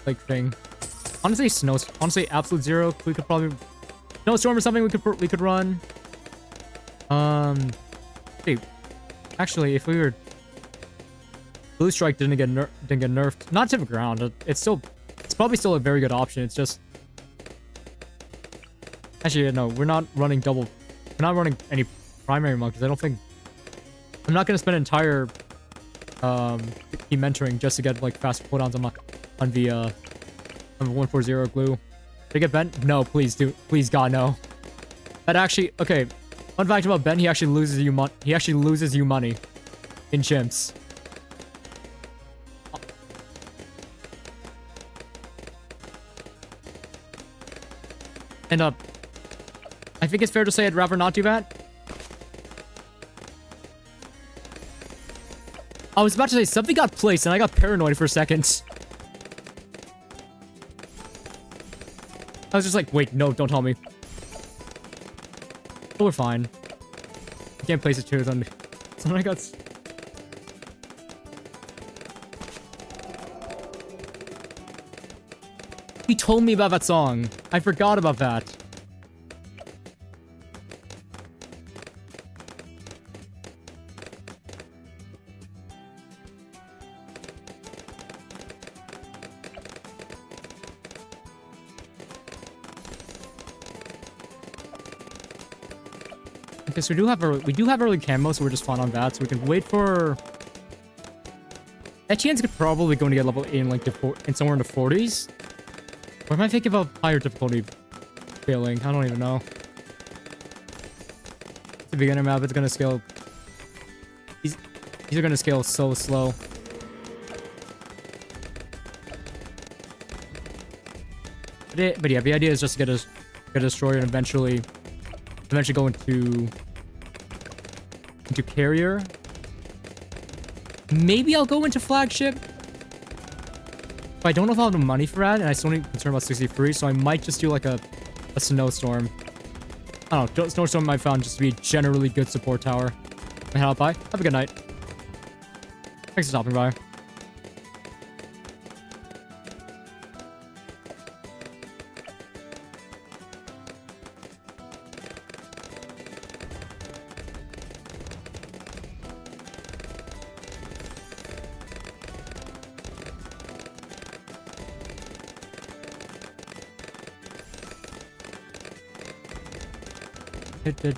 like thing. Honestly, honestly, absolute zero. We could probably snowstorm or something. We could run. Hey, actually, if we were Blue Strike didn't get nerfed. Not to the ground. It's probably still a very good option. It's just actually no. We're not running double. We're not running any primary monkeys. I don't think. I'm not gonna spend an entire team mentoring just to get like fast cooldowns on the 140 glue. Did I get bent? No, please do. Please God, no. That actually, okay. Fun fact about Ben, he actually loses you money in chimps. And I think it's fair to say I'd rather not do that. I was about to say something got placed and I got paranoid for a second. I was just like, wait, no, don't tell me. Oh, we're fine. I can't place it too. So I got. He told me about that song. I forgot about that. Okay, so we do have early camo, so we're just fine on that. So we can wait for. Etienne's probably going to get level 8 in like in somewhere in the 40s. Or am I thinking about higher difficulty failing? I don't even know. It's a beginner map. It's gonna scale. These are gonna scale so slow. But yeah, the idea is just to get a destroyer and eventually go into carrier. Maybe I'll go into flagship. But I don't know if I'll have the money for that, and I still need concern about 63, so I might just do like a snowstorm. I don't know, snowstorm I found just to be a generally good support tower. Head out by. Have a good night. Thanks for stopping by.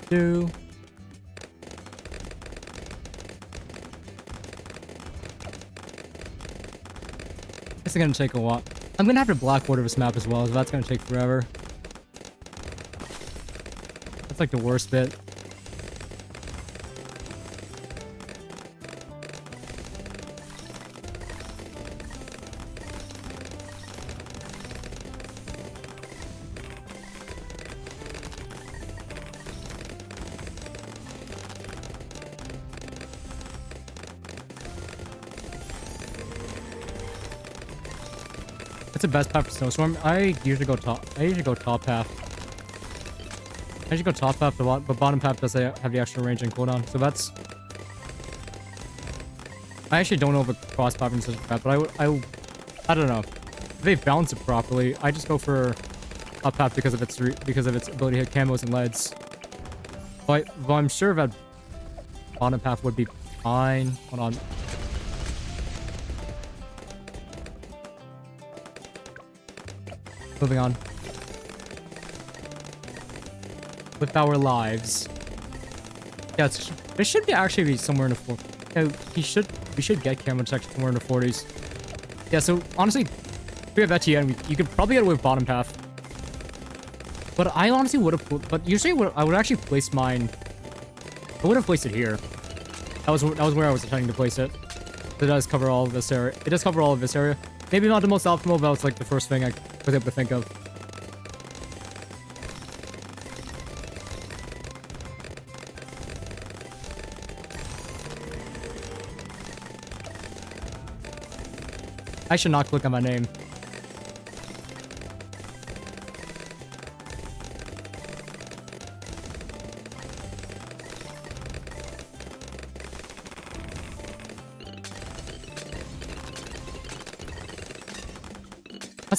Do. This is gonna take a while. I'm gonna have to black border this map as well, so that's gonna take forever. That's like the worst bit. What's the best path for snowstorm? I usually go top path. I usually go top path, but bottom path does have the extra range and cooldown. So that's. I actually don't know if a cross path is such a path, but I don't know. If they balance it properly, I just go for top path because of its ability to hit camos and leads. But I'm sure that bottom path would be fine. Hold on. Moving on. With our lives. Yeah, it should actually be somewhere in the 40s. Yeah, we should get camera protection somewhere in the 40s. Yeah, so honestly, if we have Etienne, you could probably get away with bottom path. But I honestly would have, but usually I would actually place mine. I would have placed it here. That was where I was intending to place it. It does cover all of this area. It does cover all of this area. Maybe not the most optimal, but it's like the first thing I was able to think of. I should not click on my name.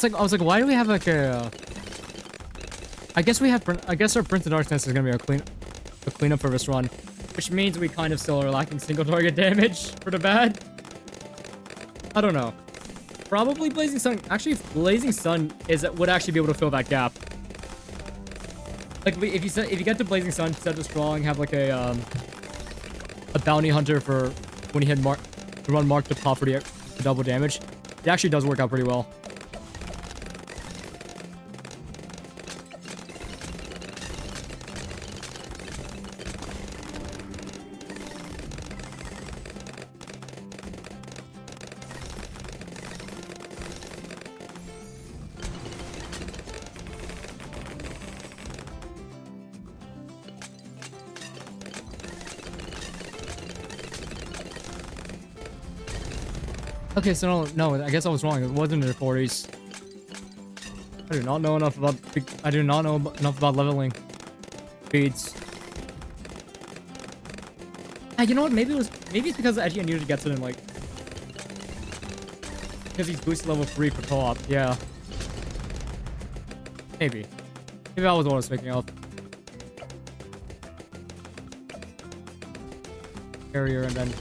I was like, why do we have like a? I guess our Prince of Darkness is gonna be a cleanup for this run, which means we kind of still are lacking single target damage for the bad. I don't know. Probably Blazing Sun. Actually, Blazing Sun would actually be able to fill that gap. Like if you get to Blazing Sun, set to strong, have like a bounty hunter for when you hit run mark to pop for the double damage. It actually does work out pretty well. Okay, so no, I guess I was wrong. It wasn't in the 40s. I do not know enough about leveling speeds. You know what? Maybe it's because Etienne usually gets it in like because he's boosted level 3 for co-op. Yeah. Maybe that was what I was thinking of. Carrier and then.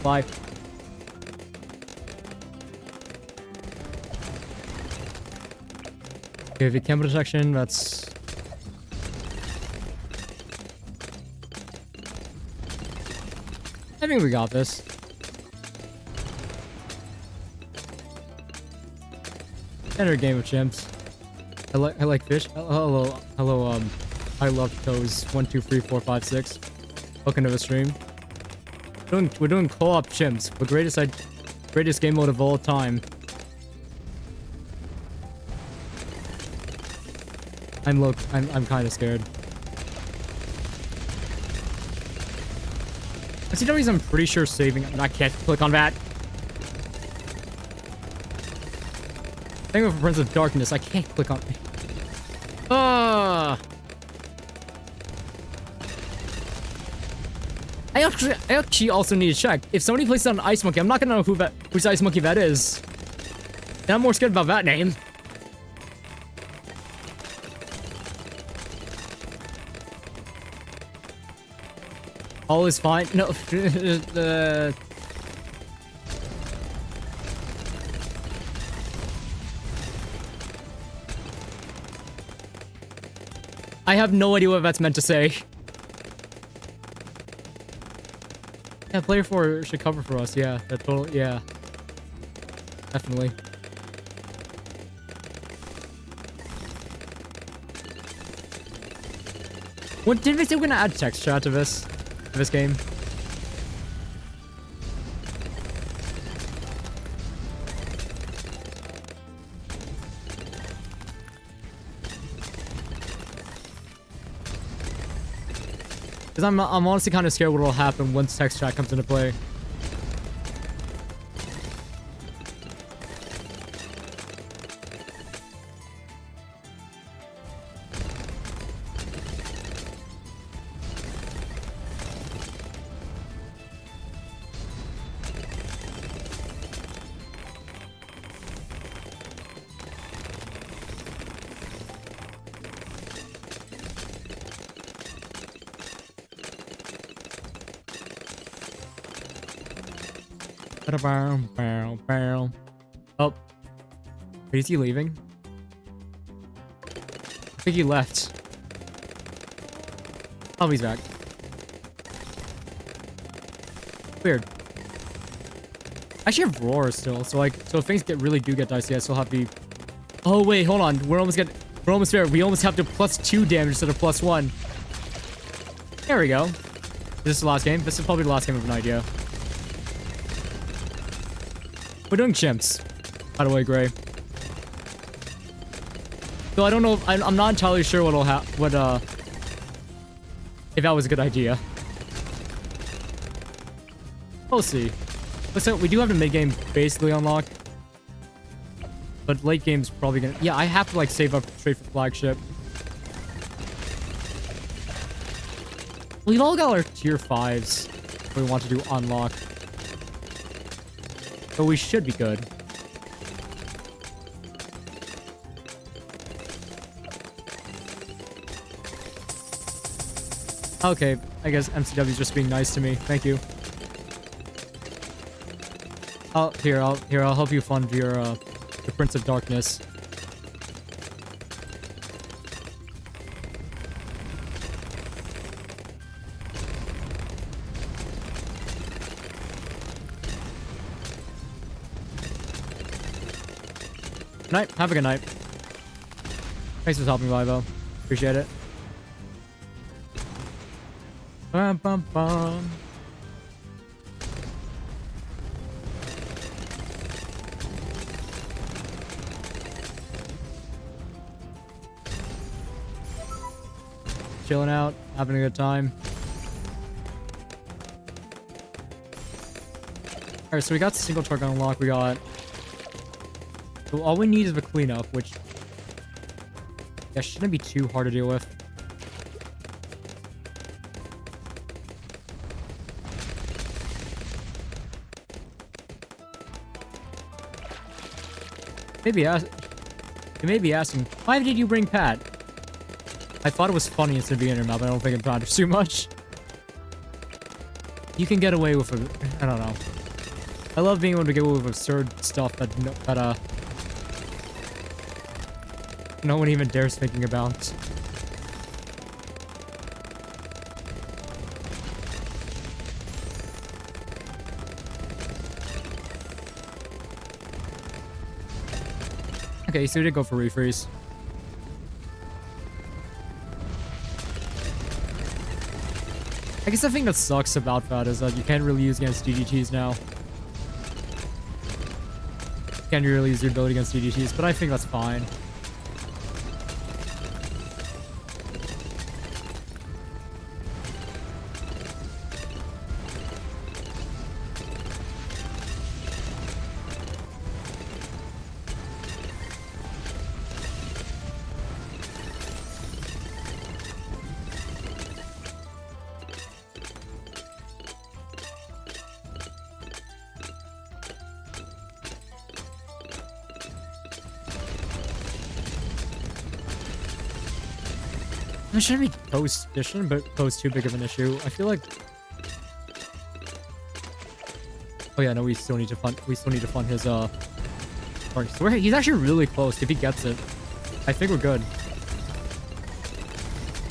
5. Okay, if you camera detection, that's... I think we got this. Standard game of chimps. I like fish. Hello, I love toes. 1, 2, 3, 4, 5, 6. Welcome to the stream. We're doing co-op chimps. The greatest game mode of all time. I'm kind of scared. SCWs, I'm pretty sure saving. I can't click on that. Thing with Prince of Darkness, I can't click on. I actually also need to check. If somebody places on Ice Monkey, I'm not gonna know whose Ice Monkey that is. And I'm more scared about that name. All is fine. No. I have no idea what that's meant to say. Yeah, player 4 should cover for us. Yeah, that totally. Yeah, definitely. What did they say? We're gonna add text chat to this game. Because I'm honestly kind of scared what will happen once text chat comes into play. Oh. Wait, is he leaving? I think he left. Oh, he's back. Weird. I actually have Roar still, so if things do get dicey, I still have the... Oh, wait, hold on. We're almost there. We almost have to +2 damage instead of +1. There we go. Is this the last game? This is probably the last game of an idea. We're doing chimps, by the way, Gray. So I don't know. I'm not entirely sure if that was a good idea. We'll see. So we do have the mid game basically unlocked, but late game's probably gonna. Yeah, I have to like save up straight for flagship. We've all got our tier 5s we want to do unlock. So we should be good. Okay, I guess MCW's just being nice to me. Thank you. I'll help you fund your the Prince of Darkness. Good night. Have a good night. Thanks for helping, Vivo. Appreciate it. Bum, bum, bum. Chilling out, having a good time. Alright, so we got single truck unlock. We got... So all we need is the cleanup, which... Yeah, shouldn't be too hard to deal with. You may be asking, why did you bring Pat? I thought it was funny instead of being in your mouth. I don't think it matters too much. You can get away with it. I don't know. I love being able to get away with absurd stuff that no one even dares thinking about. Okay, so we did go for refreeze. I guess the thing that sucks about that is that you can't really use against DDTs now. You can't really use your ability against DDTs, but I think that's fine. It shouldn't be it shouldn't pose too big of an issue. I feel like. Oh yeah, no, we still need to fund his party. So he's actually really close. If he gets it, I think we're good.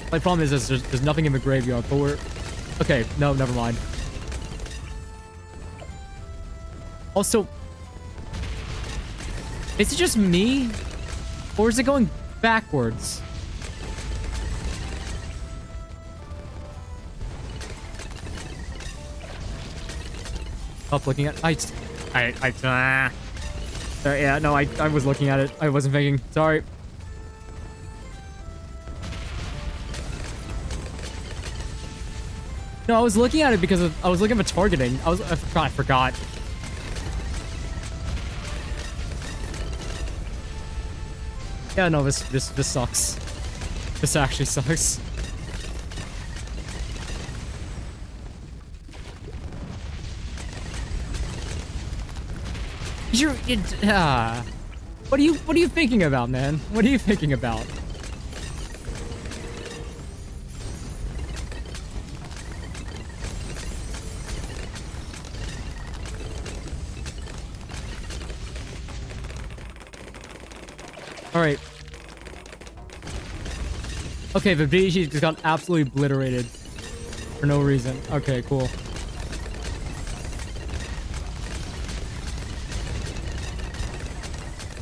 My problem is there's nothing in the graveyard, but we're okay. No, never mind. Also, is it just me, or is it going backwards? Stop looking at. Yeah, no, I was looking at it. I wasn't thinking. Sorry. No, I was looking at it because I was looking at targeting. I forgot. Yeah, no, this sucks. This actually sucks. What are you thinking about, man? What are you thinking about? All right. Okay, the BG just got absolutely obliterated for no reason. Okay, cool.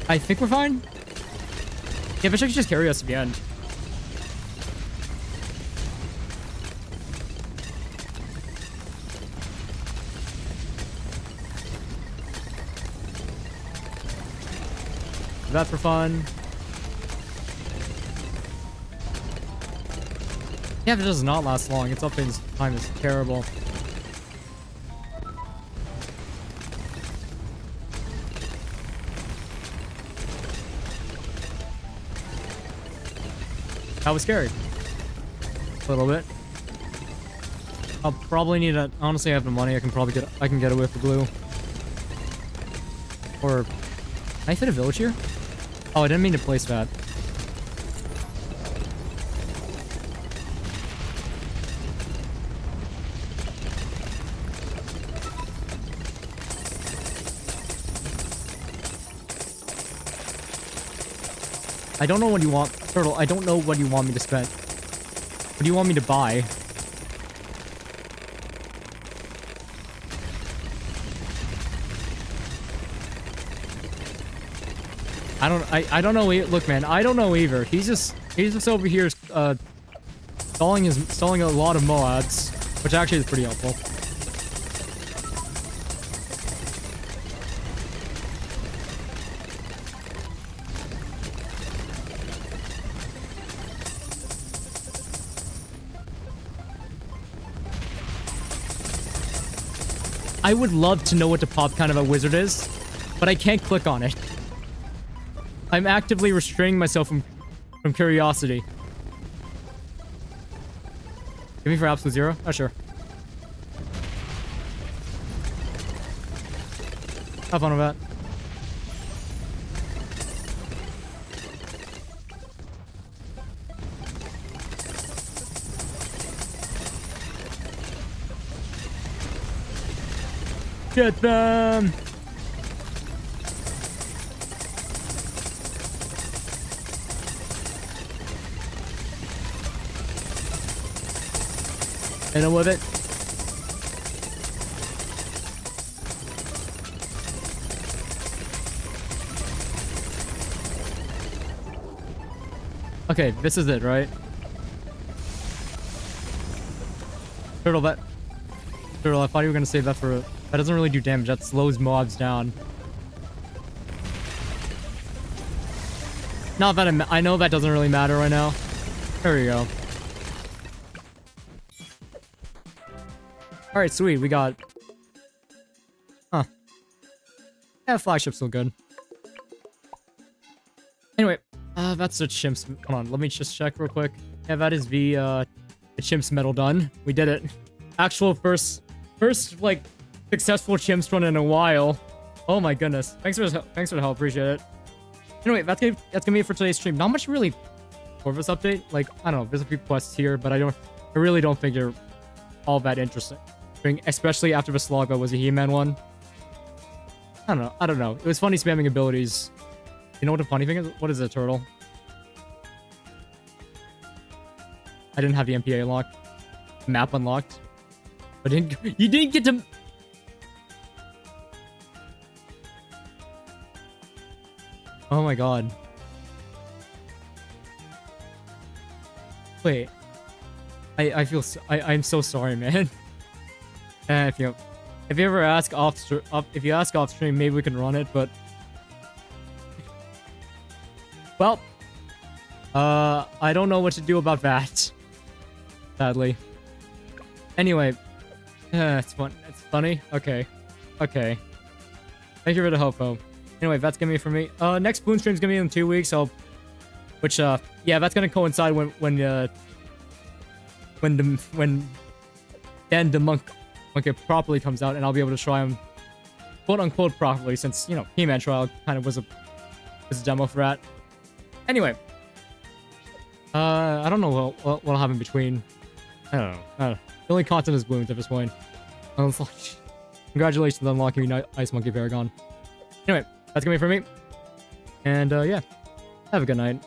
I think we're fine. Yeah, but she could just carry us to the end. That for fun. Yeah, but it does not last long. Its up time is terrible. That was scary. A little bit. I'll probably need to. Honestly, I have the money. I can get away with the blue. Or can I fit a village here? Oh, I didn't mean to place that. I don't know what you want. Turtle, I don't know what you want me to spend. What do you want me to buy? I don't know. Look, man, I don't know either. He's just over here stalling a lot of Moabs, which actually is pretty helpful. I would love to know what the pop kind of a wizard is, but I can't click on it. I'm actively restraining myself from curiosity. Give me for absolute zero? Oh, sure. Have fun with that. Get them! And I'm with it. Okay, this is it, right? Turtle, I thought you were gonna save that for... That doesn't really do damage. That slows mobs down. Not that I know that doesn't really matter right now. There we go. Alright, sweet. We got... Huh. Yeah, flagship's still good. Anyway, that's the chimps. Hold on, let me just check real quick. Yeah, that is the chimps medal done. We did it. Actual first like successful chimps run in a while. Oh my goodness. Thanks for the help. Appreciate it. Anyway, that's gonna be it for today's stream. Not much really for this update. Like, I don't know, there's a few quests here, but I really don't think they're all that interesting. Especially after the Sloggo was a He-Man one. I don't know. It was funny spamming abilities. You know what the funny thing is? What is a turtle? I didn't have the MPA unlocked. Map unlocked. But you didn't get to... Oh my god. Wait. I'm so sorry, man. If you ever ask off stream, maybe we can run it, but... Well, I don't know what to do about that. Sadly. Anyway, it's fun. It's funny. Okay. Thank you for the help, though. Anyway, that's gonna be for me. Next Bloons stream's gonna be in 2 weeks. Yeah, that's gonna coincide when Dan the Monkey properly comes out, and I'll be able to try him, quote unquote, properly, since He-Man trial kind of was a demo for that. Anyway, I don't know what'll happen between. I don't know. The only content is Bloons at this point. Congratulations on unlocking Ice Monkey Paragon. Anyway, that's gonna be for me. And yeah, have a good night.